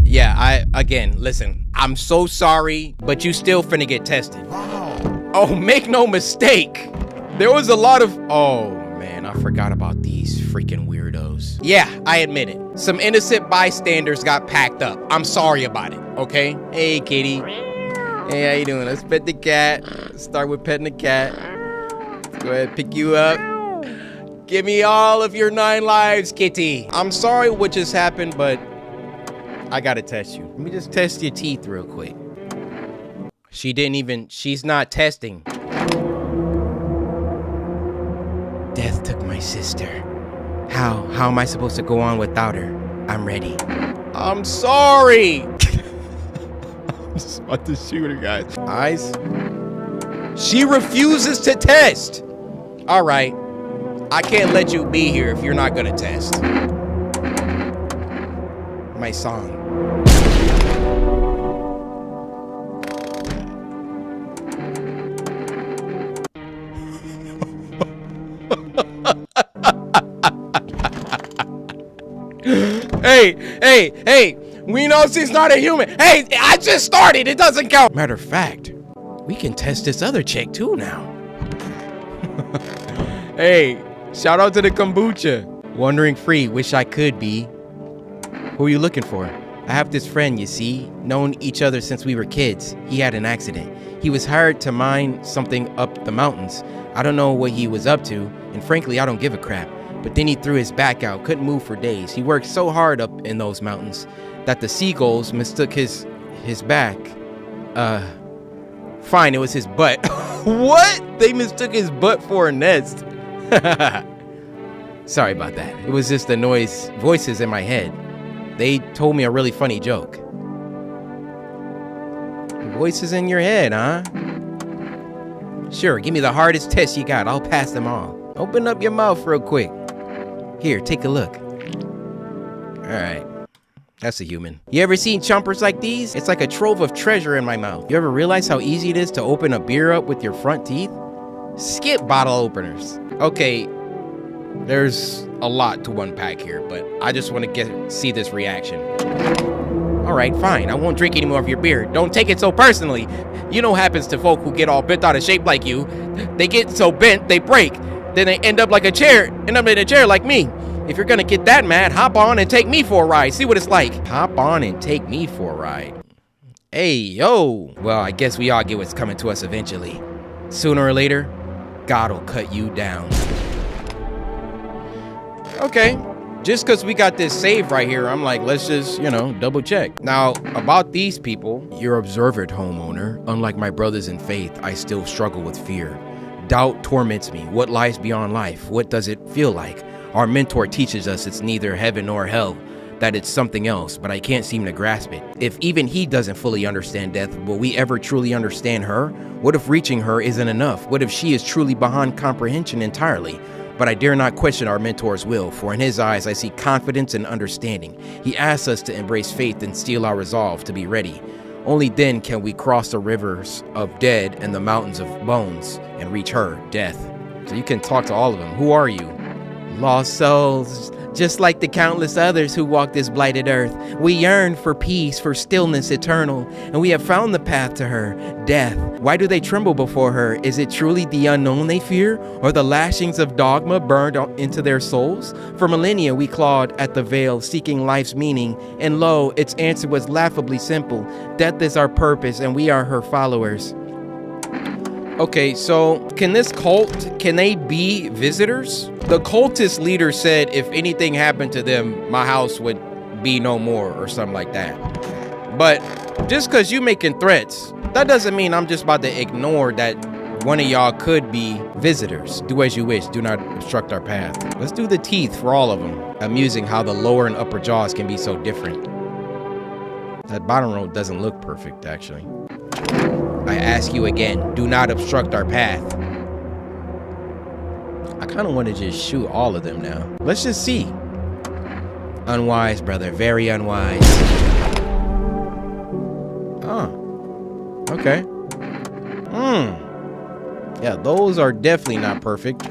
Yeah, again, listen, I'm so sorry, but you still finna get tested. Wow. Oh, make no mistake. There was a lot of, oh man, I forgot about these freaking weirdos. Yeah, I admit it. Some innocent bystanders got packed up. I'm sorry about it, okay? Hey, kitty. Hey, how you doing? Let's pet the cat. Let's start with petting the cat. Let's go ahead and pick you up. Give me all of your 9 lives, kitty. I'm sorry what just happened, but I gotta test you. Let me just test your teeth real quick. She's not testing. Death took my sister. How am I supposed to go on without her? I'm ready. I'm sorry. I'm just about to shoot her, guys. Eyes. She refuses to test. All right. I can't let you be here if you're not gonna test. My song. Hey, we know she's not a human. Hey, I just started, it doesn't count. Matter of fact, we can test this other chick too now. Hey, shout out to the kombucha. Wandering free, wish I could be. Who are you looking for? I have this friend, you see, known each other since we were kids. He had an accident. He was hired to mine something up the mountains. I don't know what he was up to, and frankly, I don't give a crap. but then he threw his back out, couldn't move for days. He worked so hard up in those mountains that the seagulls mistook his back. Fine, it was his butt. What? They mistook his butt for a nest. Sorry about that. It was just the voices in my head. They told me a really funny joke. Voices in your head, huh? Sure, give me the hardest test you got. I'll pass them all. Open up your mouth real quick. Here, take a look. Alright. That's a human. You ever seen chompers like these? It's like a trove of treasure in my mouth. You ever realize how easy it is to open a beer up with your front teeth? Skip bottle openers. Okay, there's a lot to unpack here, but I just want to see this reaction. All right, fine. I won't drink any more of your beer. Don't take it so personally. You know what happens to folk who get all bent out of shape like you. They get so bent, they break. Then they end up in a chair like me. If you're gonna get that mad, hop on and take me for a ride. See what it's like. Hop on and take me for a ride. Hey, yo. Well, I guess we all get what's coming to us eventually. Sooner or later, God will cut you down. Okay. Just because we got this save right here, I'm like, let's just, double check. Now, about these people, you're observant, homeowner. Unlike my brothers in faith, I still struggle with fear. Doubt torments me. What lies beyond life? What does it feel like? Our mentor teaches us it's neither heaven nor hell, that it's something else, but I can't seem to grasp it. If even he doesn't fully understand death, will we ever truly understand her? What if reaching her isn't enough? What if she is truly beyond comprehension entirely? But I dare not question our mentor's will, for in his eyes I see confidence and understanding. He asks us to embrace faith and steel our resolve to be ready. Only then can we cross the rivers of dead and the mountains of bones and reach her, death. So you can talk to all of them. Who are you? Lost souls, just like the countless others who walk this blighted earth. We yearn for peace, for stillness eternal, and we have found the path to her, death. Why do they tremble before her? Is it truly the unknown they fear, or the lashings of dogma burned into their souls? For millennia we clawed at the veil, seeking life's meaning, and lo, its answer was laughably simple. Death is our purpose, and we are her followers. Okay, so can this cult, can they be visitors? The cultist leader said if anything happened to them, my house would be no more or something like that. But just because you making threats, that doesn't mean I'm just about to ignore that one of y'all could be visitors. Do as you wish, do not obstruct our path. Let's do the teeth for all of them. Amusing how the lower and upper jaws can be so different. That bottom row doesn't look perfect, actually. I ask you again, do not obstruct our path. I kind of want to just shoot all of them now. Let's just see. Unwise, brother. Very unwise. Oh. Okay. Yeah, those are definitely not perfect.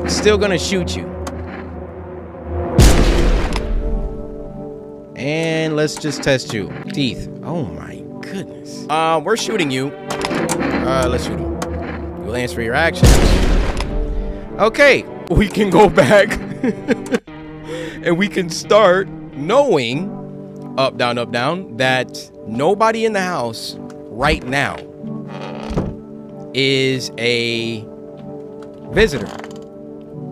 Still gonna shoot you. And let's just test you. Teeth. Oh my goodness. We're shooting you. Let's shoot him. You'll answer your actions. Okay, we can go back and we can start knowing, up, down, that nobody in the house right now is a visitor.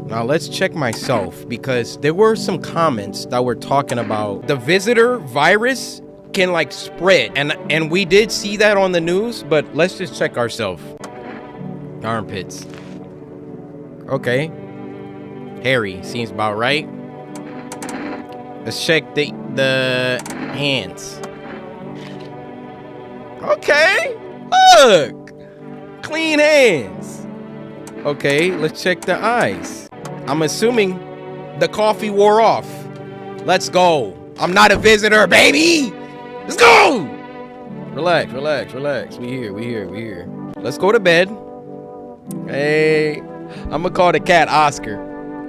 Now let's check myself, because there were some comments that were talking about the visitor virus can like spread, and we did see that on the news, but let's just check ourselves. Armpits. Okay. Hairy seems about right. Let's check the hands. Okay. Look. Clean hands. Okay, let's check the eyes. I'm assuming the coffee wore off. Let's go. I'm not a visitor, baby. Let's go. Relax. We here. Let's go to bed. Hey, I'm gonna call the cat Oscar.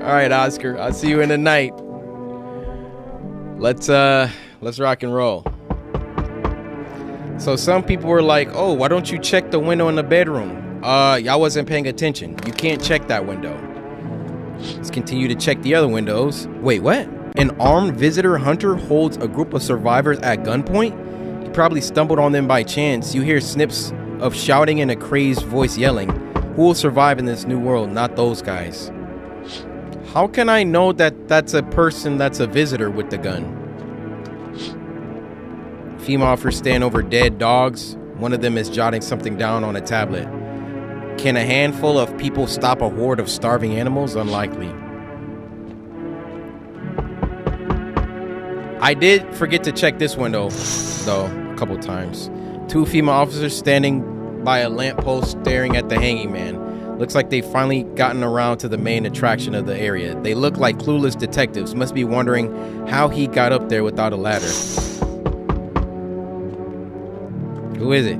All right, Oscar. I'll see you in the night. Let's rock and roll. So some people were like, "Oh, why don't you check the window in the bedroom?" Y'all wasn't paying attention. You can't check that window. Let's continue to check the other windows. Wait, what? An armed visitor hunter holds a group of survivors at gunpoint? He probably stumbled on them by chance. You hear snips of shouting and a crazed voice yelling. Who will survive in this new world? Not those guys. How can I know that that's a person that's a visitor with the gun? FEMA officers stand over dead dogs. One of them is jotting something down on a tablet. Can a handful of people stop a horde of starving animals? Unlikely. I did forget to check this window, though, a couple times. 2 FEMA officers standing by a lamppost staring at the hanging man. Looks like they've finally gotten around to the main attraction of the area. They look like clueless detectives. Must be wondering how he got up there without a ladder. Who is it?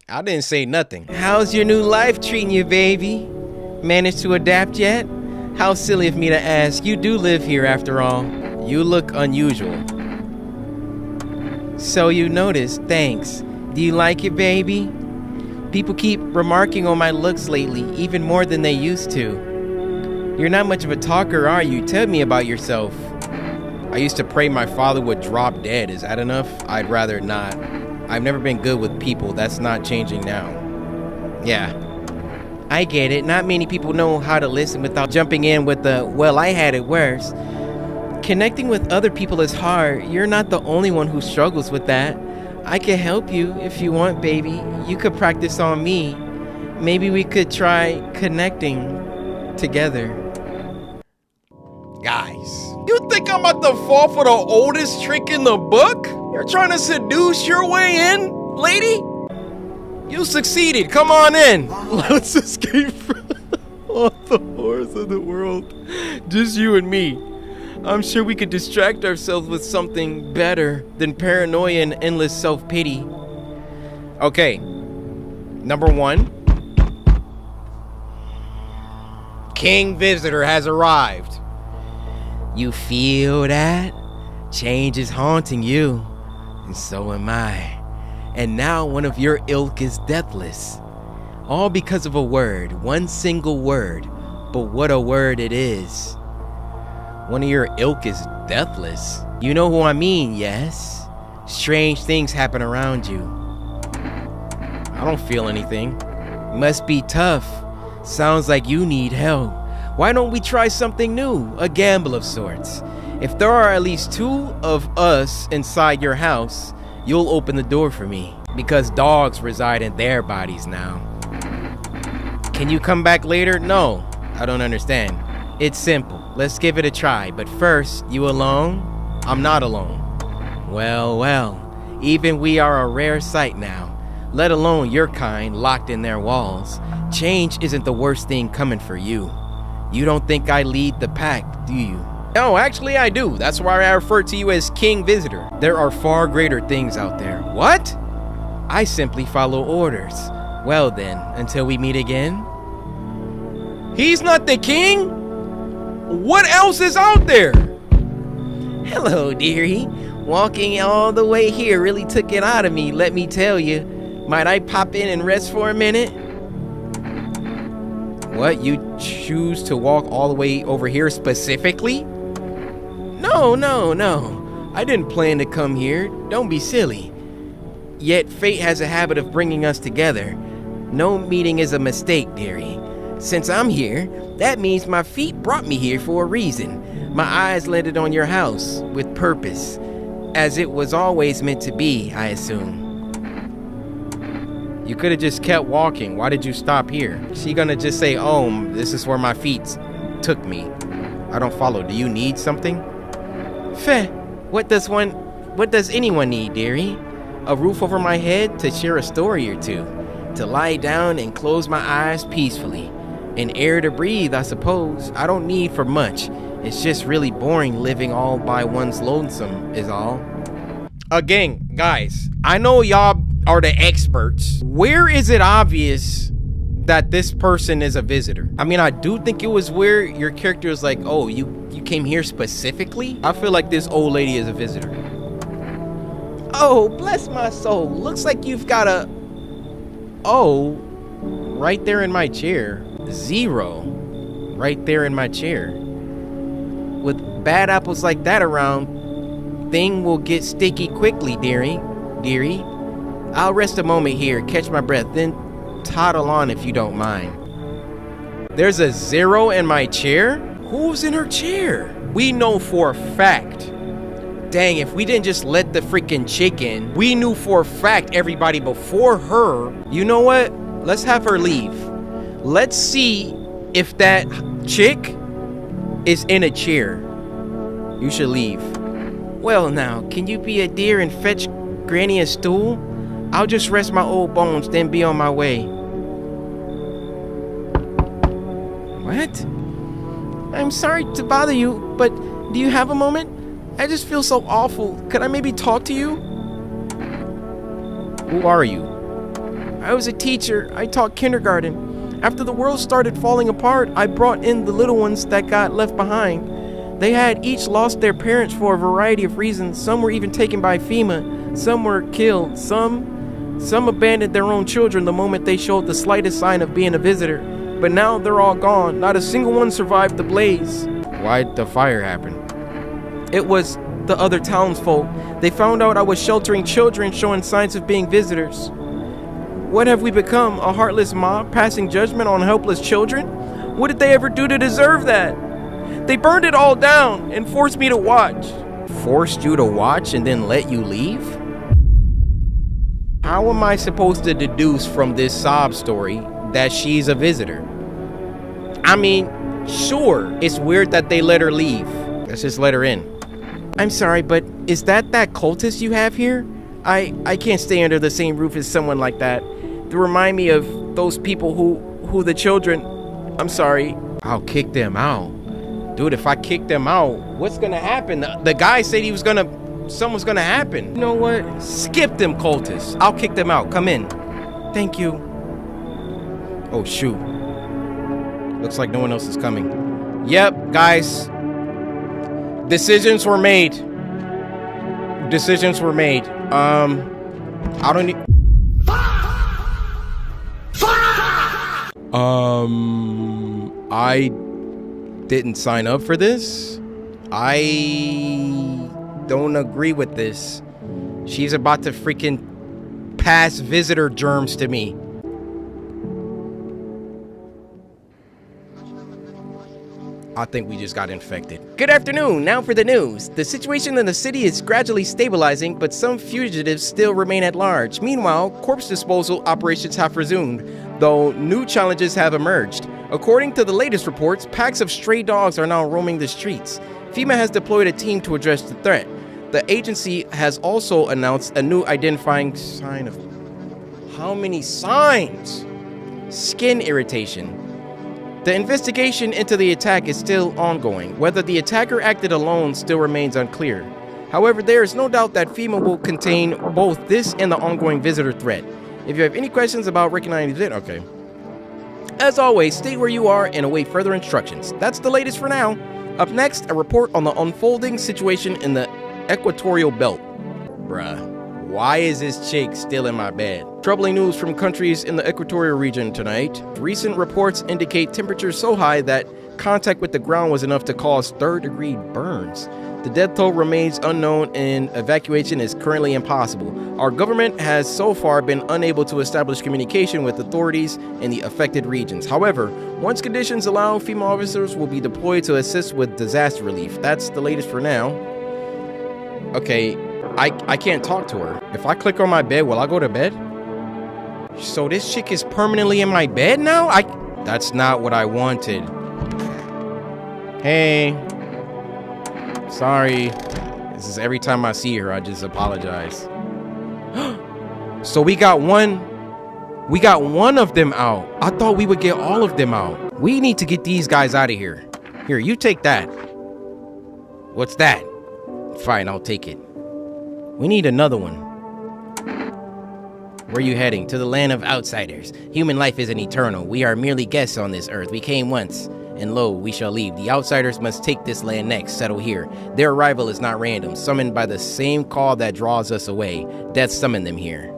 I didn't say nothing. How's your new life treating you, baby? Managed to adapt yet? How silly of me to ask. You do live here after all. You look unusual. So you noticed, thanks. Do you like it, baby? People keep remarking on my looks lately, even more than they used to. You're not much of a talker, are you? Tell me about yourself. I used to pray my father would drop dead. Is that enough? I'd rather not. I've never been good with people. That's not changing now. Yeah. I get it. Not many people know how to listen without jumping in with the, well, I had it worse. Connecting with other people is hard. You're not the only one who struggles with that. I can help you if you want, baby. You could practice on me. Maybe we could try connecting together. Guys, you think I'm about to fall for the oldest trick in the book? You're trying to seduce your way in, lady? You succeeded. Come on in. Let's escape from all the horrors of the world. Just you and me. I'm sure we could distract ourselves with something better than paranoia and endless self-pity. Okay. Number 1. King Visitor has arrived. You feel that? Change is haunting you. And so am I. And now one of your ilk is deathless. All because of a word, one single word. But what a word it is. One of your ilk is deathless. You know who I mean, yes? Strange things happen around you. I don't feel anything. Must be tough. Sounds like you need help. Why don't we try something new? A gamble of sorts. If there are at least 2 of us inside your house, you'll open the door for me. Because dogs reside in their bodies now. Can you come back later? No, I don't understand. It's simple. Let's give it a try. But first, you alone? I'm not alone. Well, well. Even we are a rare sight now. Let alone your kind locked in their walls. Change isn't the worst thing coming for you. You don't think I lead the pack, do you? No, actually I do. That's why I refer to you as King Visitor. There are far greater things out there. What? I simply follow orders. Well then, until we meet again. He's not the king? What else is out there? Hello, dearie. Walking all the way here really took it out of me, let me tell you. Might I pop in and rest for a minute? What? You choose to walk all the way over here specifically? No. I didn't plan to come here. Don't be silly. Yet fate has a habit of bringing us together. No meeting is a mistake, dearie. Since I'm here, that means my feet brought me here for a reason. My eyes landed on your house with purpose, as it was always meant to be, I assume. You could have just kept walking. Why did you stop here? She gonna just say, oh, this is where my feet took me. I don't follow. Do you need something? Feh, what does anyone need, dearie? A roof over my head to share a story or two, to lie down and close my eyes peacefully. And air to breathe, I suppose. I don't need for much. It's just really boring living all by one's lonesome is all. Again, guys, I know y'all are the experts. Where is it obvious that this person is a visitor? I mean, I do think it was where your character is like, oh, you came here specifically? I feel like this old lady is a visitor. Oh, bless my soul. Looks like you've got a... Oh, right there in my chair. 0 right there in my chair. With bad apples like that around, thing will get sticky quickly, dearie. I'll rest a moment here, catch my breath, then toddle on if you don't mind. There's a 0 in my chair? Who's in her chair? We know for a fact. Dang, if we didn't just let the freaking chick in, we knew for a fact everybody before her. You know what? Let's have her leave. Let's see if that chick is in a chair. You should leave. Well now, can you be a dear and fetch Granny a stool? I'll just rest my old bones, then be on my way. What? I'm sorry to bother you, but do you have a moment? I just feel so awful. Could I maybe talk to you? Who are you? I was a teacher. I taught kindergarten. After the world started falling apart, I brought in the little ones that got left behind. They had each lost their parents for a variety of reasons. Some were even taken by FEMA. Some were killed. Some abandoned their own children the moment they showed the slightest sign of being a visitor. But now they're all gone. Not a single one survived the blaze. Why'd the fire happen? It was the other townsfolk. They found out I was sheltering children showing signs of being visitors. What have we become? A heartless mob passing judgment on helpless children? What did they ever do to deserve that? They burned it all down and forced me to watch. Forced you to watch and then let you leave? How am I supposed to deduce from this sob story that she's a visitor? I mean, sure, it's weird that they let her leave. Let's just let her in. I'm sorry, but is that cultist you have here? I can't stay under the same roof as someone like that. They remind me of those people who the children... I'm sorry. I'll kick them out. Dude, if I kick them out, what's gonna happen? The guy said he was something's gonna happen. You know what? Skip them cultists. I'll kick them out. Come in. Thank you. Oh, shoot. Looks like no one else is coming. Yep, guys. Decisions were made. Decisions were made. I don't need... I didn't sign up for this. I don't agree with this. She's about to freaking pass visitor germs to me. I think we just got infected. Good afternoon. Now for the news. The situation in the city is gradually stabilizing, but some fugitives still remain at large. Meanwhile, corpse disposal operations have resumed, though new challenges have emerged. According to the latest reports, packs of stray dogs are now roaming the streets. FEMA has deployed a team to address the threat. The agency has also announced a new identifying sign of... How many signs? Skin irritation. The investigation into the attack is still ongoing. Whether the attacker acted alone still remains unclear. However, there is no doubt that FEMA will contain both this and the ongoing visitor threat. If you have any questions about recognizing it, okay. As always, stay where you are and await further instructions. That's the latest for now. Up next, a report on the unfolding situation in the equatorial belt. Bruh. Why is this chick still in my bed? Troubling news from countries in the equatorial region tonight. Recent reports indicate temperatures so high that contact with the ground was enough to cause third-degree burns. The death toll remains unknown and evacuation is currently impossible. Our government has so far been unable to establish communication with authorities in the affected regions. However, once conditions allow, FEMA officers will be deployed to assist with disaster relief. That's the latest for now. Okay. I can't talk to her. If I click on my bed, will I go to bed? So this chick is permanently in my bed now? That's not what I wanted. Hey. Sorry. This is every time I see her, I just apologize. So we got one of them out. I thought we would get all of them out. We need to get these guys out of here. Here, you take that. What's that? Fine, I'll take it. We need another one. Where are you heading? To the land of outsiders. Human life isn't eternal. We are merely guests on this earth. We came once, and lo, we shall leave. The outsiders must take this land next, settle here. Their arrival is not random, summoned by the same call that draws us away. Death summoned them here.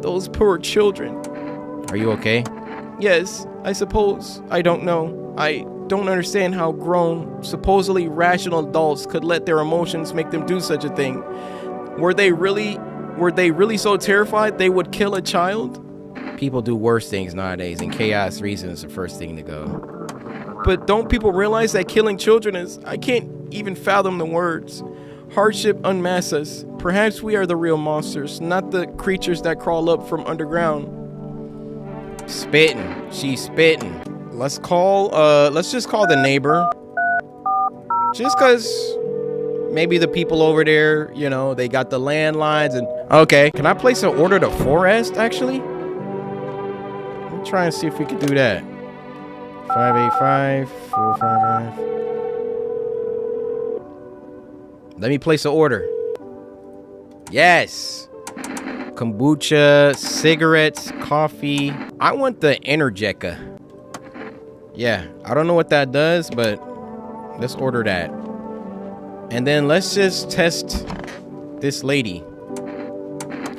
Those poor children. Are you okay? Yes, I suppose. I don't know. I don't understand how grown, supposedly rational adults could let their emotions make them do such a thing. Were they really so terrified they would kill a child? People do worse things nowadays, and chaos reason is the first thing to go. But don't people realize that killing children is... I can't even fathom the words. Hardship unmasks us. Perhaps we are the real monsters, not the creatures that crawl up from underground. Spitting. She's spitting. Let's just call the neighbor. Just because maybe the people over there, you know, they got the landlines and... Okay, can I place an order to forest, actually? Let me try and see if we can do that. 585 455. Let me place an order. Yes. Kombucha, cigarettes, coffee. I want the interrogation. Yeah, I don't know what that does, but let's order that. And then let's just test this lady.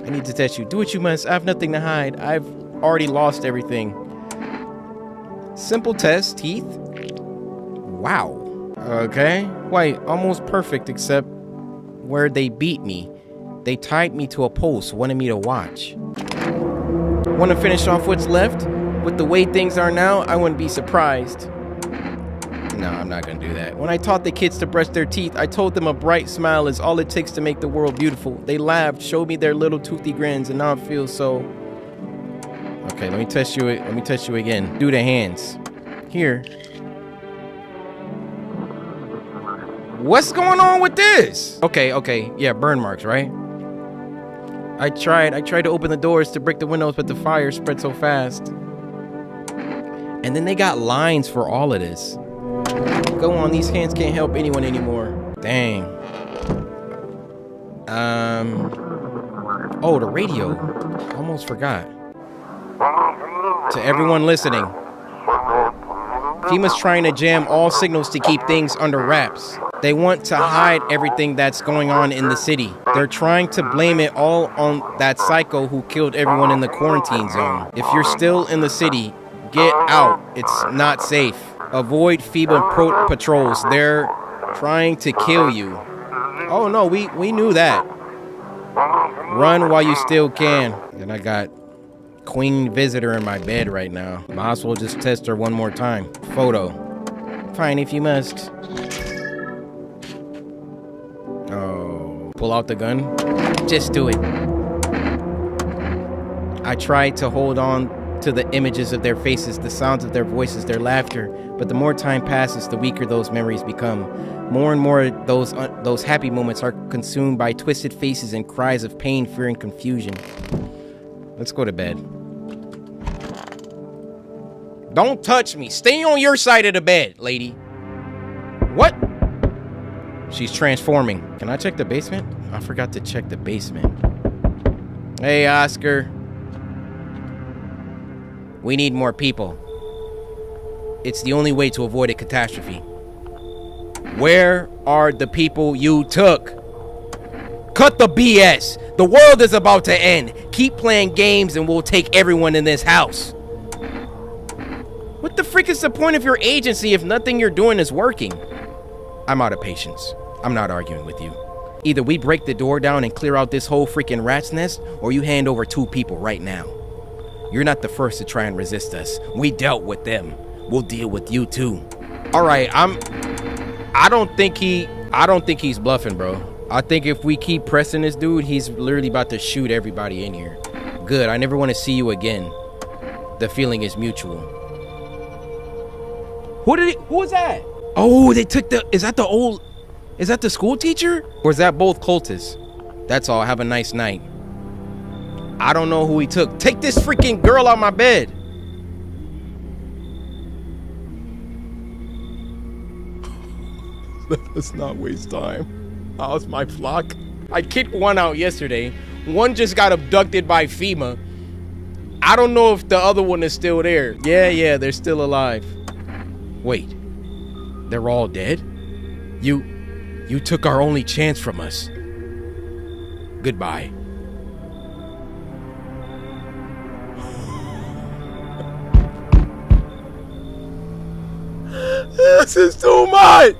I need to test you. Do what you must. I have nothing to hide. I've already lost everything. Simple test. Teeth. Wow. Okay. Wait, almost perfect except where they beat me. They tied me to a post, wanted me to watch. Want to finish off what's left? With the way things are now, I wouldn't be surprised. No, I'm not gonna do that. When I taught the kids to brush their teeth, I told them a bright smile is all it takes to make the world beautiful. They laughed, showed me their little toothy grins, and now I feel so... Okay, let me test you again. Do the hands. Here. What's going on with this? Okay. Yeah, burn marks, right? I tried to open the doors to break the windows, but the fire spread so fast. And then they got lines for all of this. Go on, these hands can't help anyone anymore. Dang. Oh, the radio. Almost forgot. To everyone listening, FEMA's trying to jam all signals to keep things under wraps. They want to hide everything that's going on in the city. They're trying to blame it all on that psycho who killed everyone in the quarantine zone. If you're still in the city, get out. It's not safe. Avoid FEMA patrols. They're trying to kill you. Oh no, we knew that. Run while you still can. And I got Queen Visitor in my bed right now. Might as well just test her one more time. Photo. Fine if you must. Oh. Pull out the gun. Just do it. I tried to hold on to the images of their faces, the sounds of their voices, their laughter. But the more time passes, the weaker those memories become. More and more, those happy moments are consumed by twisted faces and cries of pain, fear, and confusion. Let's go to bed. Don't touch me. Stay on your side of the bed, lady. What? She's transforming. Can I check the basement? I forgot to check the basement. Hey, Oscar. We need more people. It's the only way to avoid a catastrophe. Where are the people you took? Cut the BS. The world is about to end. Keep playing games and we'll take everyone in this house. What the frick is the point of your agency if nothing you're doing is working? I'm out of patience. I'm not arguing with you. Either we break the door down and clear out this whole freaking rat's nest, or you hand over 2 people right now. You're not the first to try and resist us. We dealt with them. We'll deal with you too. All right, I don't think he's bluffing, bro. I think if we keep pressing this dude, he's literally about to shoot everybody in here. Good, I never want to see you again. The feeling is mutual. Who was that? Oh, they took is that the school teacher? Or is that both cultists? That's all, have a nice night. I don't know who he took. Take this freaking girl out my bed. Let's not waste time. How's my flock? I kicked one out yesterday. One just got abducted by FEMA. I don't know if the other one is still there. Yeah, they're still alive. Wait, they're all dead? You took our only chance from us. Goodbye. This is too much.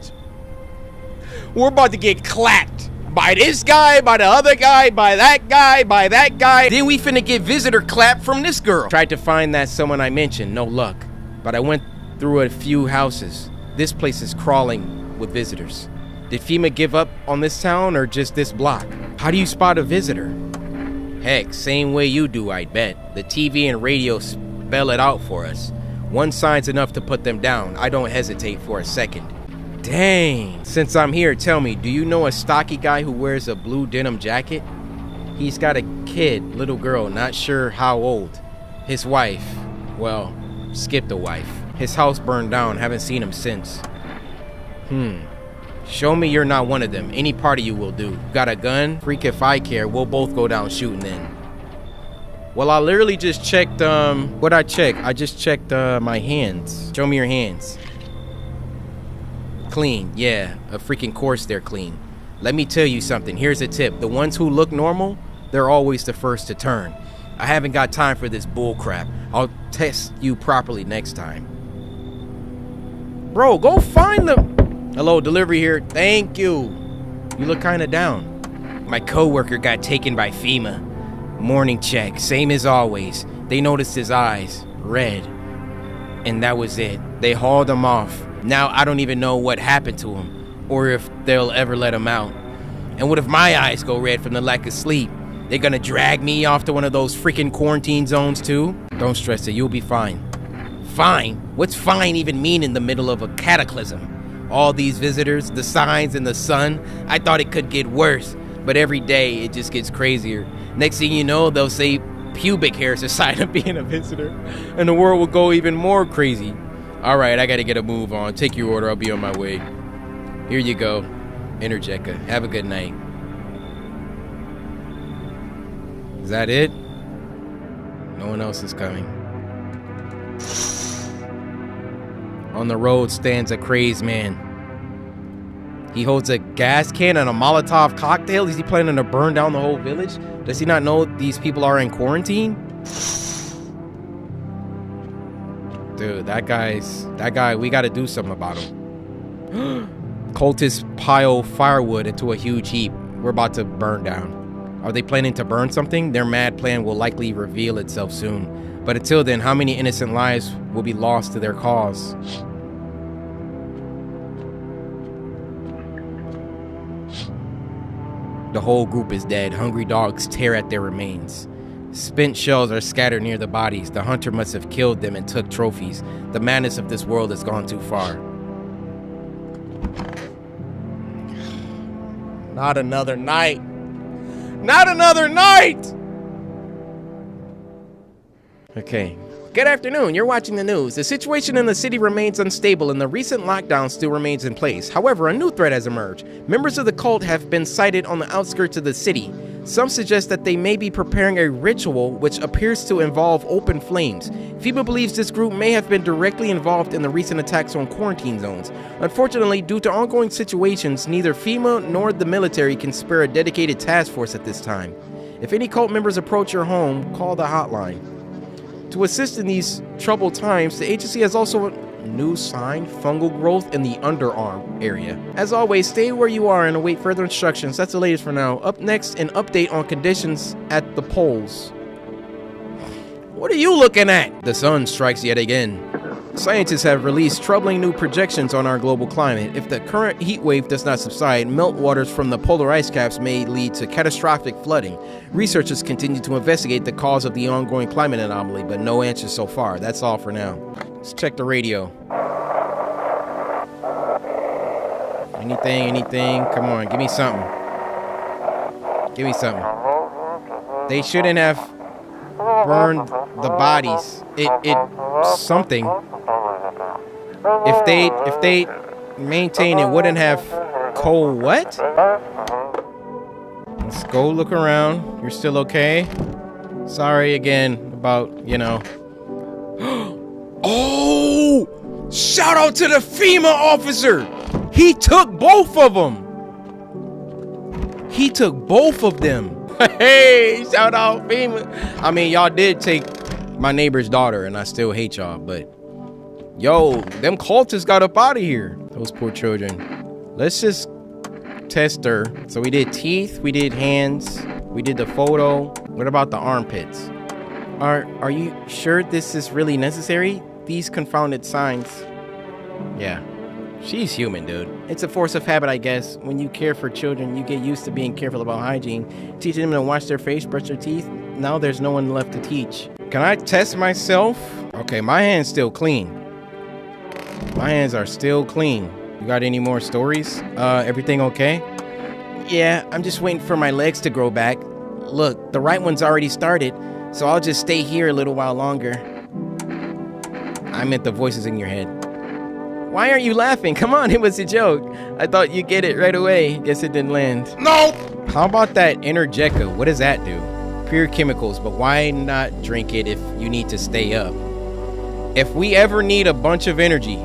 We're about to get clapped. by this guy, by the other guy, by that guy, by that guy. Then we finna get visitor clap from this girl. Tried to find that someone I mentioned, no luck. But I went through a few houses. This place is crawling with visitors. Did FEMA give up on this town or just this block? How do you spot a visitor? Heck, same way you do, I bet. The TV and radio spell it out for us. One sign's enough to put them down. I don't hesitate for a second. Dang. Since I'm here, tell me, do you know a stocky guy who wears a blue denim jacket? He's got a kid, little girl, not sure how old. His wife, well, skip the wife. His house burned down, haven't seen him since. Show me you're not one of them. Any part of you will do. Got a gun? Freak if I care. We'll both go down shooting then. Well, I literally just checked, what'd I check? I just checked, my hands. Show me your hands. Clean, yeah. Of freaking course they're clean. Let me tell you something. Here's a tip. The ones who look normal, they're always the first to turn. I haven't got time for this bull crap. I'll test you properly next time. Bro, go find them. Hello, delivery here. Thank you. You look kind of down. My coworker got taken by FEMA. Morning check, same as always. They noticed his eyes, red. And that was it. They hauled him off. Now I don't even know what happened to him, or if they'll ever let him out. And what if my eyes go red from the lack of sleep? They're gonna drag me off to one of those freaking quarantine zones too? Don't stress it, you'll be fine. Fine? What's fine even mean in the middle of a cataclysm? All these visitors, the signs and the sun, I thought it could get worse, but every day it just gets crazier. Next thing you know, they'll say pubic hair is a sign of being a visitor, and the world will go even more crazy. All right, I gotta get a move on. Take your order, I'll be on my way. Here you go. Interjecka. Have a good night. Is that it? No one else is coming. On the road stands a crazed man. He holds a gas can and a Molotov cocktail. Is he planning to burn down the whole village? Does he not know these people are in quarantine? Dude, that guy, we gotta do something about him. Cultists pile firewood into a huge heap. We're about to burn down. Are they planning to burn something? Their mad plan will likely reveal itself soon. But until then, how many innocent lives will be lost to their cause? The whole group is dead. Hungry dogs tear at their remains. Spent shells are scattered near the bodies. The hunter must have killed them and took trophies. The madness of this world has gone too far. Not another night. Not another night! Okay. Good afternoon, you're watching the news. The situation in the city remains unstable and the recent lockdown still remains in place. However, a new threat has emerged. Members of the cult have been sighted on the outskirts of the city. Some suggest that they may be preparing a ritual which appears to involve open flames. FEMA believes this group may have been directly involved in the recent attacks on quarantine zones. Unfortunately, due to ongoing situations, neither FEMA nor the military can spare a dedicated task force at this time. If any cult members approach your home, call the hotline. To assist in these troubled times, the agency has also a new sign, fungal growth in the underarm area. As always, stay where you are and await further instructions. That's the latest for now. Up next, an update on conditions at the poles. What are you looking at? The sun strikes yet again. Scientists have released troubling new projections on our global climate. If the current heat wave does not subside, meltwaters from the polar ice caps may lead to catastrophic flooding. Researchers continue to investigate the cause of the ongoing climate anomaly, but no answers so far. That's all for now. Let's check the radio. Anything? Come on, give me something. Give me something. They shouldn't have burned the bodies. Something. If they maintain it wouldn't have cold what? Let's go look around. You're still okay? Sorry again about, you know. Oh! Shout out to the FEMA officer! He took both of them! He took both of them. Hey, shout out FEMA. I mean, y'all did take my neighbor's daughter, and I still hate y'all, but yo, them cultists got up out of here. Those poor children. Let's just tester. So we did teeth, we did hands, we did the photo. What about the armpits? Are you sure this is really necessary? These confounded signs. Yeah, she's human, dude. It's a force of habit, I guess. When you care for children, you get used to being careful about hygiene. Teaching them to wash their face, brush their teeth. Now there's no one left to teach. Can I test myself? Okay, my hand's still clean. My hands are still clean. You got any more stories? Everything okay? Yeah, I'm just waiting for my legs to grow back. Look, the right one's already started, so I'll just stay here a little while longer. I meant the voices in your head. Why aren't you laughing? Come on, it was a joke. I thought you'd get it right away. Guess it didn't land. No! How about that interrogation? What does that do? Pure chemicals, but why not drink it if you need to stay up? If we ever need a bunch of energy,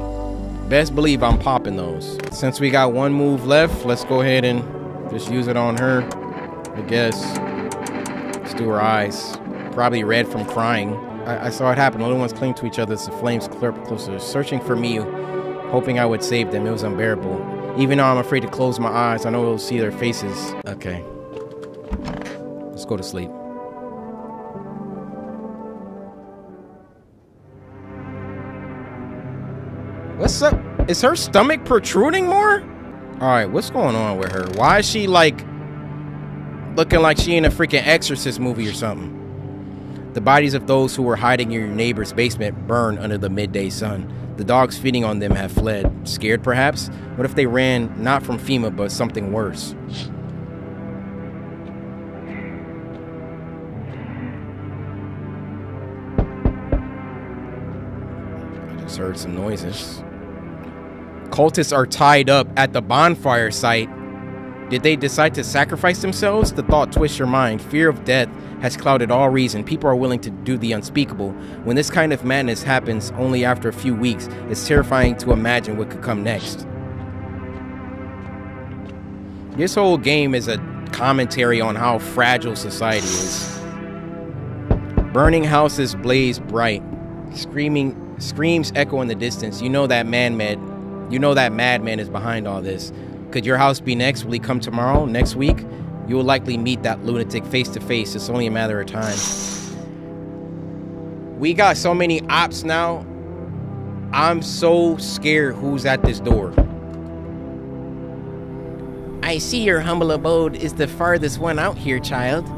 best believe I'm popping those. Since we got one move left, let's go ahead and just use it on her, I guess. Let's do her eyes. Probably red from crying. I saw it happen. The little ones cling to each other as the flames clear closer, searching for me, hoping I would save them. It was unbearable. Even though I'm afraid to close my eyes, I know we'll see their faces. Okay. Let's go to sleep. What's up? Is her stomach protruding more? All right, what's going on with her? Why is she like looking like she in a freaking Exorcist movie or something? The bodies of those who were hiding in your neighbor's basement burn under the midday sun. The dogs feeding on them have fled. Scared, perhaps? What if they ran not from FEMA, but something worse? I just heard some noises. Cultists are tied up at the bonfire site. Did they decide to sacrifice themselves? The thought twists your mind. Fear of death has clouded all reason. People are willing to do the unspeakable. When this kind of madness happens only after a few weeks, it's terrifying to imagine what could come next. This whole game is a commentary on how fragile society is. Burning houses blaze bright. Screams echo in the distance. You know that madman is behind all this. Could your house be next? Will he come tomorrow? Next week? You will likely meet that lunatic face to face. It's only a matter of time. We got so many ops now. I'm so scared who's at this door. I see your humble abode is the farthest one out here, child.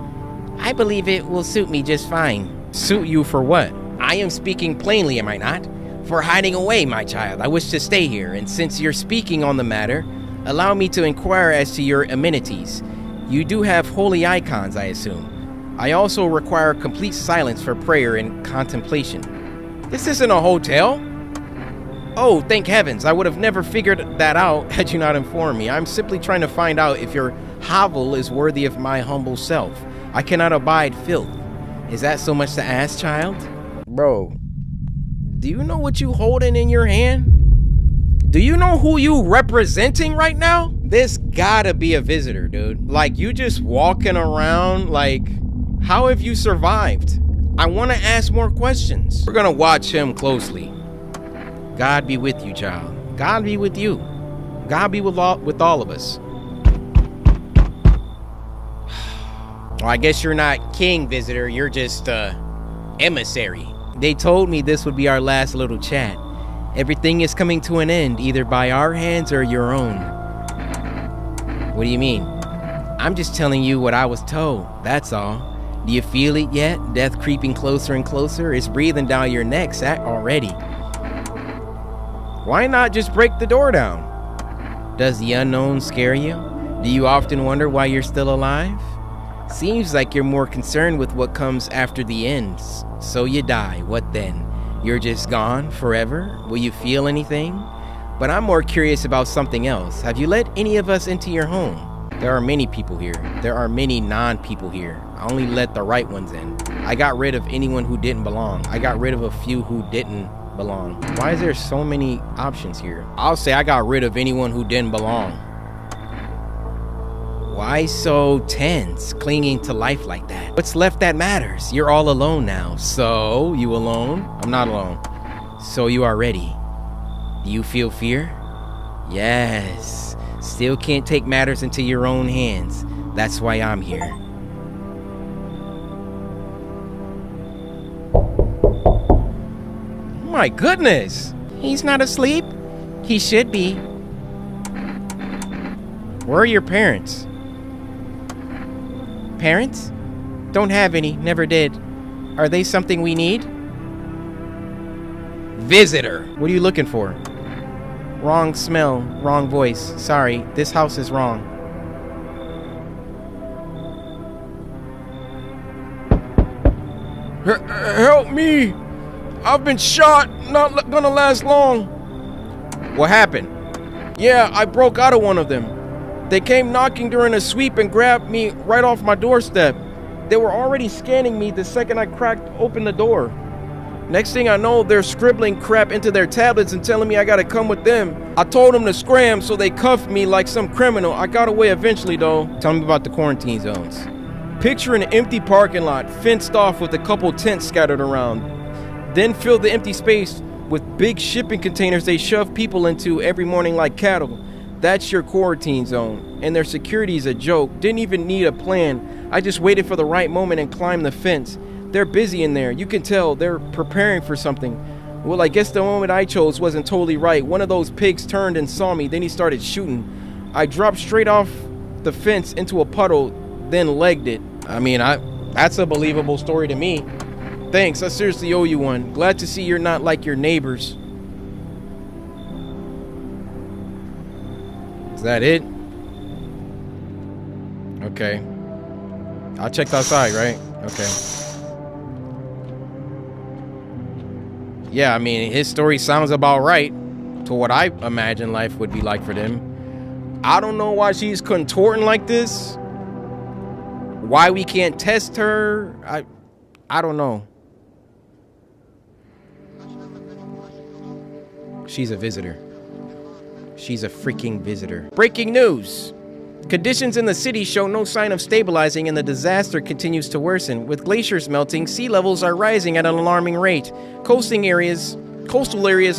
I believe it will suit me just fine. Suit you for what? I am speaking plainly, am I not? For hiding away, my child. I wish to stay here, and since you're speaking on the matter, allow me to inquire as to your amenities. You do have holy icons, I assume. I also require complete silence for prayer and contemplation. This isn't a hotel. Oh, thank heavens. I would have never figured that out had you not informed me. I'm simply trying to find out if your hovel is worthy of my humble self. I cannot abide filth. Is that so much to ask, child? Bro, do you know what you holding in your hand? Do you know who you representing right now? This gotta be a visitor, dude. Like, you just walking around, like, how have you survived? I want to ask more questions. We're gonna watch him closely. God be with you, child. God be with you. God be with all of us. Well, I guess you're not king, visitor. You're just, emissary. They told me this would be our last little chat. Everything is coming to an end, either by our hands or your own. What do you mean? I'm just telling you what I was told, that's all. Do you feel it yet? Death creeping closer and closer? It's breathing down your necks already. Why not just break the door down? Does the unknown scare you? Do you often wonder why you're still alive? Seems like you're more concerned with what comes after the end. So you die, what then? You're just gone forever? Will you feel anything? But I'm more curious about something else. Have you let any of us into your home? There are many people here. There are many non-people here. I only let the right ones in. I got rid of anyone who didn't belong. I got rid of a few who didn't belong. Why is there so many options here? I'll say I got rid of anyone who didn't belong. Why so tense, clinging to life like that? What's left that matters? You're all alone now. So, you alone? I'm not alone. So you are ready. Do you feel fear? Yes. Still can't take matters into your own hands. That's why I'm here. My goodness! He's not asleep. He should be. Where are your parents? Parents? Don't have any, never did. Are they something we need? Visitor! What are you looking for? Wrong smell, wrong voice. Sorry, this house is wrong. Help me! I've been shot! Not gonna last long! What happened? Yeah, I broke out of one of them. They came knocking during a sweep and grabbed me right off my doorstep. They were already scanning me the second I cracked open the door. Next thing I know, they're scribbling crap into their tablets and telling me I gotta come with them. I told them to scram, so they cuffed me like some criminal. I got away eventually, though. Tell me about the quarantine zones. Picture an empty parking lot, fenced off with a couple tents scattered around. Then fill the empty space with big shipping containers they shove people into every morning like cattle. That's your quarantine zone. And their security is a joke. Didn't even need a plan. I just waited for the right moment and climbed the fence. They're busy in there. You can tell they're preparing for something. Well, I guess the moment I chose wasn't totally right. One of those pigs turned and saw me. Then he started shooting. I dropped straight off the fence into a puddle, then legged it. I mean, that's a believable story to me. Thanks, I seriously owe you one. Glad to see you're not like your neighbors. Is that it? Okay. I checked outside, right? Okay. Yeah, I mean, his story sounds about right to what I imagine life would be like for them. I don't know why she's contorting like this. Why we can't test her. I don't know. She's a visitor. She's a freaking visitor. Breaking news. Conditions in the city show no sign of stabilizing and the disaster continues to worsen. With glaciers melting, sea levels are rising at an alarming rate. Coastal areas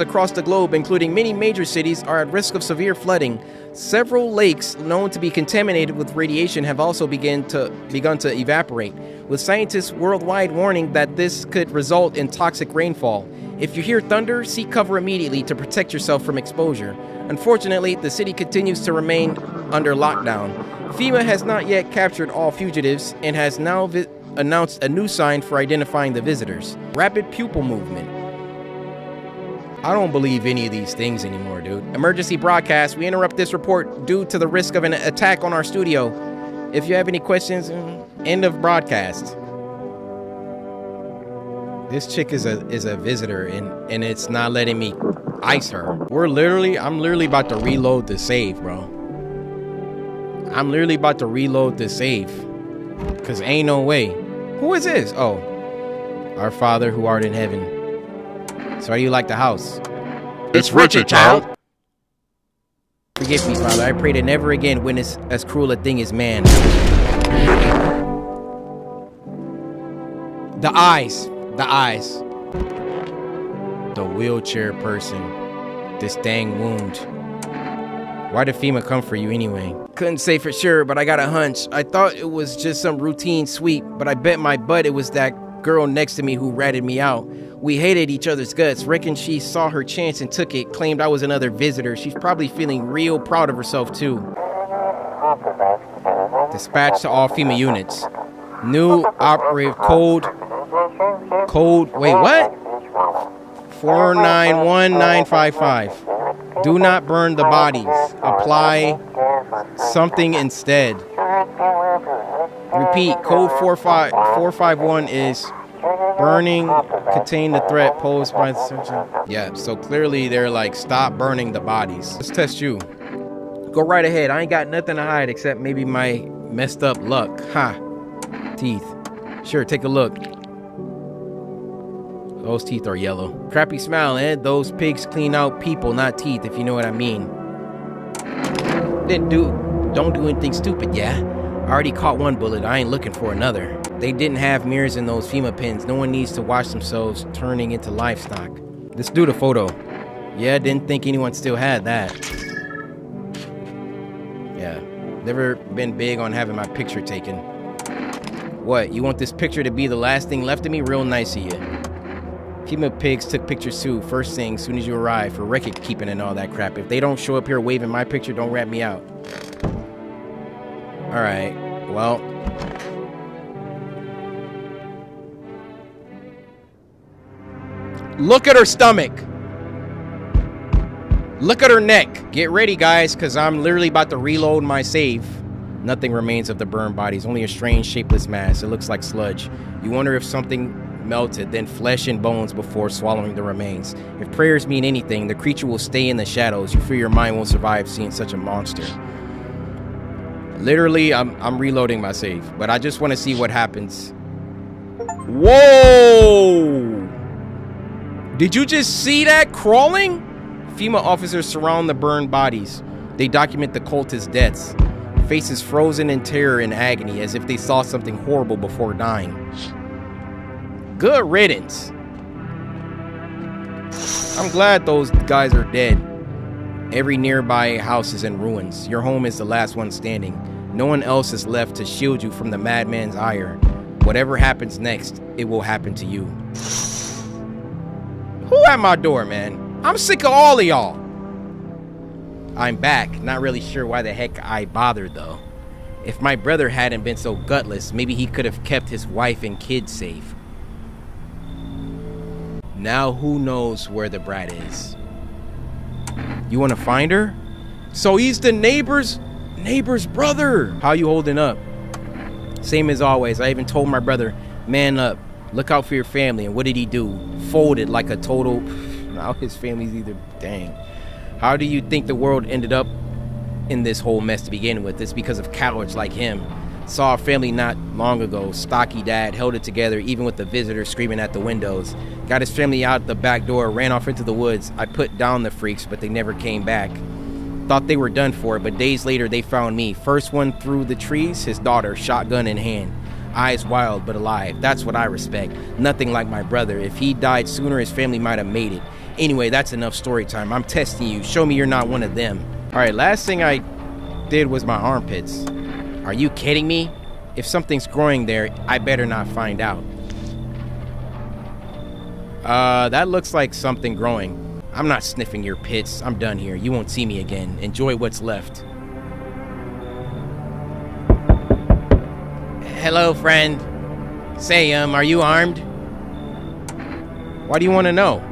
across the globe, including many major cities, are at risk of severe flooding. Several lakes known to be contaminated with radiation have also begun to evaporate, with scientists worldwide warning that this could result in toxic rainfall. If you hear thunder, seek cover immediately to protect yourself from exposure. Unfortunately, the city continues to remain under lockdown. FEMA has not yet captured all fugitives and has now announced a new sign for identifying the visitors. Rapid pupil movement. I don't believe any of these things anymore, dude. Emergency broadcast. We interrupt this report due to the risk of an attack on our studio. If you have any questions, end of broadcast. This chick is a visitor and it's not letting me ice her. I'm literally about to reload the save, bro. I'm literally about to reload the save. Cause ain't no way. Who is this? Oh. Our Father who art in heaven. So how do you like the house? It's Richard, child. Forgive me, Father. I pray to never again witness as cruel a thing as man. The eyes. The eyes. The wheelchair person. This dang wound. Why did FEMA come for you anyway? Couldn't say for sure, but I got a hunch. I thought it was just some routine sweep, but I bet my butt it was that girl next to me who ratted me out. We hated each other's guts. Reckon she saw her chance and took it. Claimed I was another visitor. She's probably feeling real proud of herself too. Dispatch to all FEMA units. New operative code. Wait, what? 491955. Do not burn the bodies. Apply something instead. Repeat, code 451 is burning, contain the threat posed by the surgeon. Yeah, so clearly they're like, stop burning the bodies. Let's test you. Go right ahead. I ain't got nothing to hide except maybe my messed up luck. Ha. Teeth. Sure, take a look. Those teeth are yellow. Crappy smile, eh? Those pigs clean out people, not teeth, if you know what I mean. Don't do anything stupid, yeah? I already caught one bullet. I ain't looking for another. They didn't have mirrors in those FEMA pens. No one needs to watch themselves turning into livestock. Let's do the photo. Yeah, didn't think anyone still had that. Never been big on having my picture taken. What, you want this picture to be the last thing left of me? Real nice of you. FEMA pigs took pictures too, first thing, soon as you arrive, for record keeping and all that crap. If they don't show up here waving my picture, don't rat me out. Alright, well. Look at her stomach. Look at her neck. Get ready, guys, because I'm literally about to reload my save. Nothing remains of the burned bodies, only a strange, shapeless mass. It looks like sludge. You wonder if something melted, then flesh and bones before swallowing the remains. If prayers mean anything, the creature will stay in the shadows. You fear your mind won't survive seeing such a monster. Literally, I'm reloading my save, but I just want to see what happens. Whoa! Did you just see that crawling? FEMA officers surround the burned bodies. They document the cultist deaths. Faces frozen in terror and agony as if they saw something horrible before dying. Good riddance. I'm glad those guys are dead. Every nearby house is in ruins. Your home is the last one standing. No one else is left to shield you from the madman's ire. Whatever happens next, it will happen to you. Who at my door, man? I'm sick of all of y'all. I'm back. Not really sure why the heck I bothered, though. If my brother hadn't been so gutless, maybe he could have kept his wife and kids safe. Now who knows where the brat is? You want to find her? So he's the neighbor's brother. How you holding up? Same as always. I even told my brother, man up. Look out for your family. And what did he do? Folded like a total... Now his family's either... Dang. How do you think the world ended up in this whole mess to begin with? It's because of cowards like him. Saw a family not long ago. Stocky dad held it together even with the visitors screaming at the windows. Got his family out the back door, ran off into the woods. I put down the freaks, but they never came back. Thought they were done for, but days later they found me. First one through the trees, his daughter, shotgun in hand. Eyes wild but alive. That's what I respect. Nothing like my brother. If he died sooner, his family might have made it. Anyway, that's enough story time. I'm testing you. Show me you're not one of them. Alright, last thing I did was my armpits. Are you kidding me? If something's growing there, I better not find out. That looks like something growing. I'm not sniffing your pits. I'm done here. You won't see me again. Enjoy what's left. Hello, friend. Say, are you armed? Why do you want to know?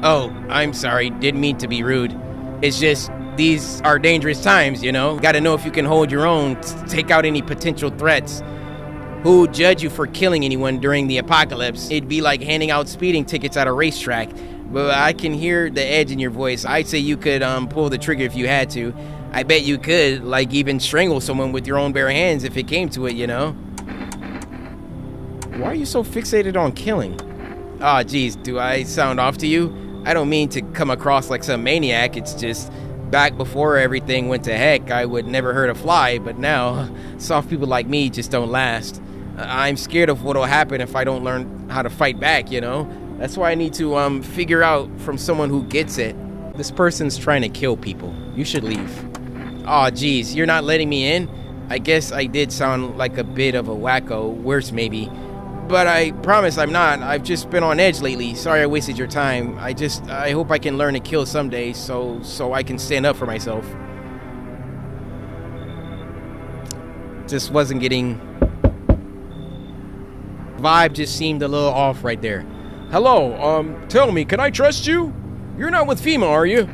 Oh, I'm sorry. Didn't mean to be rude. It's just, these are dangerous times, you know? Gotta know if you can hold your own, take out any potential threats. Who'd judge you for killing anyone during the apocalypse? It'd be like handing out speeding tickets at a racetrack. But I can hear the edge in your voice. I'd say you could pull the trigger if you had to. I bet you could, like, even strangle someone with your own bare hands if it came to it, you know? Why are you so fixated on killing? Aw, geez, do I sound off to you? I don't mean to come across like some maniac. It's just, back before everything went to heck, I would never hurt a fly, but now, soft people like me just don't last. I'm scared of what'll happen if I don't learn how to fight back, you know? That's why I need to figure out from someone who gets it. This person's trying to kill people. You should leave. Aw, geez, you're not letting me in? I guess I did sound like a bit of a wacko, worse maybe. But I promise I'm not. I've just been on edge lately. Sorry I wasted your time. I hope I can learn to kill someday so I can stand up for myself. Just wasn't getting... Vibe just seemed a little off right there. Hello, tell me, can I trust you? You're not with FEMA, are you?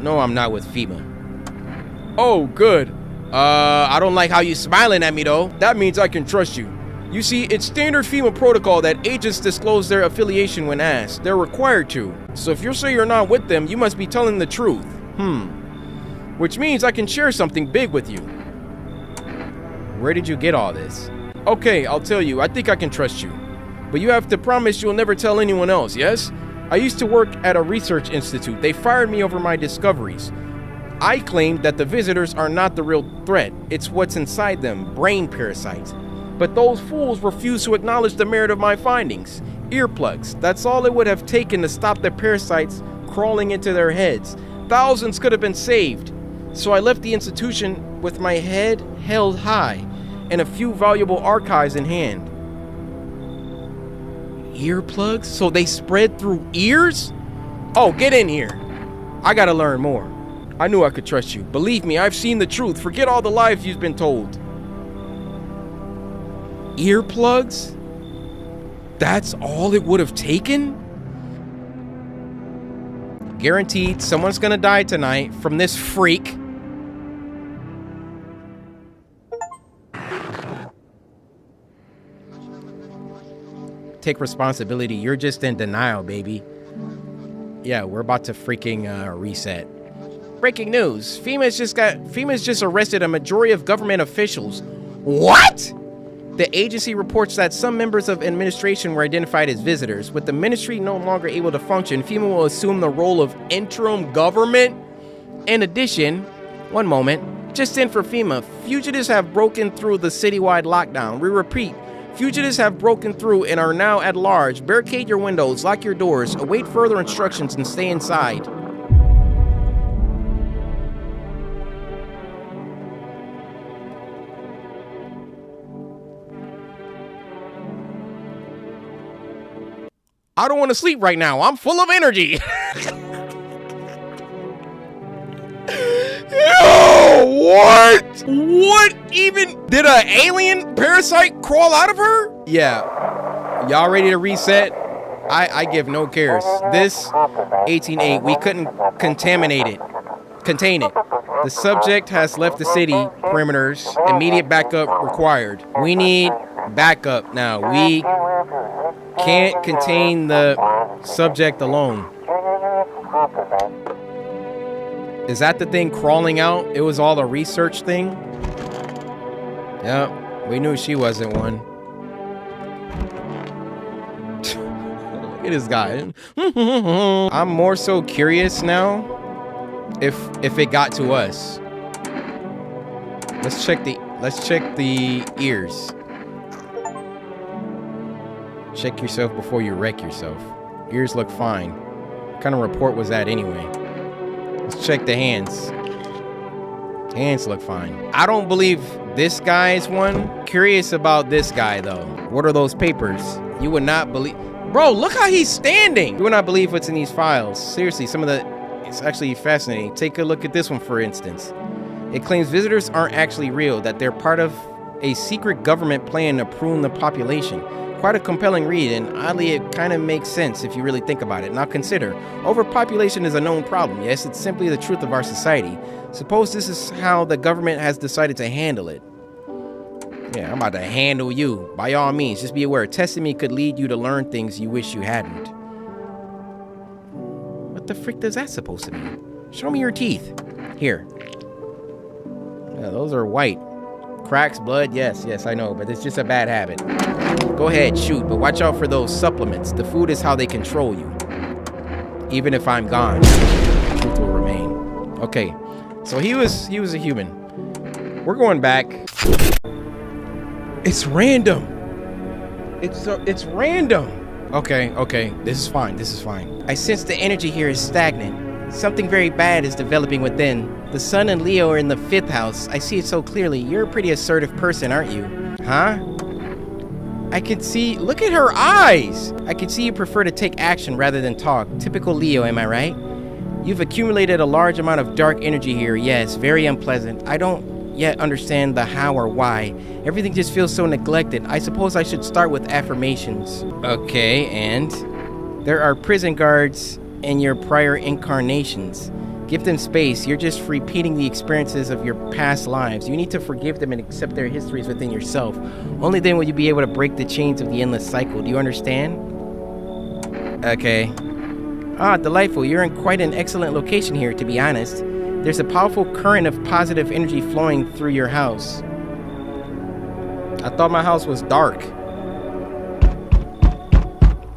No, I'm not with FEMA. Oh, good. I don't like how you smiling at me, though. That means I can trust you. You see, it's standard FEMA protocol that agents disclose their affiliation when asked. They're required to. So if you say you're not with them, you must be telling the truth. Which means I can share something big with you. Where did you get all this? Okay, I'll tell you. I think I can trust you. But you have to promise you'll never tell anyone else, yes? I used to work at a research institute. They fired me over my discoveries. I claimed that the visitors are not the real threat. It's what's inside them, brain parasites. But those fools refuse to acknowledge the merit of my findings. Earplugs. That's all it would have taken to stop the parasites crawling into their heads. Thousands could have been saved. So I left the institution with my head held high and a few valuable archives in hand. Earplugs? So they spread through ears? Oh, get in here. I gotta learn more. I knew I could trust you. Believe me, I've seen the truth. Forget all the lies you've been told. Earplugs? That's all it would have taken? Guaranteed someone's gonna die tonight from this freak. Take responsibility. You're just in denial, baby. Yeah, we're about to freaking reset. Breaking news. FEMA's just arrested a majority of government officials. What? The agency reports that some members of administration were identified as visitors. With the ministry no longer able to function, FEMA will assume the role of interim government. In addition, one moment, just in for FEMA, fugitives have broken through the citywide lockdown. We repeat, fugitives have broken through and are now at large. Barricade your windows, lock your doors, await further instructions, and stay inside. I don't want to sleep right now. I'm full of energy. Yo, what? What even? Did an alien parasite crawl out of her? Yeah. Y'all ready to reset? I give no cares. This 18-8, we couldn't contain it. The subject has left the city perimeters. Immediate backup required. We need backup now. We can't contain the subject alone. Is that the thing crawling out? It was all a research thing? Yep, we knew she wasn't one. Look at this guy. I'm more so curious now if it got to us. Let's check the ears. Check yourself before you wreck yourself. Ears look fine. What kind of report was that anyway? Let's check the hands. Hands look fine. I don't believe this guy's one. Curious about this guy though. What are those papers? You would not believe. Bro, look how he's standing. You would not believe what's in these files. Seriously, it's actually fascinating. Take a look at this one for instance. It claims visitors aren't actually real, that they're part of a secret government plan to prune the population. Quite a compelling read, and oddly it kind of makes sense if you really think about it. Now consider, overpopulation is a known problem. Yes, it's simply the truth of our society. Suppose this is how the government has decided to handle it. Yeah, I'm about to handle you. By all means, just be aware, testing me could lead you to learn things you wish you hadn't. What the frick is that supposed to be? Show me your teeth. Here. Yeah, those are white. Cracks, blood, yes, I know, but it's just a bad habit. Go ahead, shoot, but watch out for those supplements. The food is how they control you. Even if I'm gone, the truth will remain. Okay, so he was a human. We're going back. It's random. It's random. Okay, this is fine. I sense the energy here is stagnant. Something very bad is developing within. The sun and Leo are in the 5th house. I see it so clearly. You're a pretty assertive person, aren't you? Huh? I can see, look at her eyes. I can see you prefer to take action rather than talk. Typical Leo, am I right? You've accumulated a large amount of dark energy here. Yes, very unpleasant. I don't yet understand the how or why. Everything just feels so neglected. I suppose I should start with affirmations. Okay, and there are prison guards in your prior incarnations. Give them space. You're just repeating the experiences of your past lives. You need to forgive them and accept their histories within yourself. Only then will you be able to break the chains of the endless cycle. Do you understand? Okay. Ah, delightful. You're in quite an excellent location here, to be honest. There's a powerful current of positive energy flowing through your house. I thought my house was dark.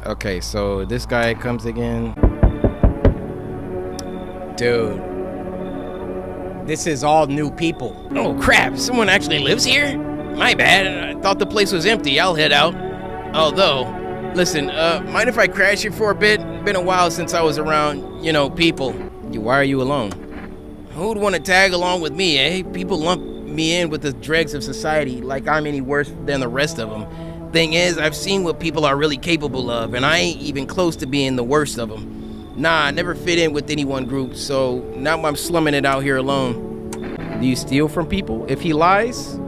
Okay, so this guy comes again. Dude, this is all new people. Oh crap, someone actually lives here? My bad, I thought the place was empty. I'll head out. Although, listen, mind if I crash here for a bit? Been a while since I was around, people. Why are you alone? Who'd want to tag along with me, eh? People lump me in with the dregs of society like I'm any worse than the rest of them. Thing is, I've seen what people are really capable of, and I ain't even close to being the worst of them. Nah, I never fit in with any one group, so now I'm slumming it out here alone. Do you steal from people? If he lies,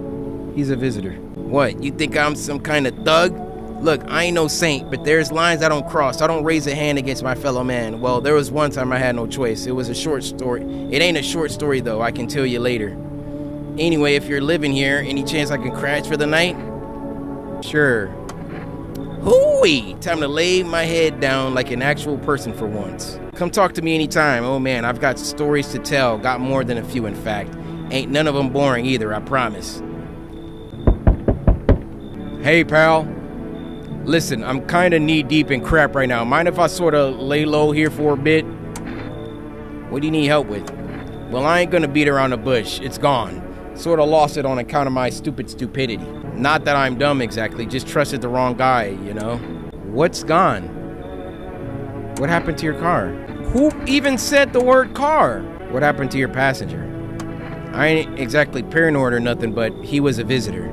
he's a visitor. What, you think I'm some kind of thug? Look, I ain't no saint, but there's lines I don't cross. I don't raise a hand against my fellow man. Well, there was one time I had no choice. It was a short story. It ain't a short story, though. I can tell you later. Anyway, if you're living here, any chance I can crash for the night? Sure. Hooey! Time to lay my head down like an actual person for once. Come talk to me anytime. Oh man, I've got stories to tell. Got more than a few, in fact. Ain't none of them boring either, I promise. Hey, pal. Listen, I'm kinda knee-deep in crap right now. Mind if I sorta lay low here for a bit? What do you need help with? Well, I ain't gonna beat around the bush. It's gone. Sorta lost it on account of my stupidity. Not that I'm dumb exactly, just trusted the wrong guy, you know? What's gone? What happened to your car? Who even said the word car? What happened to your passenger? I ain't exactly paranoid or nothing, but he was a visitor.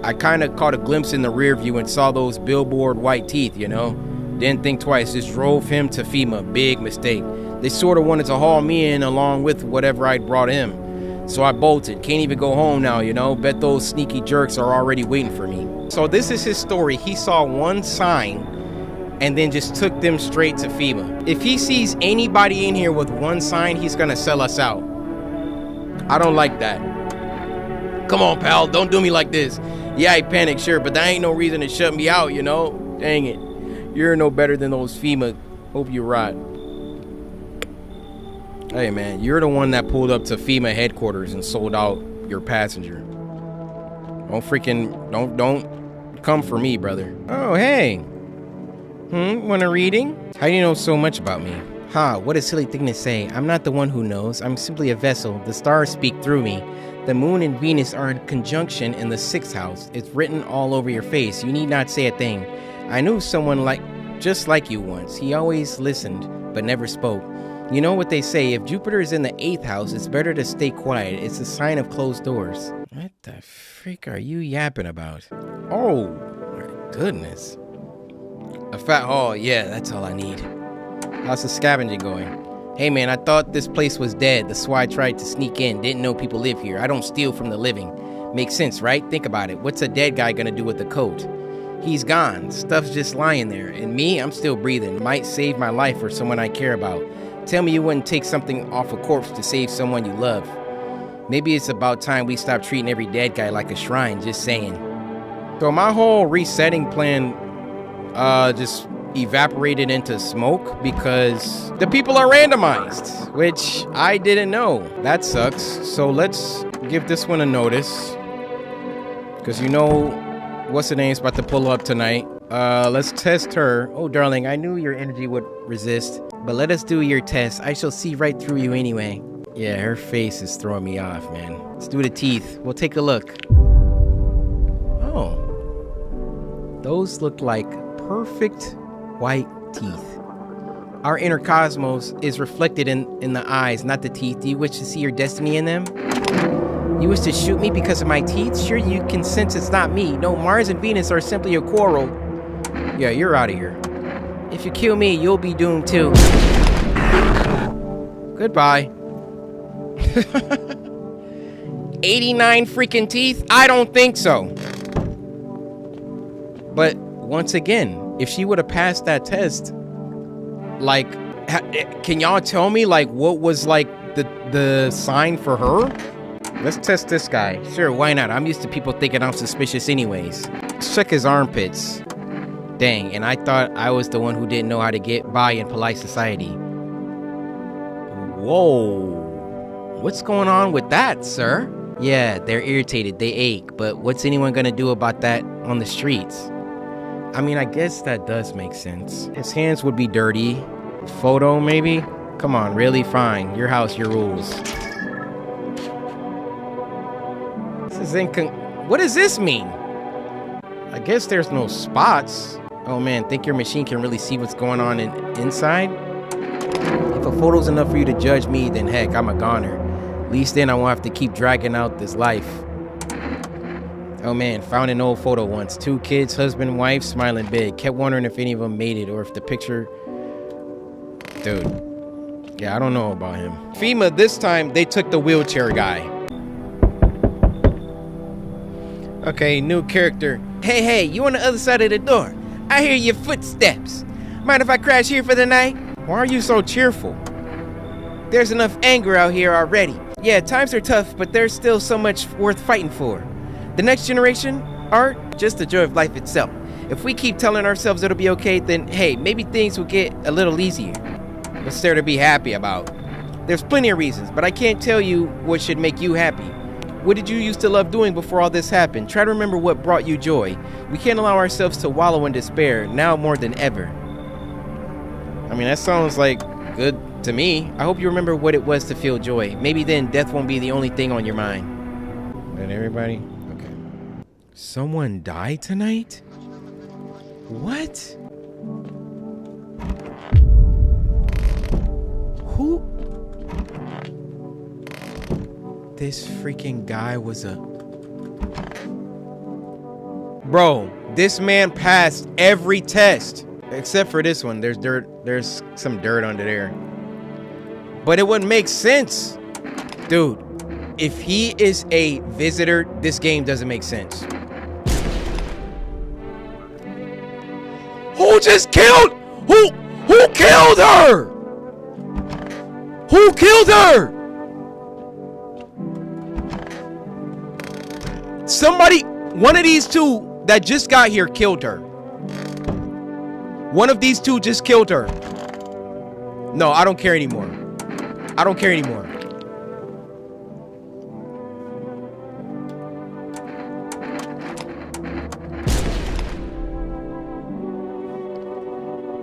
I kinda caught a glimpse in the rear view and saw those billboard white teeth, you know? Didn't think twice, just drove him to FEMA. Big mistake. They sorta wanted to haul me in along with whatever I'd brought him. So I bolted. Can't even go home now, you know? Bet those sneaky jerks are already waiting for me. So this is his story. He saw one sign and then just took them straight to FEMA. If he sees anybody in here with one sign, he's gonna sell us out. I don't like that. Come on, pal, don't do me like this. Yeah, I panicked, sure, but that ain't no reason to shut me out, you know? Dang it. You're no better than those FEMA. Hope you rot. Hey man, you're the one that pulled up to FEMA headquarters and sold out your passenger. Don't come for me, brother. Oh, hey. Want a reading? How do you know so much about me? Ha, what a silly thing to say. I'm not the one who knows. I'm simply a vessel. The stars speak through me. The moon and Venus are in conjunction in the 6th house. It's written all over your face. You need not say a thing. I knew someone just like you once. He always listened, but never spoke. You know what they say, if Jupiter is in the 8th house, it's better to stay quiet. It's a sign of closed doors. What the freak are you yapping about? Oh, my goodness. A fat haul, yeah, that's all I need. How's the scavenging going? Hey man, I thought this place was dead. That's why I tried to sneak in. Didn't know people live here. I don't steal from the living. Makes sense, right? Think about it. What's a dead guy gonna do with the coat? He's gone. Stuff's just lying there. And me, I'm still breathing. Might save my life or someone I care about. Tell me you wouldn't take something off a corpse to save someone you love. Maybe it's about time we stop treating every dead guy like a shrine, just saying. So my whole resetting plan just evaporated into smoke because the people are randomized, which I didn't know. That sucks. So let's give this one a notice. Because you know what's the name's about to pull up tonight. Let's test her. Oh, darling, I knew your energy would resist. But let us do your test. I shall see right through you anyway. Yeah, her face is throwing me off, man. Let's do the teeth. We'll take a look. Oh. Those look like perfect white teeth. Our inner cosmos is reflected in the eyes, not the teeth. Do you wish to see your destiny in them? You wish to shoot me because of my teeth? Sure, you can sense it's not me. No, Mars and Venus are simply a quarrel. Yeah, you're out of here. If you kill me, you'll be doomed too. Goodbye. 89 freaking teeth? I don't think so. But once again, if she would have passed that test, like, can y'all tell me, like, what was, like, the sign for her? Let's test this guy. Sure, why not? I'm used to people thinking I'm suspicious anyways. Let's check his armpits. Dang, and I thought I was the one who didn't know how to get by in polite society. Whoa. What's going on with that, sir? Yeah, they're irritated, they ache, but what's anyone gonna do about that on the streets? I mean, I guess that does make sense. His hands would be dirty. Photo, maybe? Come on, really? Fine. Your house, your rules. This is what does this mean? I guess there's no spots. Oh man, think your machine can really see what's going on inside? If a photo's enough for you to judge me, then heck, I'm a goner. least then I won't have to keep dragging out this life. Oh man, found an old photo once. 2 kids, husband and wife, smiling big. Kept wondering if any of them made it or if the picture... Dude. Yeah, I don't know about him. FEMA, this time, they took the wheelchair guy. Okay, new character. Hey, you on the other side of the door. I hear your footsteps. Mind if I crash here for the night? Why are you so cheerful? There's enough anger out here already. Yeah, times are tough, but there's still so much worth fighting for. The next generation, art, just the joy of life itself. If we keep telling ourselves it'll be okay, then hey, maybe things will get a little easier. What's there to be happy about? There's plenty of reasons, but I can't tell you what should make you happy. What did you used to love doing before all this happened? Try to remember what brought you joy. We can't allow ourselves to wallow in despair, now more than ever. I mean, that sounds like good to me. I hope you remember what it was to feel joy. Maybe then death won't be the only thing on your mind. And everybody? Okay. Someone died tonight? What? Who? This freaking guy was a... Bro, this man passed every test. Except for this one. There's dirt. There's some dirt under there. But it wouldn't make sense. Dude, if he is a visitor, this game doesn't make sense. Who just killed? Who killed her? Who killed her? Somebody, one of these two that just got here killed her. One of these two just killed her. No, I don't care anymore. I don't care anymore.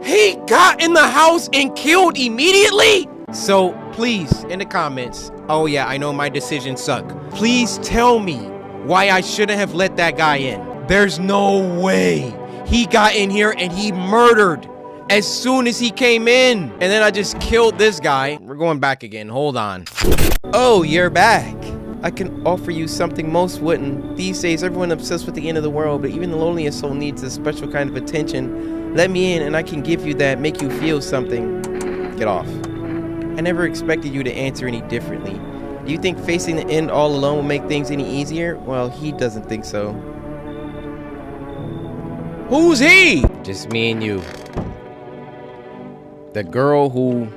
He got in the house and killed immediately? So please, in the comments, oh yeah, I know my decisions suck. Please tell me why I shouldn't have let that guy in. There's no way. He got in here and he murdered as soon as he came in. And then I just killed this guy. We're going back again. Hold on. Oh, you're back. I can offer you something most wouldn't. These days, everyone obsessed with the end of the world, but even the loneliest soul needs a special kind of attention. Let me in and I can give you that, make you feel something. Get off. I never expected you to answer any differently. Do you think facing the end all alone will make things any easier? Well, he doesn't think so. Who's he? Just me and you. The girl who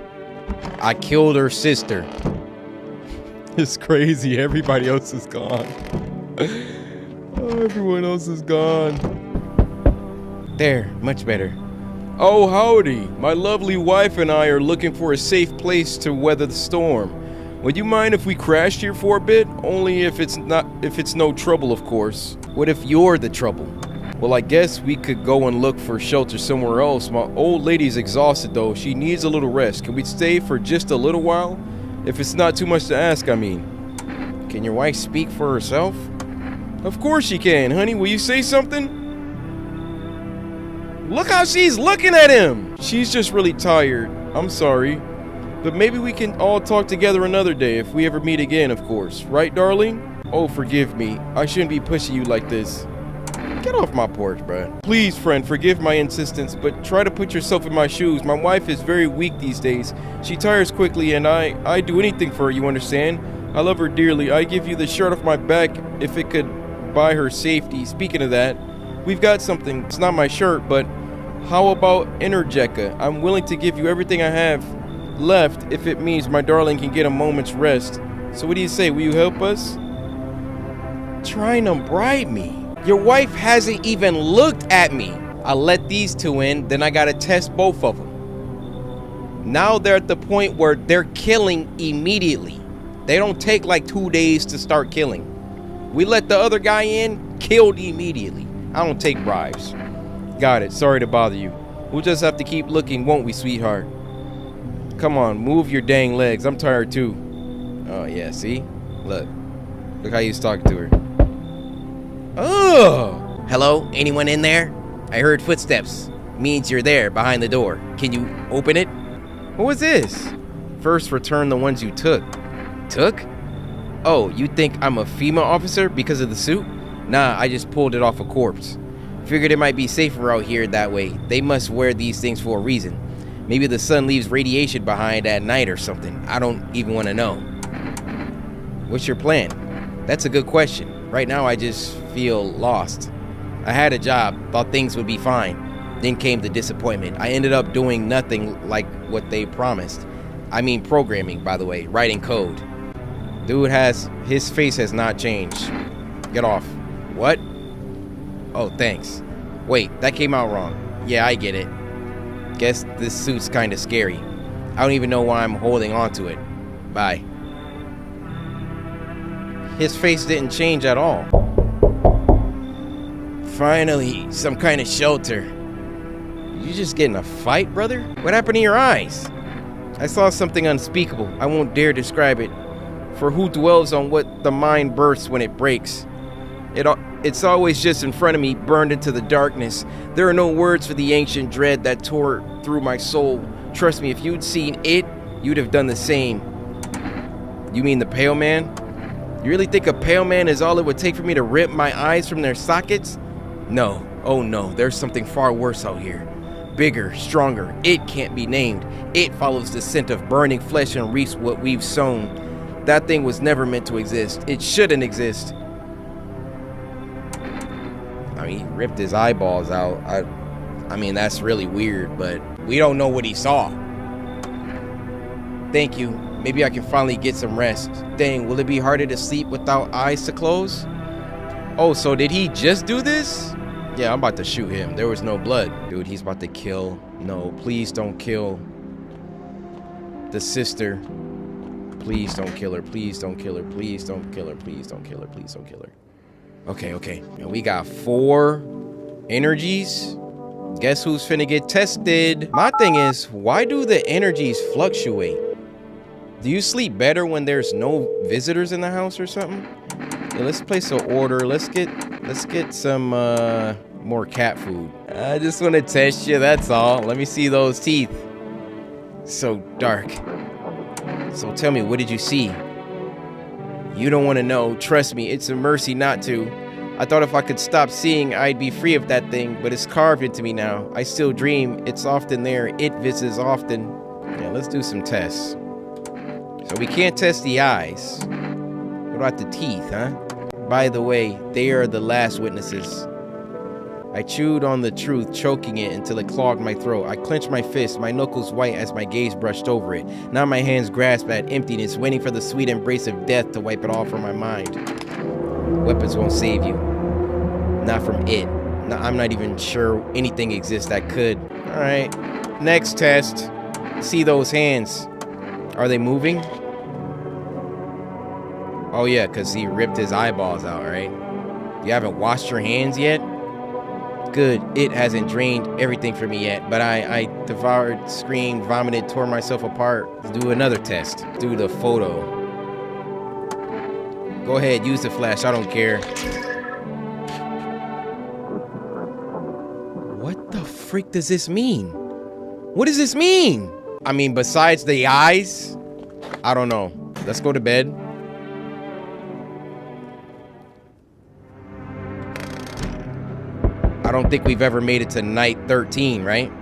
I killed her sister. It's crazy. Everybody else is gone. Oh, everyone else is gone. There, much better. Oh, howdy. My lovely wife and I are looking for a safe place to weather the storm. Would you mind if we crashed here for a bit? Only if it's no trouble, of course. What if you're the trouble? Well, I guess we could go and look for shelter somewhere else. My old lady's exhausted though. She needs a little rest. Can we stay for just a little while? If it's not too much to ask, I mean. Can your wife speak for herself? Of course she can, honey. Will you say something? Look how she's looking at him. She's just really tired. I'm sorry. But maybe we can all talk together another day if we ever meet again, of course. Right, darling? Oh, forgive me. I shouldn't be pushing you like this. Get off my porch, bruh. Please, friend, forgive my insistence, but try to put yourself in my shoes. My wife is very weak these days. She tires quickly, and I'd do anything for her, you understand? I love her dearly. I give you the shirt off my back if it could buy her safety. Speaking of that, we've got something. It's not my shirt, but how about Interjecka? I'm willing to give you everything I have left if it means my darling can get a moment's rest. So what do you say? Will you help us? Trying to bribe me. Your wife hasn't even looked at me. I let these two in, then I gotta test both of them. Now they're at the point where they're killing immediately. They don't take like 2 days to start killing. We let the other guy in, killed immediately. I don't take bribes. Got it, sorry to bother you. We'll just have to keep looking, won't we, sweetheart? Come on, move your dang legs, I'm tired too. Oh yeah, see? Look how he's talking to her. Oh! Hello? Anyone in there? I heard footsteps. Means you're there, behind the door. Can you open it? What was this? First, return the ones you took. Took? Oh, you think I'm a FEMA officer because of the suit? Nah, I just pulled it off a corpse. Figured it might be safer out here that way. They must wear these things for a reason. Maybe the sun leaves radiation behind at night or something. I don't even want to know. What's your plan? That's a good question. Right now I just feel lost. I had a job, thought things would be fine. Then came the disappointment. I ended up doing nothing like what they promised. I mean programming, by the way, writing code. Dude his face has not changed. Get off. What? Oh, thanks. Wait, that came out wrong. Yeah, I get it. Guess this suit's kinda scary. I don't even know why I'm holding on to it. Bye. His face didn't change at all. Finally, some kind of shelter. You just get in a fight, brother? What happened to your eyes? I saw something unspeakable. I won't dare describe it. For who dwells on what the mind bursts when it breaks? It's always just in front of me, burned into the darkness. There are no words for the ancient dread that tore through my soul. Trust me, if you'd seen it, you'd have done the same. You mean the pale man? You really think a pale man is all it would take for me to rip my eyes from their sockets? No. Oh no, there's something far worse out here. Bigger, stronger. It can't be named. It follows the scent of burning flesh and reaps what we've sown. That thing was never meant to exist. It shouldn't exist. I mean, he ripped his eyeballs out. I mean, that's really weird, but we don't know what he saw. Thank you. Maybe I can finally get some rest. Dang, will it be harder to sleep without eyes to close? Oh, so did he just do this? Yeah, I'm about to shoot him. There was no blood. Dude, he's about to kill. No, please don't kill the sister. Please don't kill her. Please don't kill her. Please don't kill her. Please don't kill her. Please don't kill her. Okay. And we got 4 energies. Guess who's finna get tested? My thing is, why do the energies fluctuate? Do you sleep better when there's no visitors in the house or something? Yeah, let's place an order. Let's get some more cat food. I just want to test you, that's all. Let me see those teeth. So dark. So tell me, what did you see? You don't want to know. Trust me, it's a mercy not to. I thought if I could stop seeing, I'd be free of that thing, but it's carved into me now. I still dream. It's often there. It visits often. Yeah, let's do some tests. So we can't test the eyes. What about the teeth, huh? By the way, they are the last witnesses. I chewed on the truth, choking it until it clogged my throat. I clenched my fist, my knuckles white as my gaze brushed over it. Now my hands grasp at emptiness, waiting for the sweet embrace of death to wipe it all from my mind. Weapons won't save you. Not from it. No, I'm not even sure anything exists that could. All right, next test. See those hands. Are they moving? Oh yeah, because he ripped his eyeballs out, right? You haven't washed your hands yet? Good, it hasn't drained everything from me yet, but I devoured, screamed, vomited, tore myself apart. Let's do another test. Do the photo. Go ahead, use the flash, I don't care. What the freak does this mean? What does this mean? I mean, besides the eyes, I don't know. Let's go to bed. I don't think we've ever made it to night 13, right?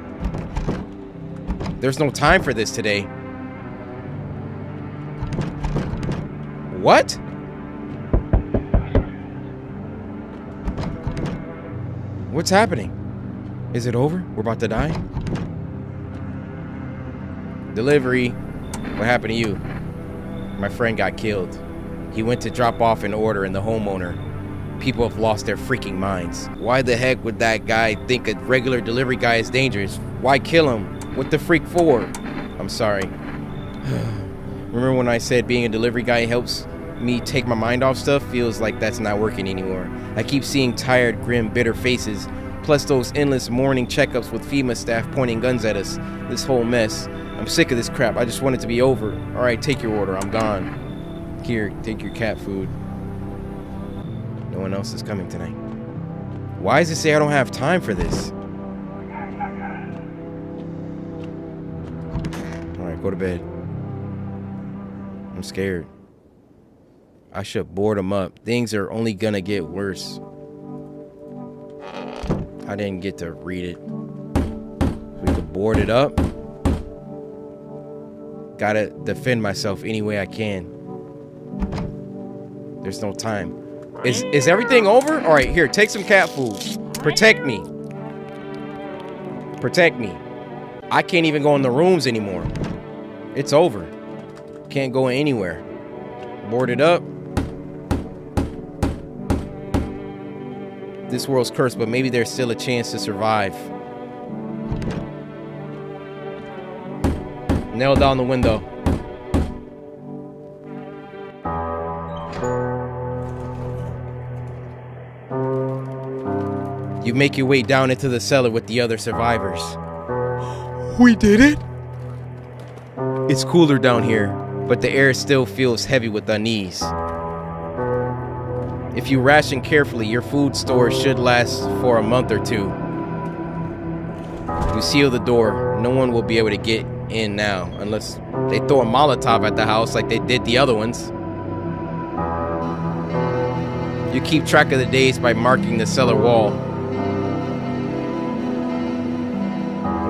There's no time for this today. What? What's happening? Is it over? We're about to die? Delivery. What happened to you? My friend got killed. He went to drop off an order and the homeowner. People have lost their freaking minds. Why the heck would that guy think a regular delivery guy is dangerous? Why kill him? What the freak for? I'm sorry. Remember when I said being a delivery guy helps me take my mind off stuff? Feels like that's not working anymore. I keep seeing tired, grim, bitter faces, plus those endless morning checkups with FEMA staff pointing guns at us. This whole mess. I'm sick of this crap. I just want it to be over. All right, take your order. I'm gone. Here, take your cat food. No one else is coming tonight. Why does it say I don't have time for this? All right, go to bed. I'm scared. I should board them up. Things are only gonna get worse. I didn't get to read it. We could board it up. Gotta defend myself any way I can. There's no time. Is everything over? All right, here, take some cat food. Protect me. Protect me. I can't even go in the rooms anymore. It's over. Can't go anywhere. Board it up. This world's cursed, but maybe there's still a chance to survive. Nail down the window. You make your way down into the cellar with the other survivors. We did it! It's cooler down here, but the air still feels heavy with unease. If you ration carefully, your food storage should last for a month or two. You seal the door. No one will be able to get in now unless they throw a Molotov at the house like they did the other ones. You keep track of the days by marking the cellar wall.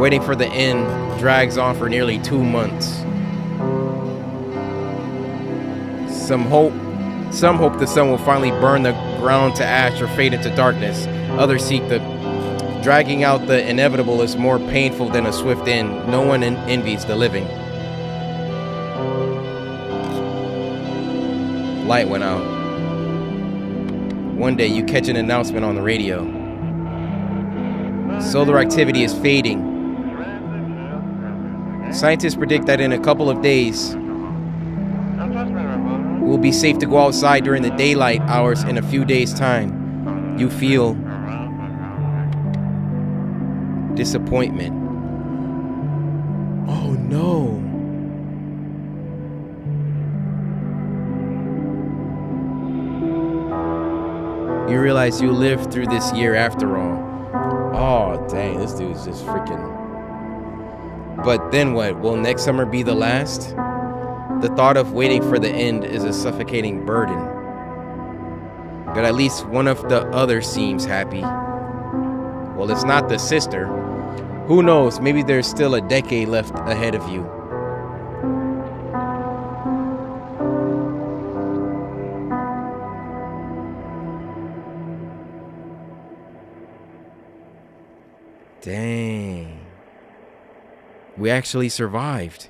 Waiting for the end drags on for nearly 2 months. Some hope the sun will finally burn the ground to ash or fade into darkness. Others seek the dragging out the inevitable is more painful than a swift end. No one envies the living. Light went out. One day you catch an announcement on the radio. Solar activity is fading. Scientists predict that in a couple of days, it will be safe to go outside during the daylight hours in a few days' time. You feel disappointment. Oh no. You realize you lived through this year after all. Oh dang, this dude's just freaking. But then what? Will next summer be the last? The thought of waiting for the end is a suffocating burden. But at least one of the others seems happy. Well, it's not the sister. Who knows? Maybe there's still a decade left ahead of you. Dang. We actually survived.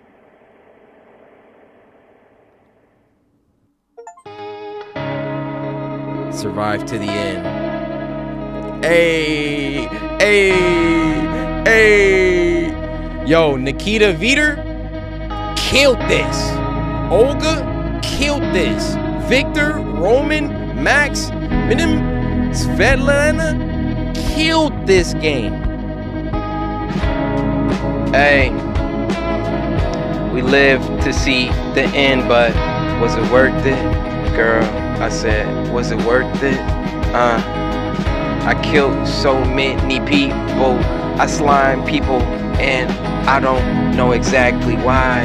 Survived to the end. Hey, hey, hey. Yo, Nikita Viter killed this. Olga killed this. Victor, Roman, Max, Minim, Svetlana killed this game. Hey, we lived to see the end, but was it worth it? Girl, I said, was it worth it? I killed so many people, I slimed people, and I don't know exactly why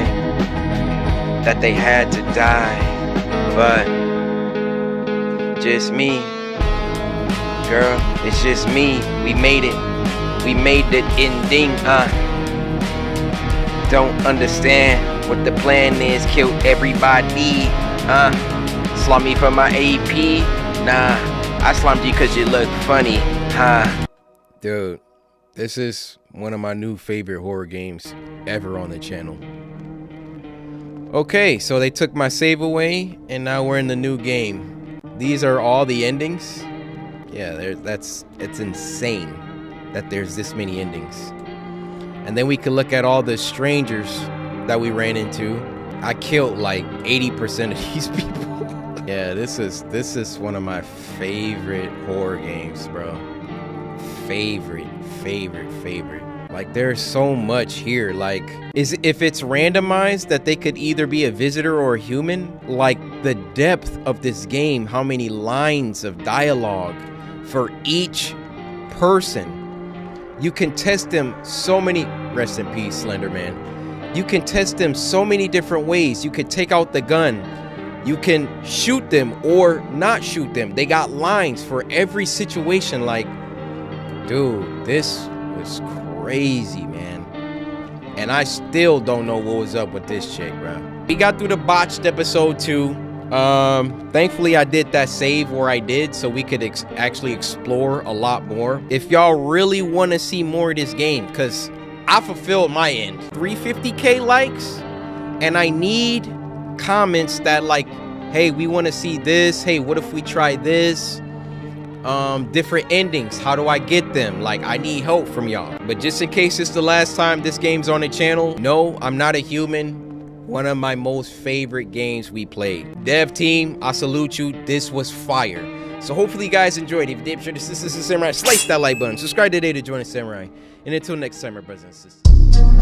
that they had to die, but just me, girl, it's just me. We made it the ending. Don't understand what the plan is. Kill everybody. Slime me for my AP. Nah, I slimed you cause you look funny. Dude, this is one of my new favorite horror games ever on the channel. Okay, so they took my save away and now we're in the new game. These are all the endings. Yeah, it's insane that there's this many endings. And then we could look at all the strangers that we ran into. I killed like 80% of these people. Yeah, this is one of my favorite horror games, bro. Favorite. Like, there's so much here. Like, if it's randomized that they could either be a visitor or a human, like the depth of this game, how many lines of dialogue for each person. You can test them so many, rest in peace, Slenderman. You can test them so many different ways. You could take out the gun. You can shoot them or not shoot them. They got lines for every situation. Like, dude, this was crazy, man. And I still don't know what was up with this chick, bro. We got through the botched episode 2. Thankfully I did that save where I did, so we could actually explore a lot more. If y'all really want to see more of this game, because I fulfilled my end. 350k likes, and I need comments that like, hey, we want to see this. Hey, what if we try this? Different endings, how do I get them? Like, I need help from y'all. But just in case it's the last time this game's on the channel, no, I'm not a human. One of my most favorite games we played. Dev team, I salute you. This was fire. So hopefully you guys enjoyed. If you did, this is Samurai. Slice that like button. Subscribe today to join the Samurai. And until next time, my brothers and sisters.